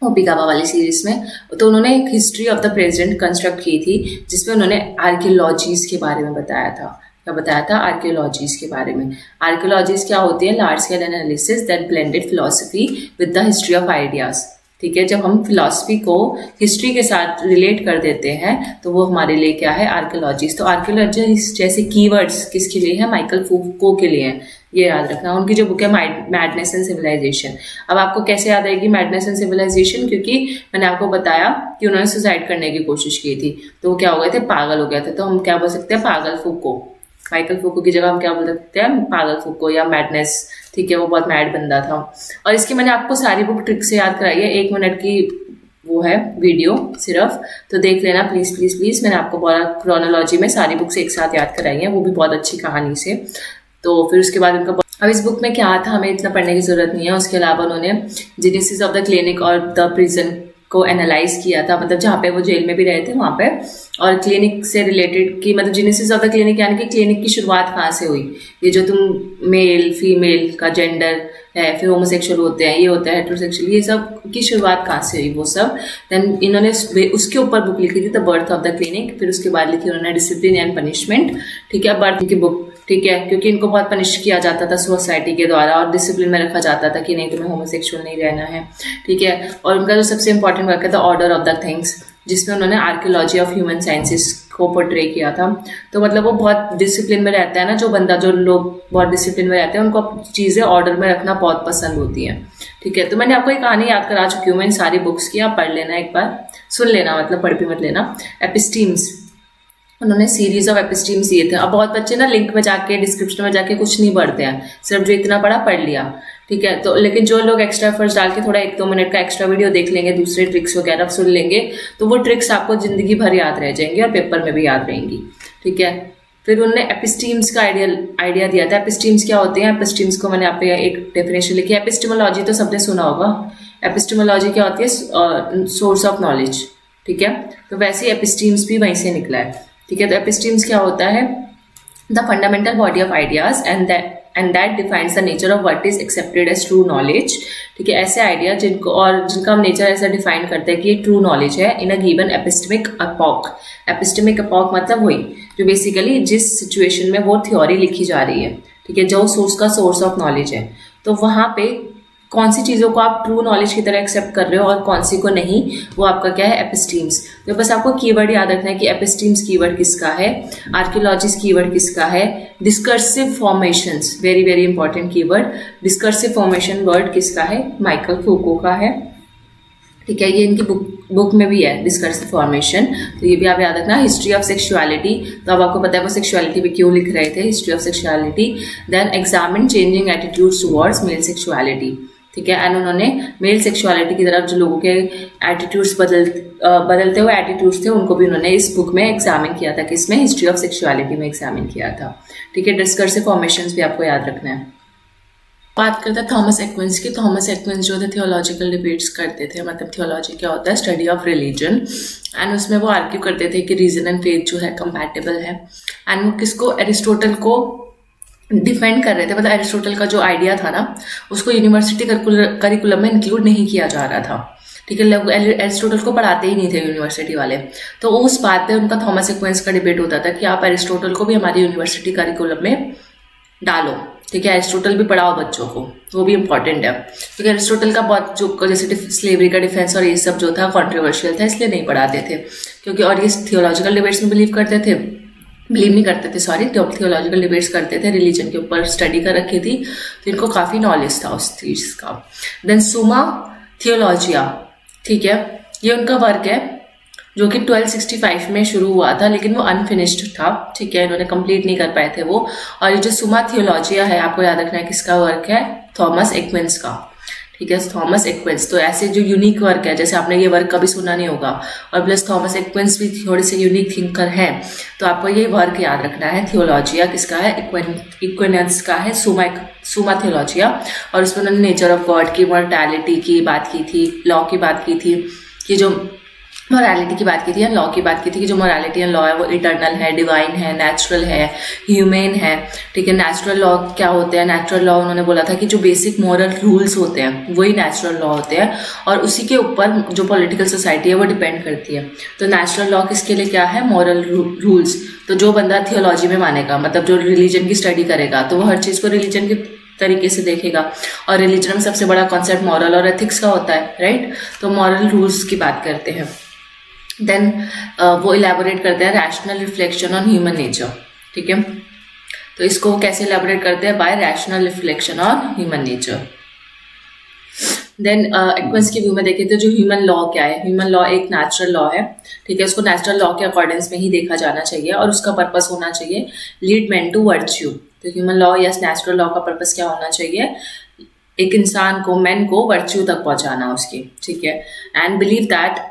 ओपिकावा वाली सीरीज में। तो उन्होंने एक history of the present construct की थी, जिसमें उन्होंने आर्कियोलॉजीज के बारे में बताया था। क्या बताया था? आर्कियोलॉजीज के बारे में। आर्कियोलॉजीज क्या होती है? Large scale analysis that blended philosophy with the history of ideas, ठीक है। जब हम फिलॉसफी को हिस्ट्री के साथ रिलेट कर देते हैं तो वो हमारे लिए क्या है? आर्कियोलॉजीज। तो आर्कियोलॉजीज जैसे कीवर्ड्स किसके लिए है? माइकल फूको के लिए हैं, ये याद रखना। उनकी जो बुक है मैडनेस एंड सिविलाइजेशन। अब आपको कैसे याद आएगी मैडनेस एंड सिविलाइजेशन? क्योंकि मैंने आपको बताया कि उन्होंने सुसाइड करने की कोशिश की थी, तो वो क्या हो गए थे? पागल हो गए थे। तो हम क्या बोल सकते हैं? पागल फूको। माइकल फूको की जगह हम क्या बोल सकते हैं? पागल फूको या मैडनेस, ठीक है। वो बहुत मैड बंदा था। और इसकी मैंने आपको सारी बुक ट्रिक से याद कराई है, 1 मिनट की वो है वीडियो सिर्फ, तो देख लेना प्लीज़ प्लीज़ प्लीज़। मैंने आपको बहुत क्रोनोलॉजी में सारी बुक्स एक साथ याद कराई हैं, वो भी बहुत अच्छी कहानी से। तो फिर उसके बाद उनका, अब इस बुक में क्या था हमें इतना पढ़ने की ज़रूरत नहीं है। उसके अलावा उन्होंने जेनेसिस ऑफ द क्लिनिक और द प्रिजन को एनालाइज किया था, मतलब जहाँ पे वो जेल में भी रहे थे वहाँ पे, और क्लिनिक से रिलेटेड की मतलब जेनेसिस ऑफ द क्लिनिक यानी कि क्लिनिक की शुरुआत कहाँ से हुई, ये जो तुम मेल फीमेल का जेंडर है, फिर होमोसेक्सुअल होते हैं, ये होता है हेटेरोसेक्सुअल, ये सब की शुरुआत कहाँ से हुई वो सब। देन इन्होंने उसके ऊपर बुक लिखी थी the birth of the clinic, फिर उसके बाद लिखी उन्होंने डिसिप्लिन एंड पनिशमेंट, ठीक है, बर्थ की बुक, ठीक है, क्योंकि इनको बहुत पनिश किया जाता था सोसाइटी के द्वारा और डिसिप्लिन में रखा जाता था कि नहीं तुम्हें होमोसेक्सुअल नहीं रहना है, ठीक है। और उनका जो सबसे इंपॉर्टेंट वर्क है the order of the things, जिसमें उन्होंने आर्कियोलॉजी ऑफ ह्यूमन साइंसेस को पोर्ट्रे किया था। तो मतलब वो बहुत डिसिप्लिन में रहता है ना, जो बंदा, जो लोग बहुत डिसिप्लिन में रहते हैं उनको चीज़ें ऑर्डर में रखना बहुत पसंद होती हैं, ठीक है। तो मैंने आपको एक कहानी याद करा चुकी हूँ मैं इन सारी बुक्स की, आप पढ़ लेना, एक बार सुन लेना, मतलब पढ़ भी मत लेना। एपिस्टीम्स, उन्होंने सीरीज ऑफ एपिस्टीम्स दिए थे। अब बहुत बच्चे ना लिंक में जाके डिस्क्रिप्शन में जाके कुछ नहीं पढ़ते हैं, सिर्फ जो इतना पढ़ा पढ़ लिया, ठीक है। तो लेकिन जो लोग एक्स्ट्रा एफर्ट्स डाल के थोड़ा 1-2 मिनट का एक्स्ट्रा वीडियो देख लेंगे, दूसरे ट्रिक्स वगैरह सुन लेंगे, तो वो ट्रिक्स आपको जिंदगी भर याद रह जाएंगी और पेपर में भी याद रहेंगी, ठीक है। फिर उन्होंने एपिस्टीम्स का आइडिया दिया था। एपिस्टीम्स क्या होते हैं? एपिस्टीम्स को मैंने यहाँ पे एक डेफिनेशन लिखी है। एपिस्टेमोलॉजी तो सबने सुना होगा। एपिस्टेमोलॉजी क्या होती है? सोर्स ऑफ नॉलेज, ठीक है। तो वैसे एपिस्टीम्स भी वहीं से निकला है, ठीक है। तो एपिस्टीम्स क्या होता है? The fundamental body of ideas and that defines the nature of what is accepted as true knowledge, ठीक है। ऐसे आइडिया जिनका हम नेचर ऐसा डिफाइन करते हैं कि ये ट्रू नॉलेज है in a given epistemic epoch. Epistemic epoch मतलब वही जो बेसिकली जिस सिचुएशन में वो थ्योरी लिखी जा रही है, ठीक है, जो उसका सोर्स ऑफ नॉलेज है, तो वहाँ पे कौन सी चीज़ों को आप ट्रू नॉलेज की तरह एक्सेप्ट कर रहे हो और कौन सी को नहीं, वो आपका क्या है? एपिस्टीम्स। तो बस आपको कीवर्ड याद रखना है कि एपिस्टीम्स कीवर्ड किसका है, आर्कियोलॉजिस्ट कीवर्ड किसका है, discursive formations, very very important keyword, discursive formation word किसका है? माइकल फूको का है, ठीक है। ये इनकी बुक में भी है डिस्कर्सिव फॉर्मेशन, तो ये भी आप याद रखना। हिस्ट्री ऑफ सेक्सुअलिटी, तो अब आपको पता है वो सेक्सुअलिटी पे क्यों लिख रहे थे, history of sexuality. Then examine changing attitudes towards male sexuality, ठीक है। एंड उन्होंने मेल सेक्सुअलिटी की तरफ जो लोगों के एटीट्यूड्स बदलते हुए एटीट्यूड्स थे उनको भी उन्होंने इस बुक में एग्जामिन किया था, किसमें? हिस्ट्री ऑफ सेक्सुअलिटी में एग्जामिन किया था, ठीक है। डिस्कर्सिव फॉर्मेशंस भी आपको याद रखना है। बात करते हैं थॉमस एक्विंस की। थॉमस एक्विंस जो थे थियोलॉजिकल डिबेट्स करते थे, मतलब थियोलॉजी क्या होता है? Study of religion. एंड उसमें वो आर्ग्यू करते थे कि रीजन एंड फेथ जो है कंपैटिबल है। एंड वो किसको? एरिस्टोटल को डिफेंड कर रहे थे। मतलब एरिस्टोटल का जो आइडिया था ना, उसको यूनिवर्सिटी करिकुलम में इंक्लूड नहीं किया जा रहा था, ठीक है। लोग एरिस्टोटल को पढ़ाते ही नहीं थे यूनिवर्सिटी वाले। तो उस बात पे उनका थॉमस एक्विंस का डिबेट होता था कि आप एरिस्टोटल को भी हमारी यूनिवर्सिटी करिकुलम में डालो, ठीक है। एरिस्टोटल भी पढ़ाओ बच्चों को, वो भी इंपॉर्टेंट है, क्योंकि एरिस्टोटल का बहुत जो जैसे स्लेवरी का डिफेंस और ये सब जो था कॉन्ट्रोवर्शियल था, इसलिए नहीं पढ़ाते थे, क्योंकि और ये थियोलॉजिकल डिबेट्स में बिलीव नहीं करते थे, सॉरी, थियोलॉजिकल डिबेट्स करते थे, रिलीजन के ऊपर स्टडी कर रखी थी, तो इनको काफ़ी नॉलेज था उस चीज़ का। देन सुमा थियोलॉजिया, ठीक है, ये उनका वर्क है जो कि 1265 में शुरू हुआ था, लेकिन वो अनफिनिश्ड था, ठीक है, इन्होंने कंप्लीट नहीं कर पाए थे वो। और ये जो सुमा थियोलॉजिया है, आपको याद रखना है किसका वर्क है? थॉमस एक्विंस का, ठीक है, थॉमस एक्विंस। तो ऐसे जो यूनिक वर्क है, जैसे आपने ये वर्क कभी सुना नहीं होगा, और प्लस थॉमस एक्विंस भी थोड़े से यूनिक थिंकर हैं, तो आपको ये वर्क याद रखना है। थियोलॉजिया किसका है? एक्विनस का है, सुमा थियोलॉजिया। और उसमें उन्होंने नेचर ऑफ गॉड की, मॉर्टैलिटी की बात की थी, लॉ की बात की थी, कि जो मोरालिटी की बात की थी या लॉ की बात की थी, कि जो मोरालिटी एंड लॉ है वो इटर्नल है, डिवाइन है, नेचुरल है, ह्यूमन है, ठीक है। नेचुरल लॉ क्या होते हैं? नेचुरल लॉ उन्होंने बोला था कि जो बेसिक मॉरल रूल्स होते हैं वही नेचुरल लॉ होते हैं, और उसी के ऊपर जो पॉलिटिकल सोसाइटी है वो डिपेंड करती है। तो नेचुरल लॉ किसके लिए क्या है? Moral rules. तो जो बंदा थियोलॉजी में मानेगा, मतलब जो रिलीजन की स्टडी करेगा, तो वो हर चीज़ को रिलीजन की तरीके से देखेगा, और रिलीजन में सबसे बड़ा कॉन्सेप्ट मॉरल और एथिक्स का होता है, राइट। तो मॉरल रूल्स की बात करते हैं। देन वो इलेबोरेट करते हैं rational reflection on human nature, ठीक है। तो इसको कैसे इलेबोरेट करते हैं? By rational reflection on human nature. Then Aquinas के व्यू में देखें तो जो ह्यूमन लॉ क्या है? ह्यूमन लॉ एक नेचुरल लॉ है, ठीक है, उसको नेचुरल लॉ के अकॉर्डेंस में ही देखा जाना चाहिए, और उसका पर्पस होना चाहिए लीड मैन टू वर्च्यू। तो ह्यूमन लॉ या नेचुरल लॉ का पर्पस क्या होना चाहिए? एक इंसान को, मैन को वर्च्यू तक पहुंचाना उसकी, ठीक है। And believe that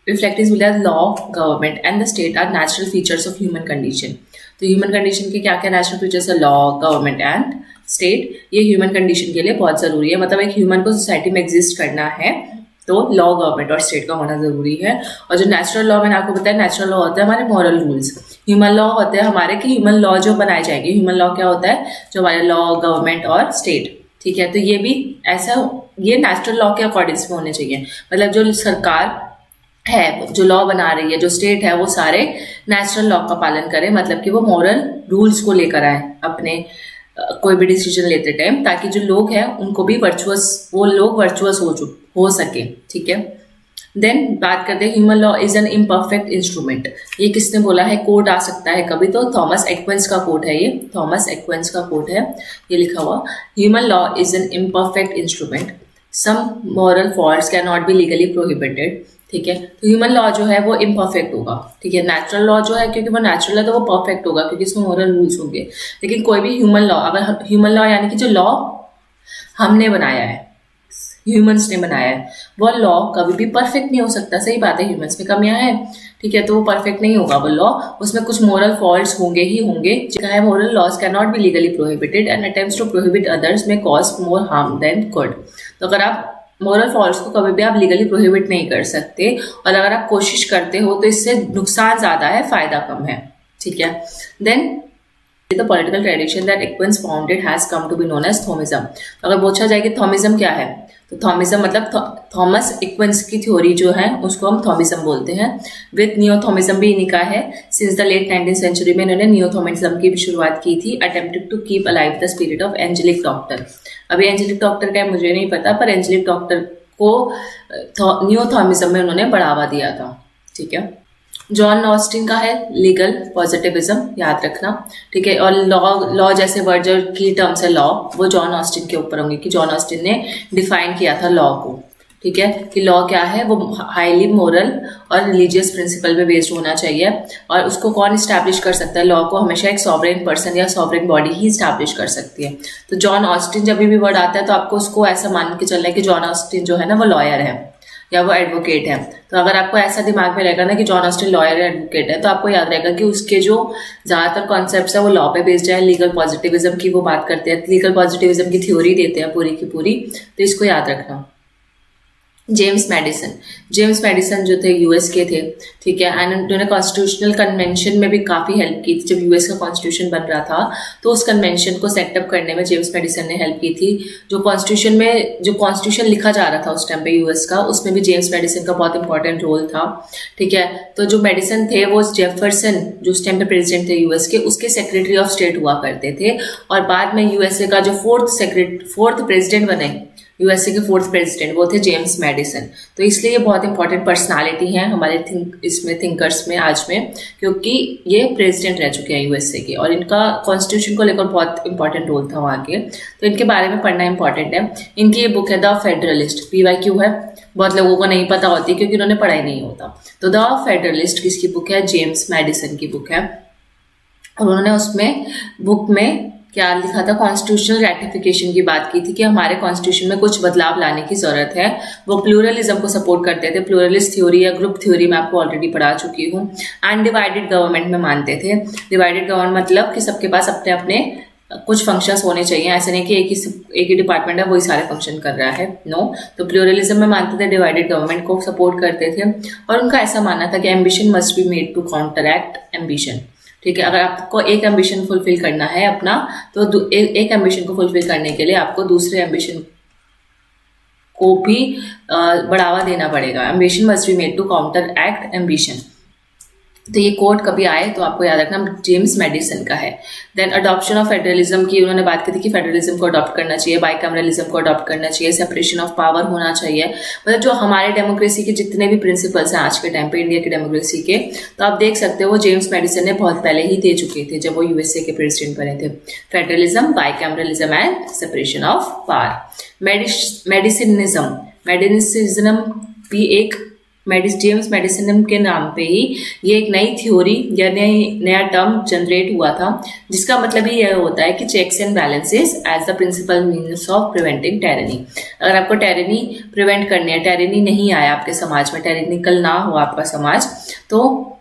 reflecting will as law, government and the state are natural features of human condition. तो ह्यूमन कंडीशन के क्या क्या नेचुरल फीचर्स है? Law, government and state. ये ह्यूमन कंडीशन के लिए बहुत ज़रूरी है। मतलब एक ह्यूमन को सोसाइटी में एग्जिस्ट करना है, तो लॉ गवर्नमेंट और स्टेट का होना जरूरी है। और जो नेचुरल लॉ, मैंने आपको बताया नेचुरल लॉ होता है हमारे मॉरल रूल्स, ह्यूमन लॉ होते हैं हमारे कि ह्यूमन लॉ जो बनाए जाएंगे। ह्यूमन लॉ क्या होता है, जो हमारे लॉ गवर्नमेंट और स्टेट, ठीक है। तो ये भी ऐसा, ये नेचुरल लॉ के अकॉर्डिंग्स में होने चाहिए, मतलब जो सरकार है, जो लॉ बना रही है, जो स्टेट है, वो सारे नेचुरल लॉ का पालन करे, मतलब कि वो मॉरल रूल्स को लेकर आए अपने कोई भी डिसीजन लेते टाइम, ताकि जो लोग हैं उनको भी वर्चुअस, वो लोग वर्चुअस हो सके, ठीक है। देन बात करते हैं human law is an imperfect instrument. ये किसने बोला है, कोड आ सकता है कभी, तो थॉमस एक्विंस का कोड है, ये थॉमस एक्विंस का कोड है, ये लिखा हुआ, human law is an imperfect instrument, some moral faults can not be legally prohibited, ठीक है। तो ह्यूमन लॉ जो है वो इम्परफेक्ट होगा, ठीक है। नेचुरल लॉ जो है, क्योंकि वो नेचुरल है तो वो परफेक्ट होगा, क्योंकि इसमें मॉरल रूल्स होंगे। लेकिन कोई भी ह्यूमन लॉ, अगर ह्यूमन लॉ यानी कि जो लॉ हमने बनाया है, ह्यूमंस ने बनाया है, वो लॉ कभी भी परफेक्ट नहीं हो सकता। सही बात है, ह्यूमंस में कमियां हैं, ठीक है, तो वो परफेक्ट नहीं होगा वो लॉ, उसमें कुछ मोरल फॉल्ट्स होंगे ही होंगे। है moral laws can not be legally prohibited and attempts to prohibit others may cause more harm than good. तो अगर आप मॉरल फॉल्ट्स को कभी भी आप लीगली प्रोहिबिट नहीं कर सकते, और अगर आप कोशिश करते हो तो इससे नुकसान ज्यादा है, फायदा कम है, ठीक है। Then the political tradition that Aquinas founded has come to be known as Thomism। तो अगर पूछा जाए कि थॉमिज्म क्या है, तो थॉमिज्म मतलब थॉमस एक्विंस की थ्योरी जो है उसको हम थॉमिज्म बोलते हैं। विद नियोथॉमिज्म भी इन्हीं का है। Since the late 19th century में इन्होंने नियोथॉमिज्म की भी शुरुआत की थी, attempted to keep alive the spirit of angelic doctor. अभी एंजेलिक डॉक्टर क्या है मुझे नहीं पता, पर एंजेलिक डॉक्टर को नियोथॉमिज्म में उन्होंने बढ़ावा दिया था, ठीक है। जॉन ऑस्टिन का है लीगल पॉजिटिविज्म, याद रखना, ठीक है। और लॉ जैसे वर्ड जो की टर्म्स है लॉ, वो जॉन ऑस्टिन के ऊपर होंगे कि जॉन ऑस्टिन ने डिफाइन किया था लॉ को, ठीक है, कि लॉ क्या है, वो हाईली मोरल और रिलीजियस प्रिंसिपल पे बेस्ड होना चाहिए। और उसको कौन स्टैब्लिश कर सकता है, लॉ को हमेशा एक सॉवरेन पर्सन या सॉवरेन बॉडी ही स्टैब्लिश कर सकती है। तो जॉन ऑस्टिन जब भी वर्ड आता है तो आपको उसको ऐसा मान के चलना है कि जॉन ऑस्टिन जो है ना वो लॉयर है या वो एडवोकेट है। तो अगर आपको ऐसा दिमाग में रहेगा ना कि जॉन ऑस्टिन लॉयर या एडवोकेट है, तो आपको याद रहेगा कि उसके जो ज्यादातर कॉन्सेप्ट्स है वो लॉ पे बेस्ड है। लीगल पॉजिटिविज्म की वो बात करते हैं, लीगल पॉजिटिविज्म की थ्योरी देते हैं पूरी की पूरी, तो इसको याद रखना। जेम्स मेडिसन जो थे यूएस के थे, ठीक है, एंड उन्होंने कॉन्स्टिट्यूशनल कन्वेंशन में भी काफी हेल्प की थी। जब यूएस का कॉन्स्टिट्यूशन बन रहा था तो उस कन्वेंशन को सेटअप करने में जेम्स मेडिसन ने हेल्प की थी। जो कॉन्स्टिट्यूशन लिखा जा रहा था उस टाइम पे यूएस का, उसमें भी जेम्स मेडिसन का बहुत इंपॉर्टेंट रोल था, ठीक है। तो जो मेडिसन थे वो जेफरसन जो उस टाइम पे प्रेसिडेंट थे यूएस के, उसके सेक्रेटरी ऑफ स्टेट हुआ करते थे। और बाद में यूएसए का जो फोर्थ प्रेसिडेंट बने, यूएसए के फोर्थ प्रेसिडेंट, वो थे जेम्स मेडिसन। तो इसलिए ये बहुत इंपॉर्टेंट पर्सनालिटी हैं हमारे थिंकर्स में आज में, क्योंकि ये प्रेसिडेंट रह चुके हैं यूएसए के और इनका कॉन्स्टिट्यूशन को लेकर बहुत इंपॉर्टेंट रोल था वहाँ के, तो इनके बारे में पढ़ना इंपॉर्टेंट है। इनकी ये बुक है द फेडरलिस्ट, PYQ है, बहुत लोगों को नहीं पता होती क्योंकि उन्होंने पढ़ा ही नहीं होता। तो द फेडरलिस्ट किसकी बुक है, जेम्स मेडिसन की बुक है। और उन्होंने उसमें बुक में क्या लिखा था, कॉन्स्टिट्यूशनल रैटिफिकेशन की बात की थी कि हमारे कॉन्स्टिट्यूशन में कुछ बदलाव लाने की जरूरत है। वो प्लूरलिज्म को सपोर्ट करते थे, प्लूरलिस्ट थ्योरी या ग्रुप थ्योरी मैं आपको ऑलरेडी पढ़ा चुकी हूँ। अनडिवाइडेड गवर्नमेंट में मानते थे। डिवाइडेड गवर्नमेंट मतलब कि सबके पास अपने अपने कुछ फंक्शंस होने चाहिए, ऐसे नहीं कि एक ही डिपार्टमेंट है वही सारे फंक्शन कर रहा है, नो। तो प्लूरलिज्म में मानते थे, डिवाइडेड गवर्नमेंट को सपोर्ट करते थे। और उनका ऐसा मानना था कि ambition must be made to counteract ambition, ठीक है। अगर आपको एक एम्बिशन फुलफिल करना है अपना, तो एक एम्बिशन को फुलफिल करने के लिए आपको दूसरे एम्बिशन को भी बढ़ावा देना पड़ेगा। Ambition must be made to counter act ambition. तो ये कोट कभी आए तो आपको याद रखना, जेम्स मेडिसन का है। देन अडॉप्शन ऑफ फेडरलिज्म की उन्होंने बात की थी कि फेडरलिज्म को अडॉप्ट करना चाहिए, बाइकैमरलिज्म को अडॉप्ट करना चाहिए, सेपरेशन ऑफ पावर होना चाहिए। मतलब जो हमारे डेमोक्रेसी के जितने भी प्रिंसिपल्स हैं आज के टाइम पे इंडिया की डेमोक्रेसी के, तो आप देख सकते हो वो जेम्स मेडिसन ने बहुत पहले ही दे चुके थे जब वो यूएसए के प्रेसिडेंट बने थे। Federalism, bicameralism and separation of power. Madisonism भी एक जेम्स मेडिसिन के नाम पे ही ये एक नई थ्योरी या नया टर्म जनरेट हुआ था, जिसका मतलब ही यह होता है कि checks and balances as the principal means of preventing tyranny. अगर आपको टेरनी प्रिवेंट करनी है, टेरनी नहीं आया आपके समाज में, टेरनिकल ना हो आपका समाज, तो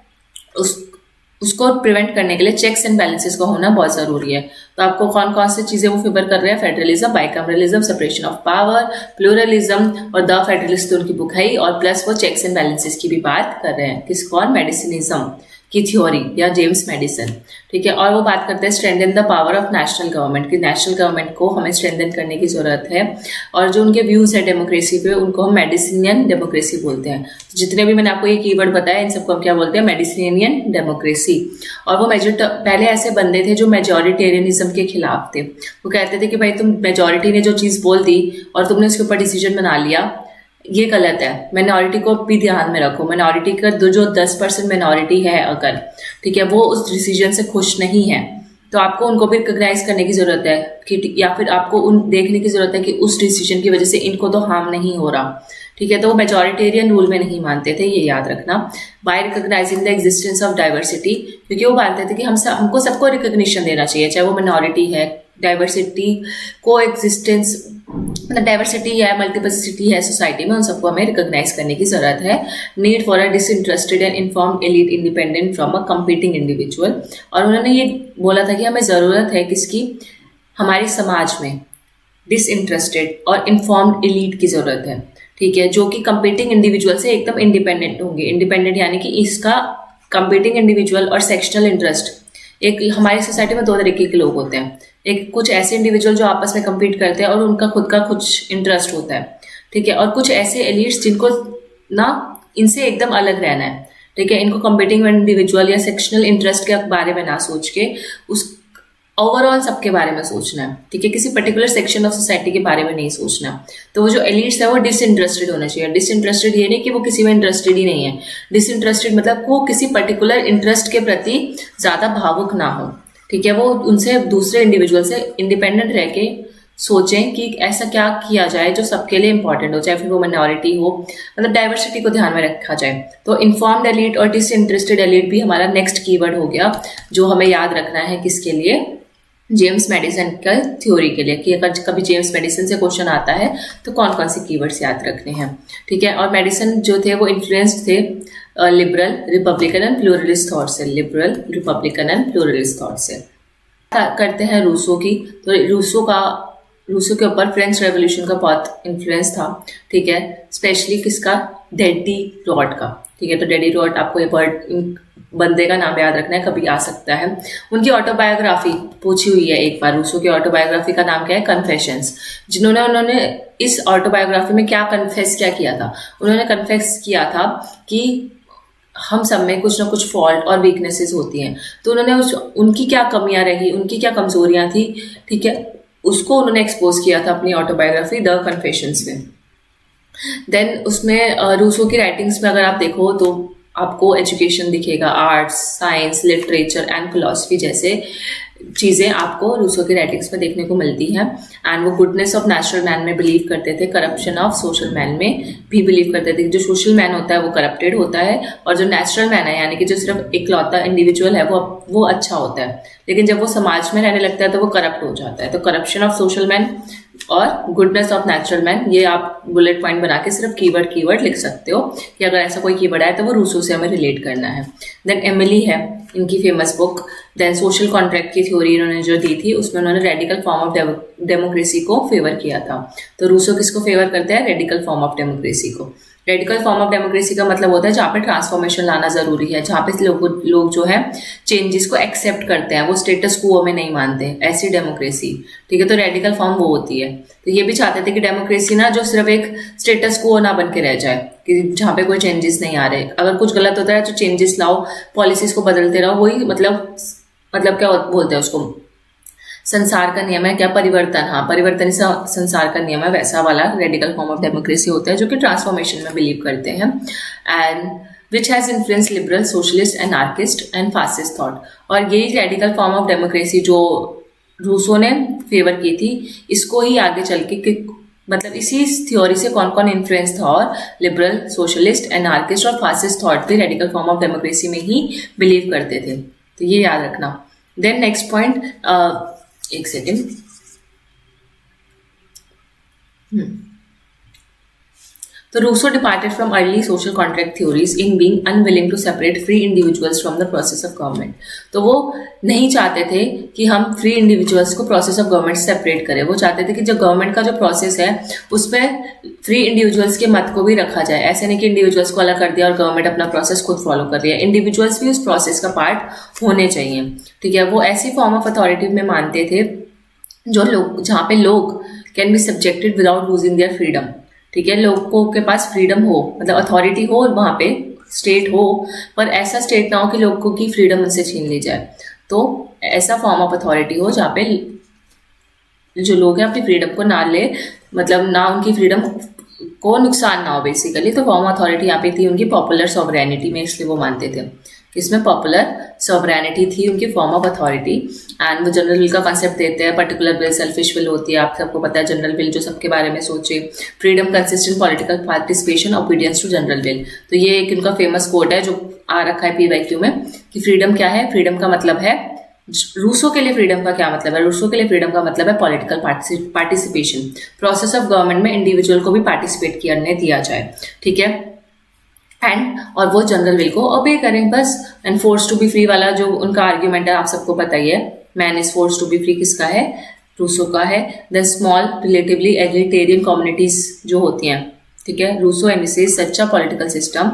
उसको प्रिवेंट करने के लिए चेक्स एंड बैलेंसेस का होना बहुत जरूरी है। तो आपको कौन कौन सी चीजें वो फेवर कर रहे हैं? Federalism, bicameralism, separation of power, pluralism और द फेडरलिस्ट तो उनकी बुक है ही, और प्लस वो चेक्स एंड बैलेंसेस की भी बात कर रहे हैं। किस कौन? मेडिसिनिज्म की थ्योरी या जेम्स मेडिसन, ठीक है। और वो बात करते हैं strengthen the power of national government, कि नेशनल गवर्नमेंट को हमें स्ट्रेंथन करने की जरूरत है। और जो उनके व्यूज है डेमोक्रेसी पे, उनको हम मेडिसिनियन डेमोक्रेसी बोलते हैं। तो जितने भी मैंने आपको ये कीवर्ड बताया, इन सबको हम क्या बोलते हैं? मेडिसिनियन डेमोक्रेसी। और वो पहले ऐसे बंदे थे जो मेजोरिटेरियनिज्म के खिलाफ थे। वो कहते थे कि भाई तुम मेजोरिटी ने जो चीज बोल दी और तुमने उसके ऊपर डिसीजन बना लिया, ये गलत है। माइनॉरिटी को भी ध्यान में रखो। माइनॉरिटी का जो 10% माइनॉरिटी है अगर, ठीक है, वो उस डिसीजन से खुश नहीं है, तो आपको उनको भी रिकॉग्नाइज करने की जरूरत है कि, या फिर आपको उन देखने की जरूरत है कि उस डिसीजन की वजह से इनको तो हार्म नहीं हो रहा, ठीक है। तो वो मेजोरिटेरियन रूल में नहीं मानते थे, ये याद रखना। By recognizing the existence of diversity, क्योंकि वो मानते थे कि हमको सबको रिकॉग्निशन देना चाहिए, चाहे वो माइनॉरिटी है। डाइवर्सिटी को एग्जिस्टेंस, मतलब डाइवर्सिटी है, मल्टीपलिसिटी है सोसाइटी में, उन सबको हमें रिकॉग्नाइज करने की जरूरत है। Need for a disinterested and informed elite independent from a competing individual. और उन्होंने ये बोला था कि हमें जरूरत है किसकी? हमारे समाज में डिसइंटरेस्टेड और इन्फॉर्म्ड एलीट की जरूरत है, ठीक है, जो कि कंपीटिंग इंडिविजुअल से एकदम इंडिपेंडेंट होंगे। इंडिपेंडेंट यानी कि इसका कंपीटिंग इंडिविजुअल और सेक्शनल इंटरेस्ट, एक हमारी सोसाइटी में दो तरीके के लोग होते हैं। एक कुछ ऐसे इंडिविजुअल जो आपस में कम्पीट करते हैं और उनका खुद का कुछ इंटरेस्ट होता है, ठीक है, और कुछ ऐसे एलिट्स जिनको ना इनसे एकदम अलग रहना है, ठीक है। इनको कंपीटिंग इंडिविजुअल या सेक्शनल इंटरेस्ट के बारे में ना सोच के उस ओवरऑल सबके बारे में सोचना है, ठीक है, किसी पर्टिकुलर सेक्शन ऑफ सोसाइटी के बारे में नहीं सोचना। तो वो जो एलिट्स है वो डिसइंटरेस्टेड होना चाहिए। डिसइंटरेस्टेड ये नहीं कि वो किसी में इंटरेस्टेड ही नहीं है, डिसइंटरेस्टेड मतलब वो किसी पर्टिकुलर इंटरेस्ट के प्रति ज्यादा भावुक ना हो, ठीक है। वो उनसे दूसरे इंडिविजुअल से इंडिपेंडेंट रह के सोचें कि ऐसा क्या किया जाए जो सबके लिए इंपॉर्टेंट हो, चाहे फिर वो माइनॉरिटी हो, मतलब डाइवर्सिटी को ध्यान में रखा जाए। तो इन्फॉर्म्ड एलीट और डिसइंटरेस्टेड एलीट भी हमारा नेक्स्ट कीवर्ड हो गया, जो हमें याद रखना है किसके लिए? जेम्स मेडिसन का थ्योरी के लिए, कि अगर कभी जेम्स मेडिसन से क्वेश्चन आता है तो कौन कौन से कीवर्ड्स याद रखने हैं, ठीक है। और मेडिसन जो थे वो इन्फ्लुएंस्ड थे liberal, republican and pluralist thought से। Liberal, republican and pluralist thought से करते हैं रूसो की। तो रूसो के ऊपर फ्रेंच रेवोल्यूशन का बहुत इन्फ्लुएंस था, ठीक है, स्पेशली किसका? डेडी रॉट का, ठीक है। तो डेडी रॉट, आपको ये वर्ड बंदे का नाम याद रखना है, कभी आ सकता है। उनकी ऑटोबायोग्राफी पूछी हुई है एक बार। रूसो की ऑटोबायोग्राफी का नाम क्या है? कन्फेशंस। उन्होंने इस ऑटोबायोग्राफी में क्या किया था? उन्होंने कन्फेस किया था कि हम सब में कुछ ना कुछ फॉल्ट और वीकनेसेस होती हैं। तो उन्होंने उनकी क्या कमियां रही, उनकी क्या कमजोरियां थी, ठीक है, उसको उन्होंने एक्सपोज किया था अपनी ऑटोबायोग्राफी द कन्फेशंस में। देन उसमें रूसो की राइटिंग्स में अगर आप देखो तो आपको एजुकेशन दिखेगा, arts, science, literature and philosophy जैसे चीज़ें आपको रूसो की राइटिंग्स में देखने को मिलती हैं। एंड वो गुडनेस ऑफ नेचुरल मैन में बिलीव करते थे, करप्शन ऑफ सोशल मैन में भी बिलीव करते थे। जो सोशल मैन होता है वो करप्टेड होता है, और जो नेचुरल मैन है यानी कि जो सिर्फ इकलौता इंडिविजुअल है वो अच्छा होता है। लेकिन जब वो समाज में रहने लगता है तो वो करप्ट हो जाता है। तो करप्शन ऑफ सोशल मैन और गुडनेस ऑफ नेचुरल मैन, ये आप बुलेट पॉइंट बना के सिर्फ कीवर्ड लिख सकते हो कि अगर ऐसा कोई कीवर्ड आए तो वो रूसो से हमें रिलेट करना है। देन एमिली है इनकी famous book. Then social contract की थ्योरी इन्होंने जो दी थी उसमें उन्होंने रेडिकल फॉर्म ऑफ डेमोक्रेसी को फेवर किया था। तो रूसो किसको फेवर करते हैं? रेडिकल फॉर्म ऑफ डेमोक्रेसी को। रेडिकल फॉर्म ऑफ डेमोक्रेसी का मतलब होता है जहाँ पे ट्रांसफॉर्मेशन लाना जरूरी है, जहाँ पे लोग जो है चेंजेस को एक्सेप्ट करते हैं, वो स्टेटस क्वो में नहीं मानते, ऐसी डेमोक्रेसी, ठीक है। तो रेडिकल फॉर्म वो होती है। तो ये भी चाहते थे कि डेमोक्रेसी ना जो सिर्फ एक स्टेटस क्वो ना बन के रह जाए, कि जहाँ पे कोई चेंजेस नहीं आ रहे, अगर कुछ गलत होता है तो चेंजेस लाओ, पॉलिसीज को बदलते रहो, वही मतलब क्या बोलते हैं उसको, संसार का नियम है क्या? परिवर्तन, हाँ, परिवर्तन संसार का नियम है, वैसा वाला रेडिकल फॉर्म ऑफ डेमोक्रेसी होता है जो कि ट्रांसफॉर्मेशन में बिलीव करते हैं। And which has influence liberal, socialist, anarchist and fascist thought. और यही रेडिकल फॉर्म ऑफ डेमोक्रेसी जो रूसो ने फेवर की थी, इसको ही आगे चल के मतलब इसी थ्योरी से कौन कौन इन्फ्लुएंस था, और लिबरल, सोशलिस्ट, एनार्किस्ट और फासिस्ट थॉट भी रेडिकल फॉर्म ऑफ डेमोक्रेसी में ही बिलीव करते थे। तो ये याद रखना। देन नेक्स्ट पॉइंट, एक सेकेंड। तो Rousseau departed from early social contract theories in being unwilling to separate free individuals from the process of government. तो वो नहीं चाहते थे कि हम फ्री इंडिविजुअल्स को प्रोसेस ऑफ गवर्नमेंट से सेपरेट करें। वो चाहते थे कि जो गवर्नमेंट का जो प्रोसेस है उसमें फ्री इंडिविजुअल्स के मत को भी रखा जाए। ऐसे नहीं कि इंडिविजुअल्स को अलग कर दिया और गवर्नमेंट अपना प्रोसेस खुद फॉलो कर रही है, इंडिविजुअल्स भी उस प्रोसेस का पार्ट होने चाहिए। ठीक है, वो ऐसी फॉर्म ऑफ अथॉरिटी में मानते थे जो लोग, जहाँ पे लोग can be subjected without losing their freedom. ठीक है, लोगों के पास फ्रीडम हो, मतलब अथॉरिटी हो और वहाँ पे स्टेट हो, पर ऐसा स्टेट ना हो कि लोगों की फ्रीडम उनसे छीन ली जाए। तो ऐसा फॉर्म ऑफ अथॉरिटी हो जहाँ पे जो लोग हैं अपनी फ्रीडम को ना ले, मतलब ना उनकी फ्रीडम को नुकसान ना हो बेसिकली। तो फॉर्म अथॉरिटी यहाँ पे थी उनकी पॉपुलर सॉवरेनिटी में, इसलिए वो मानते थे इसमें पॉपुलर सॉवरेनिटी थी उनकी फॉर्म ऑफ अथॉरिटी। एंड वो जनरल विल का कंसेप्ट देते हैं। पर्टिकुलर विल, सेल्फिश विल होती है, आप सबको पता है। जनरल विल जो सबके बारे में सोचे, freedom consistent political participation, obedience to general will. तो ये एक इनका फेमस कोट है जो आ रखा है पीवाईक्यू में कि फ्रीडम क्या है। फ्रीडम का मतलब है, रूसो के लिए फ्रीडम का क्या मतलब है? रूसो के लिए फ्रीडम का मतलब है political participation, process of government में इंडिविजुअल को भी पार्टिसिपेट करने दिया जाए। ठीक है, एंड और वो जनरल विल को ओबे करें बस। And force to be free वाला जो उनका आर्ग्यूमेंट है आप सबको पता ही है, man is force to be free किसका है? रूसो का है। The small relatively egalitarian communities जो होती हैं, ठीक है, Rousseau envisages such a political system.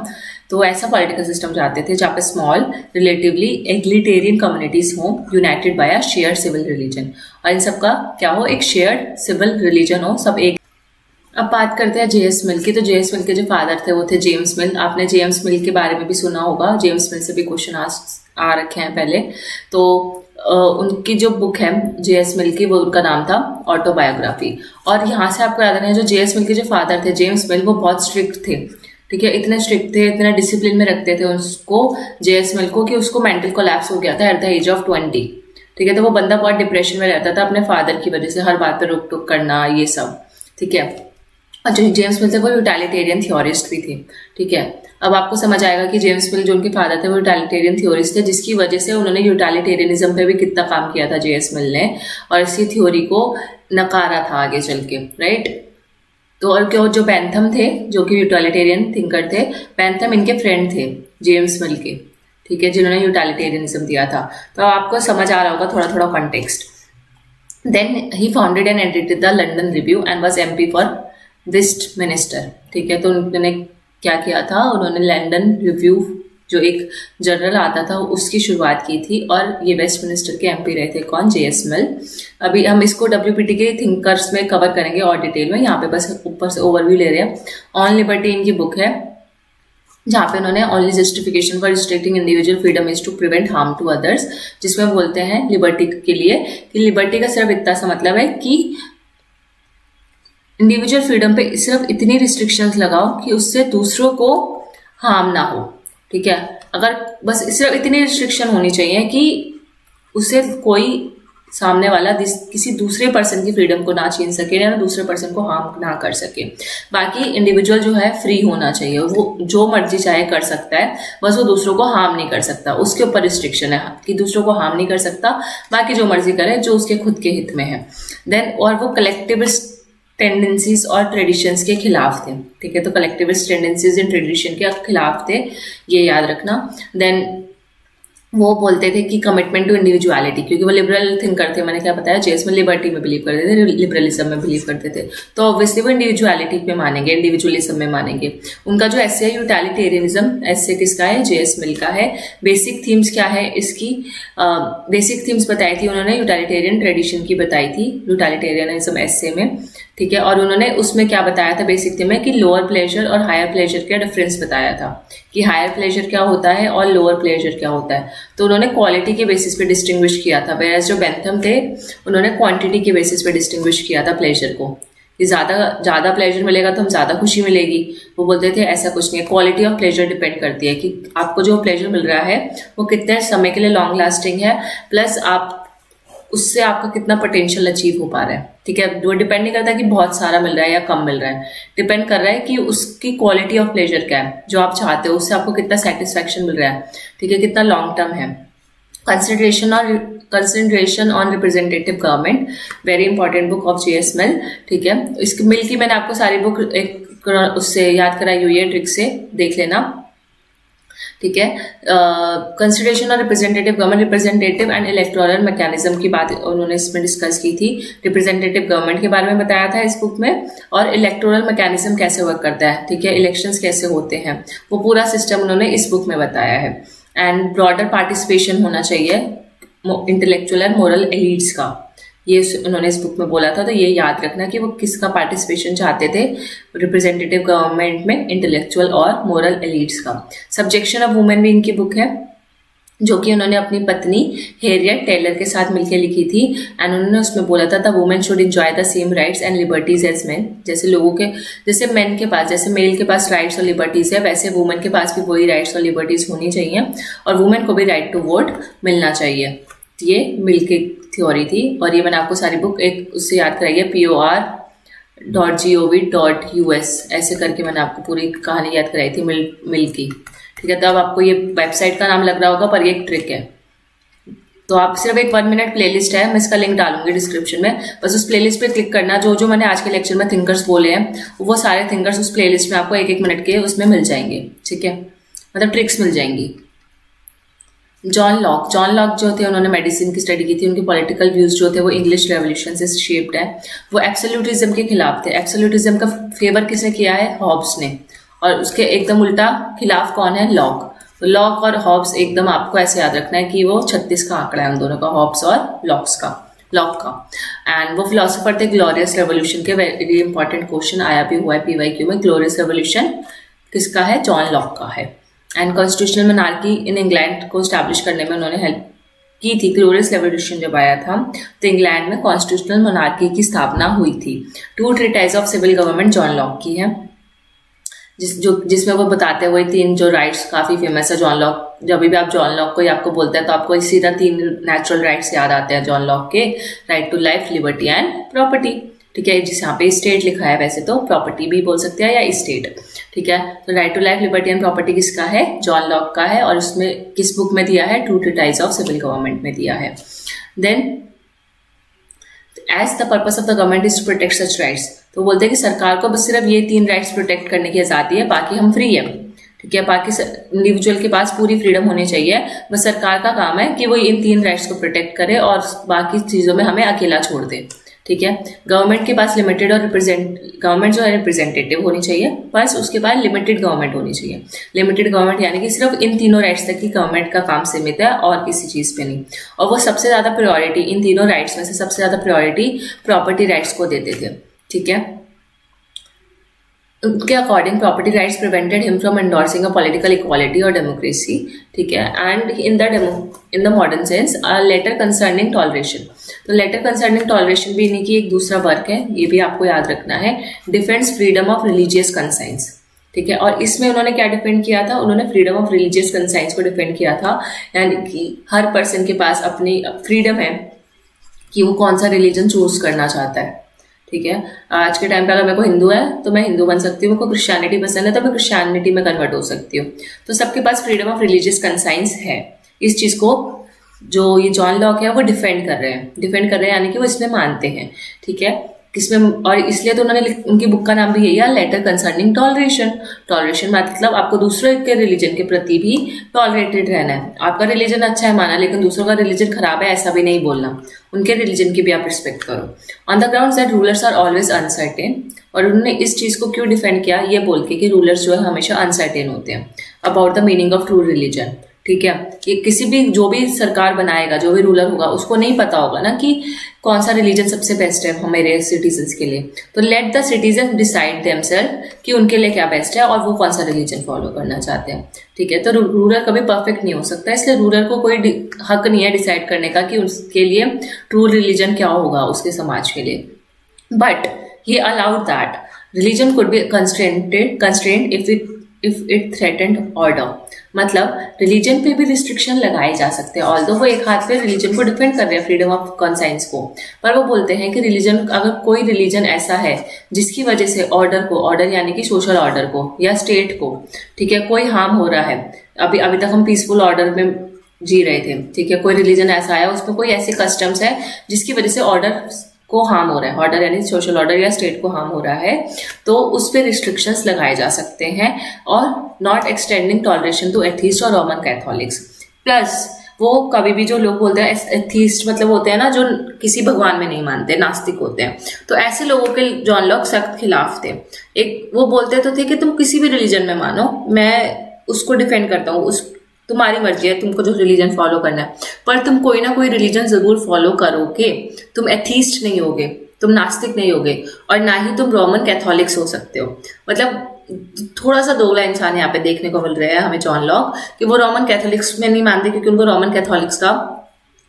तो ऐसा पॉलिटिकल सिस्टम चाहते थे जहाँ पे स्मॉल रिलेटिवली एग्लिटेरियन कम्युनिटीज हों, united by a shared civil religion. और इन सबका क्या हो? एक शेयर्ड सिविल रिलीजन हो, सब एक। अब बात करते हैं जेएस मिल की। तो जेएस मिल के जो फादर थे वो थे जेम्स मिल। आपने जेम्स मिल के बारे में भी सुना होगा, जेम्स मिल से भी क्वेश्चन आ रखे हैं पहले। तो उनकी जो बुक है जेएस मिल की, वो उनका नाम था ऑटोबायोग्राफी। और यहाँ से आपको याद रखना है जो जेएस मिल के जो फादर थे जेम्स मिल, वो बहुत स्ट्रिक्ट थे। ठीक है, इतने स्ट्रिक्ट थे, इतना डिसिप्लिन में रखते थे उसको, जेएस मिल को, कि उसको मेंटल कोलैप्स हो गया था एट द एज ऑफ 20। ठीक है, तो वो बंदा बहुत डिप्रेशन में रहता था अपने फादर की वजह से, हर बात पे रोक टोक करना, ये सब। ठीक है, और जो जेम्स मिल थे वो यूटिलिटेरियन थ्योरिस्ट भी थे। ठीक है, अब आपको समझ आएगा कि जेम्स मिल जो उनके फादर थे वो यूटिलिटेरियन थ्योरिस्ट थे, जिसकी वजह से उन्होंने यूटिलिटेरियनिज्म पे भी कितना काम किया था जेएस मिल ने, और इसी थ्योरी को नकारा था आगे चल के, राइट। तो और क्या, जो बेंथम थे जो कि यूटिलिटेरियन थिंकर थे, बेंथम इनके फ्रेंड थे जेम्स मिल के। ठीक है, जिन्होंने यूटिलिटेरियनिज्म दिया था। तो आपको समझ आ रहा होगा थोड़ा थोड़ा context. Then he founded and edited the London review and was MP for Westminster. ठीक है, तो उन्होंने क्या किया था? उन्होंने लंदन रिव्यू जो एक जर्नल आता था उसकी शुरुआत की थी, और ये वेस्ट मिनिस्टर के एमपी रहे थे। कौन? जेएस मिल। अभी हम इसको डब्ल्यूपीटी के थिंकर्स में कवर करेंगे और डिटेल में, यहाँ पे बस ऊपर से ओवरव्यू ले रहे हैं। ऑन लिबर्टी इनकी बुक है, जहाँ पे उन्होंने only justification for restricting individual freedom is to prevent harm to others, जिसमें बोलते हैं लिबर्टी के लिए कि लिबर्टी का सिर्फ इतना सा मतलब है कि इंडिविजुअल फ्रीडम पे सिर्फ इतनी रिस्ट्रिक्शंस लगाओ कि उससे दूसरों को हार्म ना हो। ठीक है, अगर बस सिर्फ इतनी रिस्ट्रिक्शन होनी चाहिए कि उससे कोई सामने वाला किसी दूसरे पर्सन की फ्रीडम को ना छीन सके या दूसरे पर्सन को हार्म ना कर सके। बाकी इंडिविजुअल जो है फ्री होना चाहिए, वो जो मर्जी चाहे कर सकता है, बस वो दूसरों को हार्म नहीं कर सकता। उसके ऊपर रिस्ट्रिक्शन है कि दूसरों को हार्म नहीं कर सकता, बाकी जो मर्जी करे जो उसके खुद के हित में है। देन और वो कलेक्टिविस्ट टेंडेंसीज और ट्रेडिशंस के खिलाफ थे। ठीक है, तो कलेक्टिविस्ट टेंडेंसीज एंड ट्रेडिशन के खिलाफ थे, ये याद रखना। देन वो बोलते थे कि कमिटमेंट टू इंडिविजुअलिटी, क्योंकि वो लिबरल थिंकर थे, मैंने क्या बताया, जेम्स में लिबर्टी में बिलीव करते थे, लिबरलिज्म में बिलीव करते थे। तो ऑब्वियसली वो इंडिविजुअलिटी पे मानेंगे, इंडिविजुअलिज्म में मानेंगे। उनका जो एसे है यूटिलिटेरियनिज्म, एसे किसका है? जेएस मिल का है। बेसिक थीम्स क्या है इसकी? बेसिक थीम्स बताई थी उन्होंने, यूटिलिटेरियन ट्रेडिशन की बताई थी यूटिलिटेरियनिज्म एसे में। ठीक है, और उन्होंने उसमें क्या बताया था बेसिक थीम में कि लोअर प्लेजर और हायर प्लेजर का डिफरेंस बताया था, कि हायर प्लेजर क्या होता है और लोअर प्लेजर क्या होता है। तो उन्होंने क्वालिटी के बेसिस पे डिस्टिंग्विश किया था, वेयरएज जो बेंथम थे उन्होंने क्वांटिटी के बेसिस पे डिस्टिंग्विश किया था प्लेजर को, कि ज़्यादा प्लेजर मिलेगा तो हम ज़्यादा खुशी मिलेगी। वो बोलते थे ऐसा कुछ नहीं है, क्वालिटी ऑफ प्लेजर डिपेंड करती है कि आपको जो प्लेजर मिल रहा है वो कितने समय के लिए लॉन्ग लास्टिंग है, प्लस आप उससे आपका कितना पोटेंशियल अचीव हो पा रहा है। ठीक है, वो डिपेंड नहीं करता कि बहुत सारा मिल रहा है या कम मिल रहा है, डिपेंड कर रहा है कि उसकी क्वालिटी ऑफ प्लेजर क्या है, जो आप चाहते हो उससे आपको कितना सेटिस्फैक्शन मिल रहा है। ठीक है, कितना लॉन्ग टर्म है। Concentration on representative government, very important book of J S Mill. ठीक है, इसकी मिल की मैंने आपको सारी बुक एक उससे याद कराई हुई है ट्रिक से, देख लेना। ठीक है, कंसिडरेशन और representative government, representative and electoral mechanism की बात उन्होंने इसमें डिस्कस की थी। रिप्रेजेंटेटिव गवर्नमेंट के बारे में बताया था इस बुक में, और इलेक्टोरल मैकेनिज्म कैसे वर्क करता है, ठीक है, इलेक्शंस कैसे होते हैं, वो पूरा सिस्टम उन्होंने इस बुक में बताया है। एंड ब्रॉडर पार्टिसिपेशन होना चाहिए इंटेलेक्चुअल एंड मोरल एलिट्स का, ये उन्होंने इस बुक में बोला था। तो ये याद रखना कि वो किसका पार्टिसिपेशन चाहते थे रिप्रेजेंटेटिव गवर्नमेंट में, इंटेलेक्चुअल और मोरल एलिट्स का। सब्जेक्शन ऑफ वुमेन भी इनकी बुक है, जो कि उन्होंने अपनी पत्नी हैरियट टेलर के साथ मिलकर लिखी थी। एंड उन्होंने उसमें बोला था the women should enjoy the same rights and liberties as men. जैसे लोगों के, जैसे मेन के पास, जैसे मेल के पास राइट्स और लिबर्टीज है, वैसे वुमेन के पास भी वही राइट्स और लिबर्टीज होनी चाहिए, और वुमेन को भी राइट टू वोट मिलना चाहिए। ये मिल की थ्योरी थी, और ये मैंने आपको सारी बुक एक उससे याद कराई है, POR.gov.us ऐसे करके मैंने आपको पूरी कहानी याद कराई थी मिल की। ठीक है, तो अब आपको ये वेबसाइट का नाम लग रहा होगा, पर ये एक ट्रिक है। तो आप सिर्फ एक 1 मिनट प्लेलिस्ट है, मैं इसका लिंक डालूंगी डिस्क्रिप्शन में, बस उस प्लेलिस्ट पे क्लिक करना। जो जो मैंने आज के लेक्चर में थिंकर्स बोले हैं, वो सारे थिंकर्स उस प्लेलिस्ट में आपको 1-1 मिनट के उसमें मिल जाएंगे। ठीक है, मतलब ट्रिक्स मिल जाएंगी। जॉन लॉक जो थे, उन्होंने मेडिसिन की स्टडी की थी, उनके पॉलिटिकल व्यूज जो थे वो इंग्लिश रेवोल्यूशन से शेप्ड है। वो एब्सोल्यूटिज्म के खिलाफ थे। एब्सोल्यूटिज्म का फेवर किसने किया है? हॉब्स ने। और उसके एकदम उल्टा खिलाफ कौन है? लॉक। तो लॉक और हॉब्स एकदम आपको ऐसे याद रखना है कि वो 36 का आंकड़ा है उन दोनों का, हॉब्स और लॉक का। एंड वो फिलोसोफर थे ग्लोरियस रेवोल्यूशन के। वेरी इंपॉर्टेंट क्वेश्चन आया भी हुआ है PYQ में। ग्लोरियस रेवोल्यूशन किसका है? जॉन लॉक का है। And constitutional monarchy in England को स्टैब्लिश करने में उन्होंने हेल्प की थी। ग्लोरियस रेवोल्यूशन जब आया था तो इंग्लैंड में कॉन्स्टिट्यूशनल मोनार्की की स्थापना हुई थी। 2 treatise of civil government John Locke की है, जिसमें वो बताते हुए 3 जो राइट्स काफी फेमस है। जॉन लॉक, जब भी आप जॉन लॉक को आपको बोलते हैं तो आपको सीधा 3 नेचुरल राइट्स याद आते हैं जॉन लॉक के, right to life, liberty and property. ठीक है, जिस यहाँ पे स्टेट लिखा है, वैसे तो प्रॉपर्टी भी बोल सकते हैं या स्टेट। ठीक है, तो right to life, liberty and property किसका है? जॉन लॉक का है। और उसमें किस बुक में दिया है? 2 ट्रीटाइज ऑफ सिविल गवर्नमेंट में दिया है। Then as the purpose of the government is to protect such rights, तो बोलते हैं कि सरकार को बस सिर्फ ये 3 राइट्स प्रोटेक्ट करने की आजादी है, बाकी हम फ्री है। ठीक है, बाकी इंडिविजुअल के पास पूरी फ्रीडम होनी चाहिए, बस सरकार का काम है कि वो इन 3 राइट्स को प्रोटेक्ट करे और बाकी चीजों में हमें अकेला छोड़ दे। ठीक है, गवर्नमेंट के पास लिमिटेड और गवर्नमेंट जो है रिप्रेजेंटेटिव होनी चाहिए, बस उसके बाद लिमिटेड गवर्नमेंट होनी चाहिए। लिमिटेड गवर्नमेंट यानी कि सिर्फ इन 3 राइट्स तक ही गवर्नमेंट का काम सीमित है और किसी चीज पे नहीं। और वो सबसे ज्यादा प्रायोरिटी, इन 3 राइट्स में से सबसे ज्यादा प्रायोरिटी प्रॉपर्टी राइट्स को देते थे। ठीक है, उनके according property rights prevented him from endorsing a political equality और डेमोक्रेसी। ठीक है, and in the modern sense a letter concerning toleration, तो लेटर कंसर्निंग टॉलरेशन भी इन्हीं की एक दूसरा वर्क है, ये भी आपको याद रखना है। Defends freedom of religious conscience. ठीक है, और इसमें उन्होंने क्या डिफेंड किया था? उन्होंने फ्रीडम ऑफ रिलीजियस कंसाइंस को डिफेंड किया था, यानी कि हर पर्सन के पास अपनी फ्रीडम है कि वो कौन सा रिलीजन चूज करना चाहता है। ठीक है, आज के टाइम पे अगर मेरे को हिंदू है तो मैं हिंदू बन सकती हूँ, मेरे को क्रिश्चियनिटी पसंद है तो मैं क्रिश्चियनिटी में कन्वर्ट हो सकती हूँ। तो सबके पास फ्रीडम ऑफ रिलीजियस कंसाइंस है। इस चीज को जो ये जॉन लॉक है वो डिफेंड कर रहे हैं यानी कि वो इसमें मानते हैं। ठीक है, किसमें, और इसलिए तो उन्होंने उनकी बुक का नाम भी यही है, लेटर कंसर्निंग टॉलरेशन मतलब आपको दूसरे के रिलीजन के प्रति भी टॉलरेटेड रहना है। आपका रिलीजन अच्छा है माना, लेकिन दूसरों का रिलीजन खराब है ऐसा भी नहीं बोलना, उनके रिलीजन की भी आप रिस्पेक्ट करो। On the ground that rulers are always uncertain, और उन्होंने इस चीज को क्यों डिफेंड किया? ये बोल के कि रूलर्स जो है हमेशा अनसर्टेन होते हैं about the meaning of true religion. ठीक है, कि किसी भी जो भी सरकार बनाएगा, जो भी रूलर होगा, उसको नहीं पता होगा ना कि कौन सा रिलीजन सबसे बेस्ट है हमारे सिटीजन्स के लिए। तो let the citizen decide themselves कि उनके लिए क्या बेस्ट है और वो कौन सा रिलीजन फॉलो करना चाहते हैं। ठीक है, तो रूलर कभी परफेक्ट नहीं हो सकता, इसलिए रूलर को कोई हक नहीं है डिसाइड करने का कि उसके लिए ट्रू रिलीजन क्या होगा उसके समाज के लिए। But he allowed that religion could be constraint if it threatened order, मतलब रिलीजन पे भी रिस्ट्रिक्शन लगाए जा सकते हैं। ऑल्दो वो एक हाथ पे रिलीजन को डिफेंड कर रहे हैं, फ्रीडम ऑफ कंसाइंस को, पर वो बोलते हैं कि रिलीजन, अगर कोई रिलीजन ऐसा है जिसकी वजह से ऑर्डर यानी कि सोशल ऑर्डर को या स्टेट को, ठीक है, कोई हार्म हो रहा है। अभी तक हम पीसफुल ऑर्डर में जी रहे थे। ठीक है, कोई रिलीजन ऐसा आया, उसमें कोई ऐसे कस्टम्स है जिसकी वजह से ऑर्डर को हार्म हो रहा है, ऑर्डर यानी सोशल ऑर्डर या स्टेट को हार्म हो रहा है, तो उस पर रिस्ट्रिक्शंस लगाए जा सकते हैं। और not extending toleration to atheist और रोमन कैथोलिक्स। प्लस वो कभी भी जो लोग बोलते हैं एथीस्ट मतलब होते हैं ना जो किसी भगवान में नहीं मानते, नास्तिक होते हैं, तो ऐसे लोगों के जॉन लॉक सख्त खिलाफ थे। एक वो बोलते तो थे कि तुम किसी भी रिलीजन में मानो, मैं उसको डिफेंड करता हूँ, उस तुम्हारी मर्जी है तुमको जो रिलीजन फॉलो करना है, पर तुम कोई ना कोई रिलीजन जरूर फॉलो करोगे। तुम एथीस्ट नहीं होगे, तुम नास्तिक नहीं होगे, और ना ही तुम रोमन कैथोलिक्स हो सकते हो। मतलब थोड़ा सा दोगला इंसान यहाँ पे देखने को मिल रहा है हमें जॉन लॉक, कि वो रोमन कैथोलिक्स में नहीं मानते क्योंकि उनको रोमन कैथोलिक्स का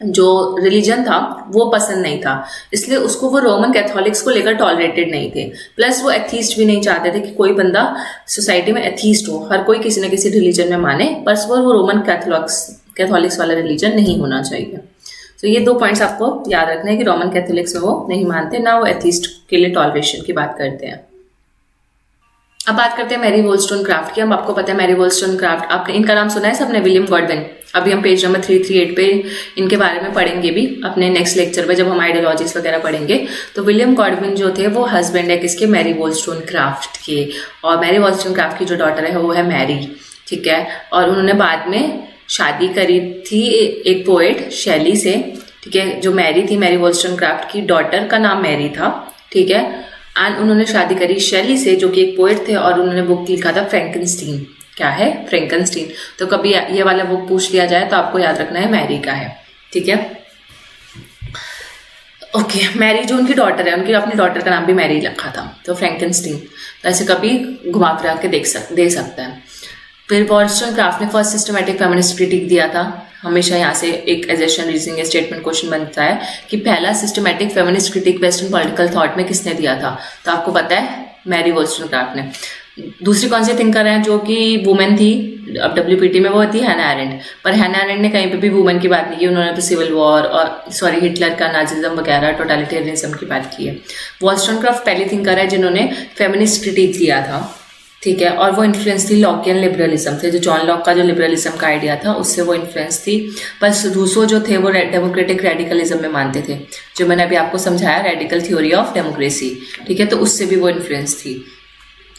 जो रिलीजन था वो पसंद नहीं था, इसलिए उसको वो रोमन कैथोलिक्स को लेकर टॉलरेटेड नहीं थे। प्लस वो एथीस्ट भी नहीं चाहते थे कि कोई बंदा सोसाइटी में एथीस्ट हो, हर कोई किसी न किसी रिलीजन में माने, बस वो रोमन कैथोलिक्स वाला रिलीजन नहीं होना चाहिए। तो ये 2 पॉइंट्स आपको याद रखना है कि रोमन कैथोलिक्स में वो नहीं मानते, ना वो एथीस्ट के लिए टॉलरेशन की बात करते हैं। अब बात करते हैं मैरी वोllstonecraft की। हम आपको पता है मैरी वोllstonecraft, आपने इनका नाम सुना है सबने, विलियम गॉडविन। अभी हम पेज नंबर 338 पे इनके बारे में पढ़ेंगे भी अपने नेक्स्ट लेक्चर में जब हम आइडियोलॉजीज वगैरह पढ़ेंगे। तो विलियम गॉडविन जो थे वो हस्बैंड है किसके, मैरी वोllstonecraft के, और मैरी वोllstonecraft की जो डॉटर है वो है मैरी, ठीक है। और उन्होंने बाद में शादी करी थी एक पोएट शैली से, ठीक है। जो मैरी थी, मैरी वोllstonecraft की डॉटर का नाम मैरी था, ठीक है। एंड उन्होंने शादी करी शैली से जो कि एक पोएट थे, और उन्होंने बुक लिखा था फ्रैंकनस्टीन। क्या है, फ्रैंकनस्टीन। तो कभी ये वाला बुक पूछ लिया जाए तो आपको याद रखना है मैरी का है, ठीक है। ओके, मैरी जो उनकी डॉटर है, उनकी अपनी डॉटर का नाम भी मैरी रखा था, तो फ्रैंकनस्टीन। तो ऐसे कभी घुमा फिरा के दे सकता है। फिर वोllstonecraft ने फर्स्ट सिस्टमैटिक फेमिनिस्ट क्रिटिक दिया था। हमेशा यहाँ से एक एजेशन रीजनिंग या स्टेटमेंट क्वेश्चन बनता है कि पहला systematic feminist critic western political thought में किसने दिया था, तो आपको पता है मैरी वोllstonecraft ने। दूसरी कौन सी थिंकर है जो कि वुमेन थी, अब WPT में वो थी हैना एरेंट, पर हैना एरेंट ने कहीं पे भी वुमेन की बात नहीं की। उन्होंने तो सिविल वॉर और हिटलर का, नाजिज्म वगैरह, टोटलिटेरियनिज्म की बात की है। वोllstonecraft पहली थिंकर है जिन्होंने फेमिनिस्ट क्रिटिक दिया था, ठीक है। और वो इन्फ्लुएंस थी लॉकियन लिबरलिज्म से, जो जॉन लॉक का जो लिबरलिज्म का आइडिया था उससे वो इन्फ्लुएंस थी। पर रूसो जो थे वो डेमोक्रेटिक रेडिकलिज्म में मानते थे, जो मैंने अभी आपको समझाया, रेडिकल थ्योरी ऑफ डेमोक्रेसी, ठीक है। तो उससे भी वो इन्फ्लुएंस थी।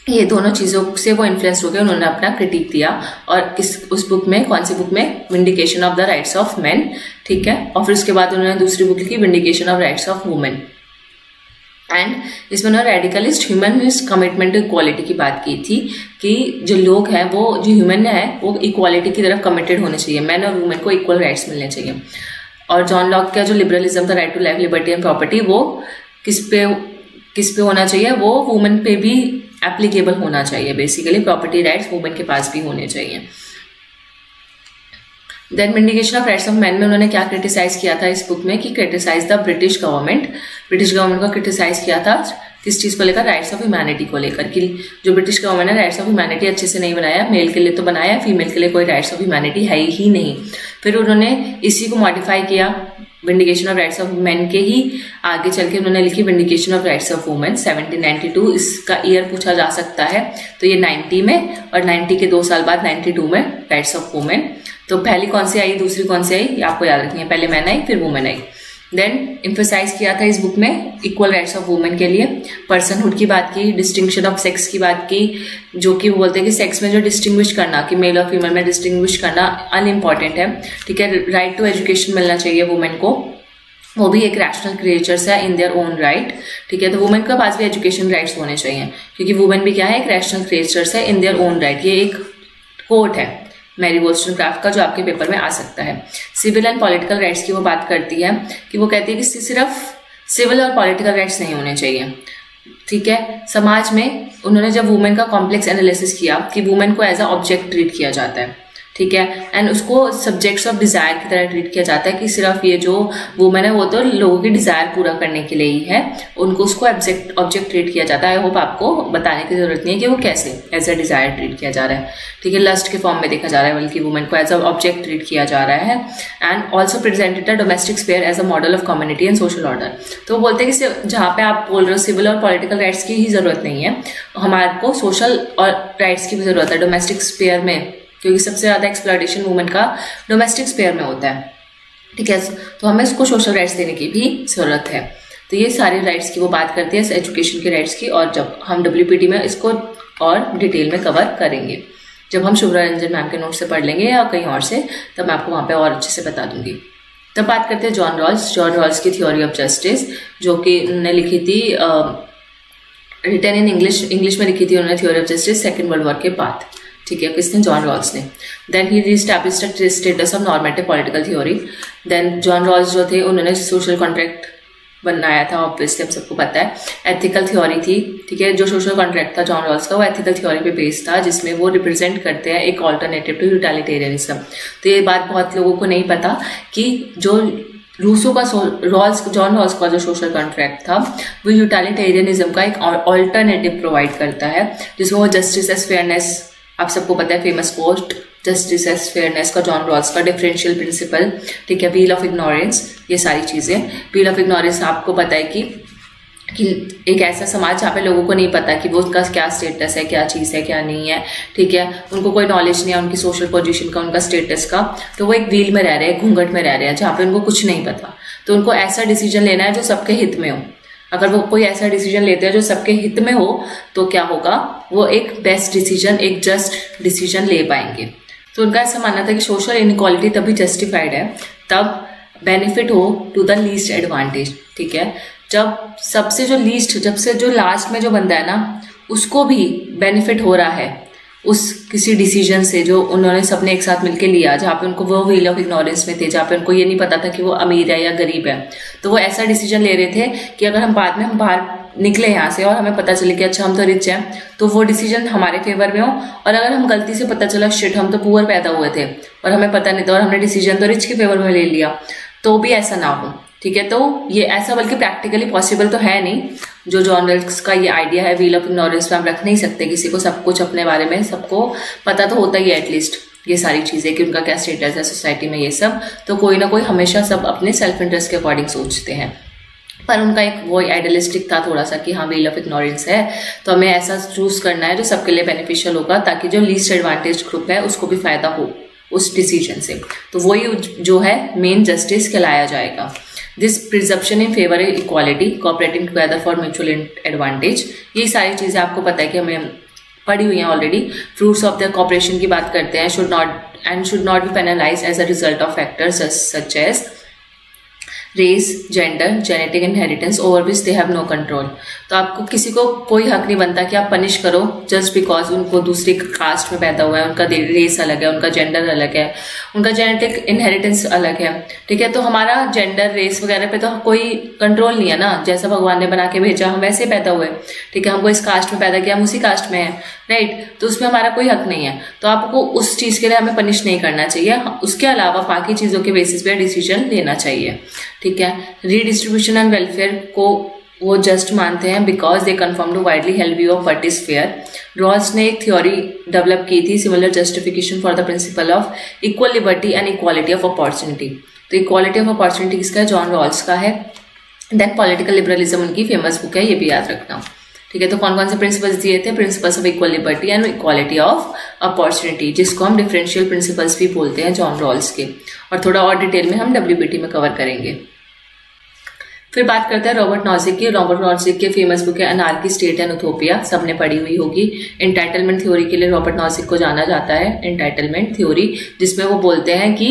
ये दोनों चीज़ों से वो इन्फ्लुएंस हो गए, उन्होंने अपना क्रिटिक दिया। और उस बुक में, कौन सी बुक में, vindication of the rights of man, ठीक है। और फिर उसके बाद उन्होंने दूसरी बुक लिखी, vindication of rights of women. And इसमें उन्होंने radicalist humanist commitment to equality की बात की थी कि जो लोग हैं, वो जो ह्यूमन है वो इक्वालिटी की तरफ कमिटेड होने चाहिए, मैन और वुमेन को इक्वल राइट्स मिलने चाहिए। और जॉन लॉक का जो लिबरलिज्म था, right to life, liberty and property, वो किस पे होना चाहिए, वो वुमेन पे भी एप्लीकेबल होना चाहिए। बेसिकली प्रॉपर्टी राइट्स वुमेन के पास भी होने चाहिए। Then vindication of rights of man में उन्होंने क्या क्रिटिसाइज किया था इस बुक में, कि क्रिटिसाइज द ब्रिटिश गवर्नमेंट को क्रिटिसाइज किया था किस चीज़ को लेकर, राइट्स ऑफ ह्यूमैनिटी को लेकर, कि जो ब्रिटिश गवर्नमेंट ने राइट्स ऑफ ह्यूमैनिटी अच्छे से नहीं बनाया, मेल के लिए तो बनाया, फीमेल के लिए कोई राइट्स ऑफ ह्यूमैनिटी है ही नहीं। फिर उन्होंने इसी को मॉडिफाई किया, vindication of rights of man के ही आगे चल के उन्होंने लिखी vindication of rights of women 1792। इसका ईयर पूछा जा सकता है, तो ये 90 में, और 90 के 2 साल बाद 92 में राइट्स ऑफ वुमेन। तो पहली कौन सी आई, दूसरी कौन सी आई, आपको याद रखनी है, पहले मैन आई फिर वुमेन आई। देन एम्फेसाइज किया था इस बुक में इक्वल राइट्स ऑफ वुमेन के लिए, पर्सनहुड की बात की, डिस्टिंक्शन ऑफ सेक्स की बात की, जो कि वो बोलते हैं कि सेक्स में जो डिस्टिंग्विश करना, कि मेल और फीमेल में डिस्टिंग्विश करना अनइम्पॉर्टेंट है, ठीक है। राइट टू एजुकेशन मिलना चाहिए वुमेन को, वो भी एक रैशनल क्रिएचर्स है इन देयर ओन राइट, ठीक है। तो वुमेन के पास भी एजुकेशन राइट्स होने चाहिए, क्योंकि वुमेन भी क्या है, एक रैशनल क्रिएचर्स है इन देयर ओन राइट। ये एक कोट है मैरी वोllstonecraft का जो आपके पेपर में आ सकता है। सिविल एंड पॉलिटिकल राइट्स की वो बात करती है, कि वो कहती है कि सिर्फ सिविल और पॉलिटिकल राइट्स नहीं होने चाहिए, ठीक है। समाज में उन्होंने जब वुमेन का कॉम्प्लेक्स एनालिसिस किया कि वुमेन को एज अ ऑब्जेक्ट ट्रीट किया जाता है, ठीक है, एंड उसको सब्जेक्ट्स ऑफ डिज़ायर की तरह ट्रीट किया जाता है, कि सिर्फ ये जो वुमेन है वो तो लोगों की डिज़ायर पूरा करने के लिए ही है, उनको उसको ऑब्जेक्ट ट्रीट किया जाता है। आई होप आपको बताने की जरूरत नहीं है कि वो कैसे एज अ डिज़ायर ट्रीट किया जा रहा है, ठीक है। लस्ट के फॉर्म में देखा जा रहा है, बल्कि वुमेन को एज अ ऑब्जेक्ट ट्रीट किया जा रहा है। And also presented the domestic sphere as a model of community and social order. तो वो बोलते हैं कि जहाँ पे आप बोल रहे हो सिविल और पॉलिटिकल राइट्स की ही जरूरत नहीं है, हमारे को सोशल और राइट्स की भी जरूरत है डोमेस्टिक स्फीयर में, क्योंकि सबसे ज़्यादा एक्सप्लॉयटेशन वुमेन का डोमेस्टिक स्फीयर में होता है, ठीक है। तो हमें उसको सोशल राइट्स देने की भी ज़रूरत है। तो ये सारे राइट्स की वो बात करती है, एजुकेशन के राइट्स की, और जब हम WPT में इसको और डिटेल में कवर करेंगे, जब हम शुभ्रा रंजन मैम के नोट से पढ़ लेंगे या कहीं और से, तब मैं आपको वहाँ पे और अच्छे से बता दूंगी। तब बात करते हैं जॉन रॉल्स की थ्योरी ऑफ जस्टिस, जो कि उन्होंने लिखी थी, रिटन इन इंग्लिश में लिखी थी उन्होंने theory of justice second world war के बाद। ठीक है, किसने? जॉन रॉल्स ने। Then he reestablished status of normative political theory. Then John Rawls जो थे उन्होंने सोशल कॉन्ट्रैक्ट बनाया था, ऑब्वियसली हम सबको पता है। एथिकल थ्योरी थी, ठीक है, जो सोशल कॉन्ट्रैक्ट था जॉन रॉल्स का वो एथिकल थ्योरी पे बेस्ड था, जिसमें वो रिप्रेजेंट करते हैं एक ऑल्टरनेटिव टू यूटिलिटेरियनिज्म। तो ये बात बहुत लोगों को नहीं पता कि जो रूसो का जॉन रॉल्स का जो सोशल कॉन्ट्रैक्ट था वो यूटिलिटेरियनिज्म का एक ऑल्टरनेटिव प्रोवाइड करता है, जिसमें वो जस्टिस एज फेयरनेस, आप सबको पता है famous quote justice as fairness का जॉन रॉल्स का, डिफरेंशियल प्रिंसिपल, ठीक है, व्हील ऑफ इग्नोरेंस, ये सारी चीज़ें। व्हील ऑफ इग्नोरेंस आपको पता है कि एक ऐसा समाज जहाँ पे लोगों को नहीं पता कि वो उसका क्या स्टेटस है, क्या चीज़ है, क्या नहीं है, ठीक है, उनको कोई नॉलेज नहीं है उनकी सोशल पोजीशन का, उनका स्टेटस का, तो वो एक व्हील में रह रहे हैं, घूंघट में रह रहे हैं, जहाँ पे उनको कुछ नहीं पता। तो उनको ऐसा डिसीजन लेना है जो सबके हित में हो। अगर वो कोई ऐसा डिसीजन लेते हैं जो सबके हित में हो, तो क्या होगा, वो एक बेस्ट डिसीजन, एक जस्ट डिसीजन ले पाएंगे। तो उनका ऐसा मानना था कि सोशल इनइक्वालिटी तभी जस्टिफाइड है तब बेनिफिट हो टू द लीस्ट एडवांटेज। ठीक है, जब सबसे जो लीस्ट, जब से जो लास्ट में जो बंदा है ना, उसको भी बेनिफिट हो रहा है उस किसी डिसीजन से जो उन्होंने सबने एक साथ मिलकर लिया, जहाँ पे उनको वो व्हील ऑफ इग्नोरेंस में थे, जहाँ पे उनको ये नहीं पता था कि वो अमीर है या गरीब है। तो वो ऐसा डिसीजन ले रहे थे कि अगर हम बाद में हम बाहर निकले यहाँ से और हमें पता चले कि अच्छा हम तो रिच हैं, तो वो डिसीजन हमारे फेवर में हो, और अगर हम गलती से पता चला शिट हम तो पुअर पैदा हुए थे और हमें पता नहीं था और हमने डिसीजन तो रिच के फेवर में ले लिया, तो भी ऐसा ना हो। ठीक है, तो ये ऐसा बल्कि प्रैक्टिकली पॉसिबल तो है नहीं। जो जॉन रॉल्स का ये आइडिया है व्हील ऑफ इग्नोरेंस में हम रख नहीं सकते किसी को सब कुछ अपने बारे में, सबको पता तो होता ही है एटलीस्ट ये सारी चीज़ें कि उनका क्या स्टेटस है सोसाइटी में, ये सब तो कोई ना कोई हमेशा सब अपने सेल्फ इंटरेस्ट के अकॉर्डिंग सोचते हैं। पर उनका एक वो आइडियलिस्टिक था थोड़ा सा कि हाँ व्हील ऑफ इग्नोरेंस है तो हमें ऐसा चूज करना है जो सबके लिए बेनिफिशियल होगा, ताकि जो लीस्ट एडवांटेज ग्रुप है उसको भी फायदा हो उस डिसीजन से। तो वही जो है मेन जस्टिस कहलाया जाएगा। This presumption in favour equality, cooperating together for mutual advantage, ये सारी चीज़ें आपको पता है कि हमें पढ़ी हुई हैं already. Fruits of the cooperation की बात करते हैं, should not be penalize as a result of factors such as race, gender, genetic inheritance over which they have no control. तो आपको किसी को कोई हक नहीं बनता कि आप पनिश करो जस्ट बिकॉज उनको दूसरी कास्ट में पैदा हुआ है, उनका रेस अलग है, उनका जेंडर अलग है, उनका जेनेटिक इनहेरिटेंस अलग है। ठीक है, तो हमारा जेंडर, रेस वगैरह पे तो कोई कंट्रोल नहीं है ना, जैसा भगवान ने बना के भेजा हम वैसे पैदा हुए। ठीक है, हमको इस कास्ट में पैदा किया, हम उसी कास्ट में हैं, राइट, तो उसमें हमारा कोई हक नहीं है। तो आपको उस चीज़ के लिए हमें पनिश नहीं करना चाहिए, उसके अलावा बाकी चीज़ों के बेसिस पे डिसीजन लेना चाहिए। ठीक है, रीडिस्ट्रीब्यूशन एंड वेलफेयर को वो जस्ट मानते हैं because they conform to widely held view of what is fair. Rawls ने एक थ्योरी डेवलप की थी, similar justification for the principle of equal liberty and equality of opportunity. तो इक्वालिटी ऑफ अपॉर्चुनिटी किसका है? जॉन रॉल्स का है। Then political liberalism उनकी फेमस बुक है, ये भी याद रखना। ठीक है, तो कौन कौन से प्रिंसिपल्स दिए थे? Principles of equal liberty and equality of opportunity, जिसको हम डिफरेंशियल प्रिंसिपल्स भी बोलते हैं जॉन रॉल्स के, और थोड़ा और डिटेल में हम WPT में कवर करेंगे। फिर बात करते हैं रॉबर्ट नॉजिक की। रॉबर्ट नॉजिक की फेमस बुक है अनार्की, स्टेट एंड यूटोपिया, सबने पढ़ी हुई होगी। एंटाइटलमेंट थ्योरी के लिए रॉबर्ट नॉजिक को जाना जाता है, एंटाइटलमेंट थ्योरी, जिसमें वो बोलते हैं कि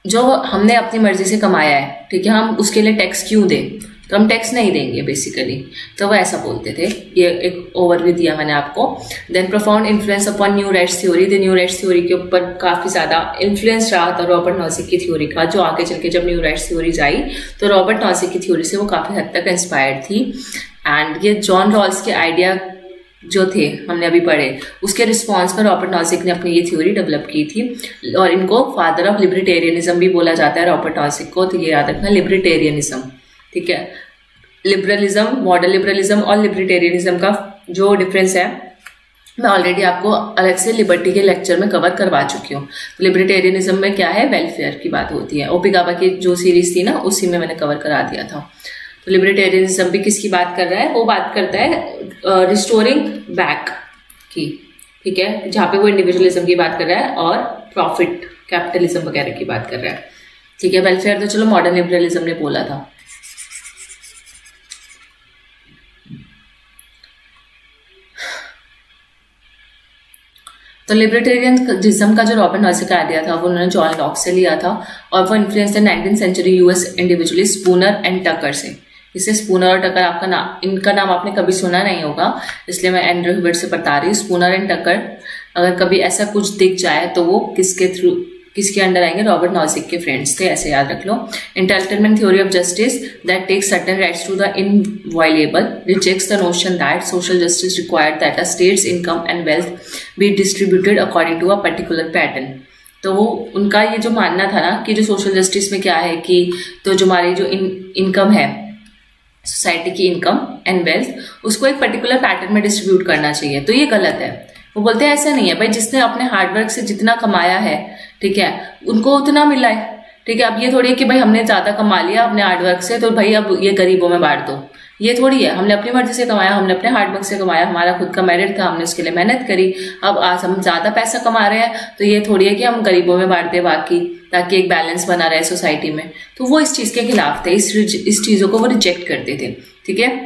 जो हमने अपनी मर्जी से कमाया है, ठीक है, हम उसके लिए टैक्स क्यों दें, तो हम टैक्स नहीं देंगे बेसिकली। तो वो ऐसा बोलते थे, ये एक ओवरव्यू दिया मैंने आपको। Then profound influence upon new rights theory, the new rights theory के ऊपर काफ़ी ज़्यादा इन्फ्लुएंस रहा था रॉबर्ट नॉजिक की थ्योरी का, जो आगे चल के जब न्यू राइट्स थ्योरीज आई तो रॉबर्ट नॉजिक की थ्योरी से वो काफ़ी हद तक इंस्पायर्ड थी। एंड ये जॉन रॉल्स के आइडिया जो थे हमने अभी पढ़े, उसके रिस्पॉन्स में रॉबर्ट नॉजिक ने अपनी ये थ्योरी डेवलप की थी, और इनको फादर ऑफ लिबर्टेरियनिज्म भी बोला जाता है रॉबर्ट नॉजिक को। तो ये याद रखना, लिबर्टेरियनिज्म। ठीक है, लिबरलिज्म, मॉडर्न लिबरलिज्म और लिबर्टेरियनिज्म का जो डिफरेंस है मैं ऑलरेडी आपको अलग से लिबर्टी के लेक्चर में कवर करवा चुकी हूँ। तो लिबर्टेरियनिज्म में क्या है? वेलफेयर की बात होती है। ओपी गाबा की जो सीरीज थी ना, उसी में मैंने कवर करा दिया था। तो लिबर्टेरियनिज्म भी किसकी बात कर रहा है? वो बात करता है रिस्टोरिंग बैक की, ठीक है, जहाँ पे वो इंडिविजुअलिज्म की बात कर रहा है और प्रॉफिट कैपिटलिज्म वगैरह की बात कर रहा है। ठीक है, वेलफेयर तो चलो मॉडर्न लिबरलिज्म ने बोला था। तो लिबर्टेरियनिज्म का जो रॉबर्ट नॉजिक का आइडिया था वो उन्होंने जॉन लॉक से लिया था और वो influence the 19th century US individually Spooner and Tucker से। इससे स्पूनर और टकर आपका नाम, इनका नाम आपने कभी सुना नहीं होगा, इसलिए मैं एंड्रू ह्यूबर्ट से बता रही हूँ। स्पूनर एंड टकर अगर कभी ऐसा कुछ दिख जाए तो वो किसके अंडर आएंगे, रॉबर्ट नॉजिक के फ्रेंड्स थे, ऐसे याद रख लो। Entitlement theory of justice that takes certain rights to the inviolable rejects the notion that social justice required that a state's income and wealth be distributed according to a particular pattern. तो वो उनका ये जो मानना था ना कि जो सोशल जस्टिस में क्या है कि तो जो हमारी जो इनकम है, सोसाइटी की इनकम एंड वेल्थ, उसको एक पर्टिकुलर पैटर्न में डिस्ट्रीब्यूट करना चाहिए। तो ये गलत है। वो बोलते हैं ऐसा नहीं है भाई, जिसने अपने हार्डवर्क से जितना कमाया है, ठीक है, उनको उतना मिला है, ठीक है। अब ये थोड़ी है कि भाई हमने ज्यादा कमा लिया अपने हार्डवर्क से तो भाई अब ये गरीबों में बांट दो, ये थोड़ी है। हमने अपनी मर्जी से कमाया, हमने अपने हार्डवर्क से कमाया, हमारा खुद का मेरिट था, हमने उसके लिए मेहनत करी। अब आज हम ज्यादा पैसा कमा रहे हैं तो ये थोड़ी है कि हम गरीबों में बांट दे बाकी, ताकि एक बैलेंस बना रहे सोसाइटी में। तो वो इस चीज के खिलाफ थे, इस चीजों को वो रिजेक्ट करते थे, ठीक है।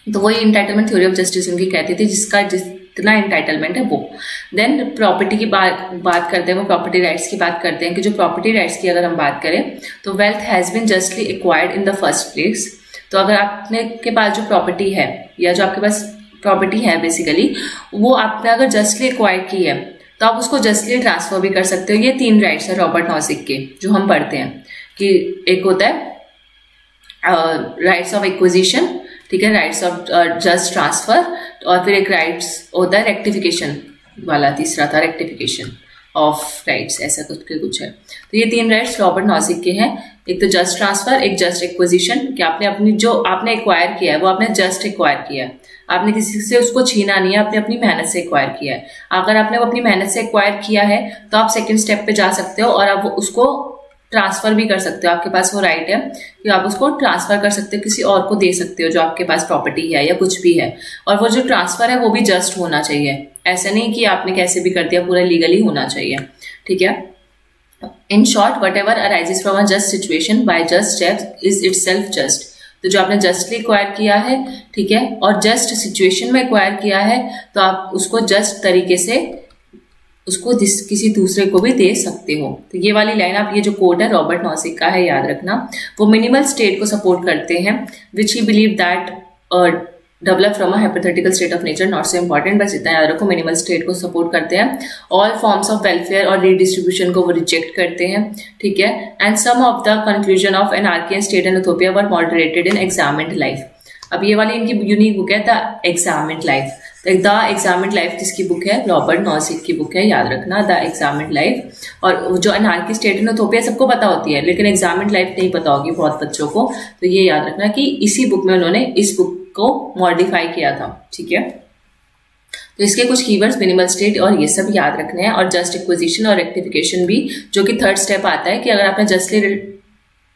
तो वही इंटाइटलमेंट थ्योरी ऑफ जस्टिस उनकी कहती थी, जिसका जितना इंटाइटलमेंट है वो। देन प्रॉपर्टी की बात करते हैं, वो प्रॉपर्टी राइट्स की बात करते हैं कि जो प्रॉपर्टी राइट्स की अगर हम बात करें तो wealth has been justly acquired in the first place. तो अगर आपने के पास जो प्रॉपर्टी है या जो आपके पास प्रॉपर्टी है बेसिकली, वो आपने अगर जस्टली एक्वायर की है तो आप उसको जस्टली ट्रांसफर भी कर सकते हो। ये 3 राइट्स है रॉबर्ट नॉजिक के जो हम पढ़ते हैं कि एक होता है राइट्स ऑफ एक्विजिशन, ठीक है, राइट्स ऑफ जस्ट ट्रांसफर, और फिर एक राइट्स होता है रेक्टिफिकेशन वाला, तीसरा था रेक्टिफिकेशन ऑफ राइट्स, ऐसा कुछ है। तो ये 3 राइट्स रॉबर्ट नॉजिक के हैं, एक तो जस्ट ट्रांसफर, एक जस्ट एक्विजिशन कि आपने अपनी जो आपने एक्वायर किया है वो आपने जस्ट एक्वायर किया है, आपने किसी से उसको छीना नहीं है, आपने अपनी मेहनत से एक्वायर किया है। अगर आपने वो अपनी मेहनत से एक्वायर किया है तो आप सेकंड स्टेप पे जा सकते हो और आप उसको ट्रांसफर भी कर सकते हो। आपके पास वो राइट है कि आप उसको ट्रांसफर कर सकते हो, किसी और को दे सकते हो जो आपके पास प्रॉपर्टी है या कुछ भी है। और वो जो ट्रांसफर है वो भी जस्ट होना चाहिए, ऐसा नहीं कि आपने कैसे भी कर दिया, पूरा लीगली होना चाहिए, ठीक है। In short, what ever arises from a just situation by just steps is itself just. तो जो आपने जस्टली एक्वायर किया है, ठीक है, और जस्ट सिचुएशन में एक्वायर किया है तो आप उसको जस्ट तरीके से उसको किसी दूसरे को भी दे सकते हो। तो ये वाली लाइन आप, ये जो कोट है रॉबर्ट नॉजिक का है, याद रखना। वो मिनिमल स्टेट को सपोर्ट करते हैं which he believe that develop from a hypothetical state of nature, not so important, बस इतना याद रखो। मिनिमल स्टेट को सपोर्ट करते हैं, ऑल फॉर्म्स ऑफ वेलफेयर और रीडिस्ट्रीब्यूशन को वो रिजेक्ट करते हैं, ठीक है। And some of the conclusion of anarchy and state and utopia were moderated in examined life. अब ये वाली इनकी यूनिक बुक है the examined life. The examined life किसकी बुक है? रॉबर्ट नॉजिक की बुक है, याद रखना, द एग्जामिन्ड लाइफ। और जो अनार्की स्टेट एंड यूटोपिया सबको पता होती है, लेकिन एग्जामिन्ड लाइफ नहीं पता होगी बहुत बच्चों को। तो ये याद रखना कि इसी बुक में उन्होंने इस बुक को मॉडिफाई किया था, ठीक है। तो इसके कुछ कीवर्ड्स मिनिमल स्टेट और ये सब याद रखने हैं, और जस्ट एक्विजिशन और रेक्टिफिकेशन भी, जो कि थर्ड स्टेप आता है कि अगर आपने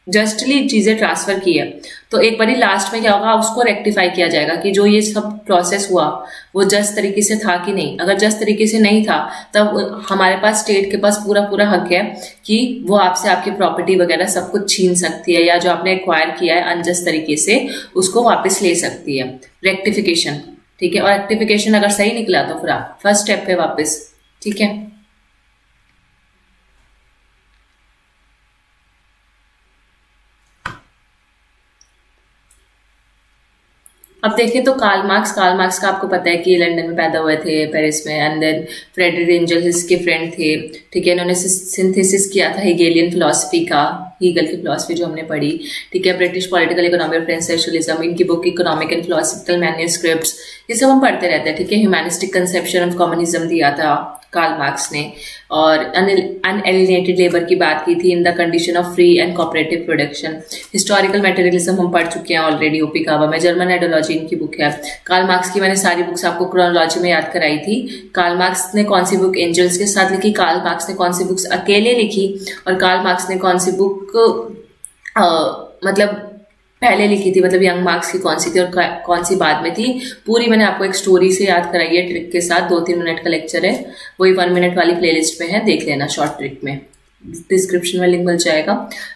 जस्टली चीजें ट्रांसफर की है तो एक बारी लास्ट में क्या होगा, उसको रेक्टिफाई किया जाएगा कि जो ये सब प्रोसेस हुआ वो जस्ट तरीके से था कि नहीं। अगर जस्ट तरीके से नहीं था तब हमारे पास स्टेट के पास पूरा हक है कि वो आपसे आपकी प्रॉपर्टी वगैरह सब कुछ छीन सकती है, या जो आपने एक्वायर किया है अनजस्ट तरीके से उसको वापस ले सकती है। रेक्टिफिकेशन, ठीक है। और रेक्टिफिकेशन अगर सही निकला तो फिर आप फर्स्ट स्टेप पे वापस, ठीक है। अब देखें तो कार्ल मार्क्स का आपको पता है कि लंदन में पैदा हुए थे, पेरिस में, एंड देन फ्रेडरिक एंजल्स के फ्रेंड थे, ठीक है। इन्होंने सिंथेसिस किया था हेगेलियन फिलॉसफी का, हीगल की फिलॉसफी जो हमने पढ़ी, ठीक है। ब्रिटिश पॉलिटिकल इकोनॉमी और फ्रेंच सोशलिज्म, इनकी book economic and philosophical manuscripts, ये सब हम पढ़ते रहते हैं, ठीक है। ह्यूमैनिस्टिक कंसेप्शन ऑफ कम्युनिज्म दिया था कार्ल मार्क्स ने, और अनएलिनेटेड लेबर की बात की थी in the condition of free and cooperative production. Historical materialism हम पढ़ चुके हैं ऑलरेडी, ओपी कावा में। जर्मन आइडियोलॉजी इनकी बुक है। कार्ल मार्क्स की मैंने सारी बुक्स आपको क्रोनोलॉजी में याद कराई थी। कार्ल मार्क्स ने कौन सी बुक एंजल्स के साथ लिखी, कार्ल मार्क्स ने कौन सी बुक्स अकेले लिखी, और कार्ल मार्क्स ने कौन सी बुक मतलब पहले लिखी थी, मतलब यंग मार्क्स की कौन सी थी और कौन सी बाद में थी, पूरी मैंने आपको एक स्टोरी से याद कराई है, ट्रिक के साथ। 2-3 मिनट का लेक्चर है, वही 1 मिनट वाली प्लेलिस्ट में है, देख लेना शॉर्ट ट्रिक में, डिस्क्रिप्शन में लिंक मिल जाएगा।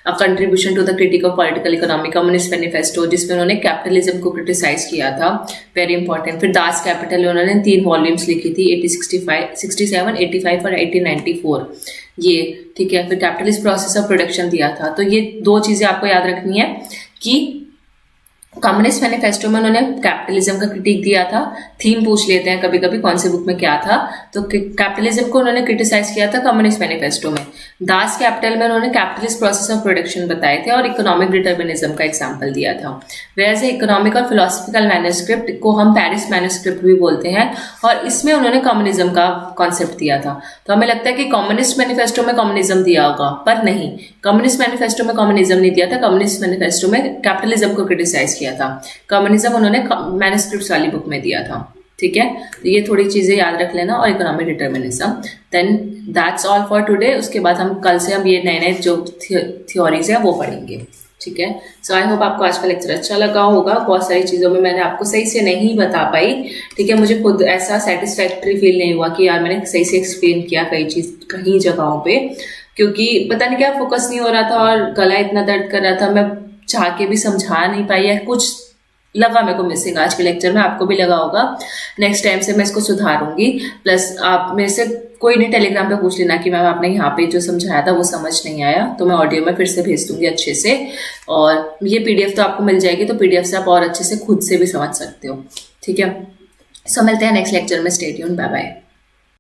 A contribution to the critique of political economy, communist manifesto, जिसमें उन्होंने कैपिटलिज्म को क्रिटिसाइज किया था, वेरी इंपॉर्टेंट। फिर दास कैपिटल उन्होंने 3 वॉल्यूम्स लिखी थी, 1865, 67, 85 और 1894, ये ठीक है। फिर कैपिटलिस्ट प्रोसेस ऑफ प्रोडक्शन दिया था। तो ये 2 चीजें आपको याद रखनी है कि कम्युनिस्ट मैनिफेस्टो में उन्होंने कैपिटलिज्म का क्रिटिक दिया था। थीम पूछ लेते हैं कभी कभी कौन से बुक में क्या था, तो कैपिटलिज्म को उन्होंने क्रिटिसाइज किया था कम्युनिस्ट मैनिफेस्टो में। दास कैपिटल में उन्होंने कैपिटलिस्ट प्रोसेस ऑफ प्रोडक्शन बताए थे और इकोनॉमिक डिटर्मिनिज्म का एग्जांपल दिया था। वैसे इकोनॉमिक और फिलोसफिकल मैन्युस्क्रिप्ट को हम पेरिस मैन्युस्क्रिप्ट भी बोलते हैं, और इसमें उन्होंने कम्युनिज्म का कॉन्सेप्ट दिया था। तो हमें लगता है कि कम्युनिस्ट मैनिफेस्टो में कम्युनिज्म दिया होगा, पर नहीं, कम्युनिस्ट मैनिफेस्टो में कम्युनिज्म नहीं दिया था। कम्युनिस्ट मैनिफेस्टो में कैपिटलिज्म को क्रिटिसाइज किया था। कम्युनिज्म उन्होंने मैन्युस्क्रिप्ट्स वाली बुक में दिया था, ठीक है। तो ये थोड़ी चीजें याद रख लेना, और economic determinism. Then that's all for today. उसके बाद हम कल से हम ये नए नए जो थ्योरीज है वो पढ़ेंगे, ठीक है। सो आई होप आपको आज का लेक्चर अच्छा लगा होगा। बहुत सारी चीज़ों में मैंने आपको सही से नहीं बता पाई, ठीक है। मुझे खुद ऐसा सेटिस्फैक्ट्री फील नहीं हुआ कि यार मैंने सही से एक्सप्लेन किया कहीं जगहों पे, क्योंकि पता नहीं क्या फोकस नहीं हो रहा था और गला इतना दर्द कर रहा था, मैं चाह के भी समझा नहीं पाई, या कुछ लगा मेरे को मिसिंग आज के लेक्चर में, आपको भी लगा होगा। नेक्स्ट टाइम से मैं इसको सुधारूंगी। प्लस आप मेरे से कोई नहीं टेलीग्राम पे पूछ लेना कि मैम आपने यहाँ पे जो समझाया था वो समझ नहीं आया, तो मैं ऑडियो में फिर से भेज दूंगी अच्छे से। और ये पीडीएफ तो आपको मिल जाएगी, तो पीडीएफ से आप और अच्छे से खुद से भी समझ सकते हो, ठीक है। सो मिलते हैं नेक्स्ट लेक्चर में। Stay tuned, bye bye.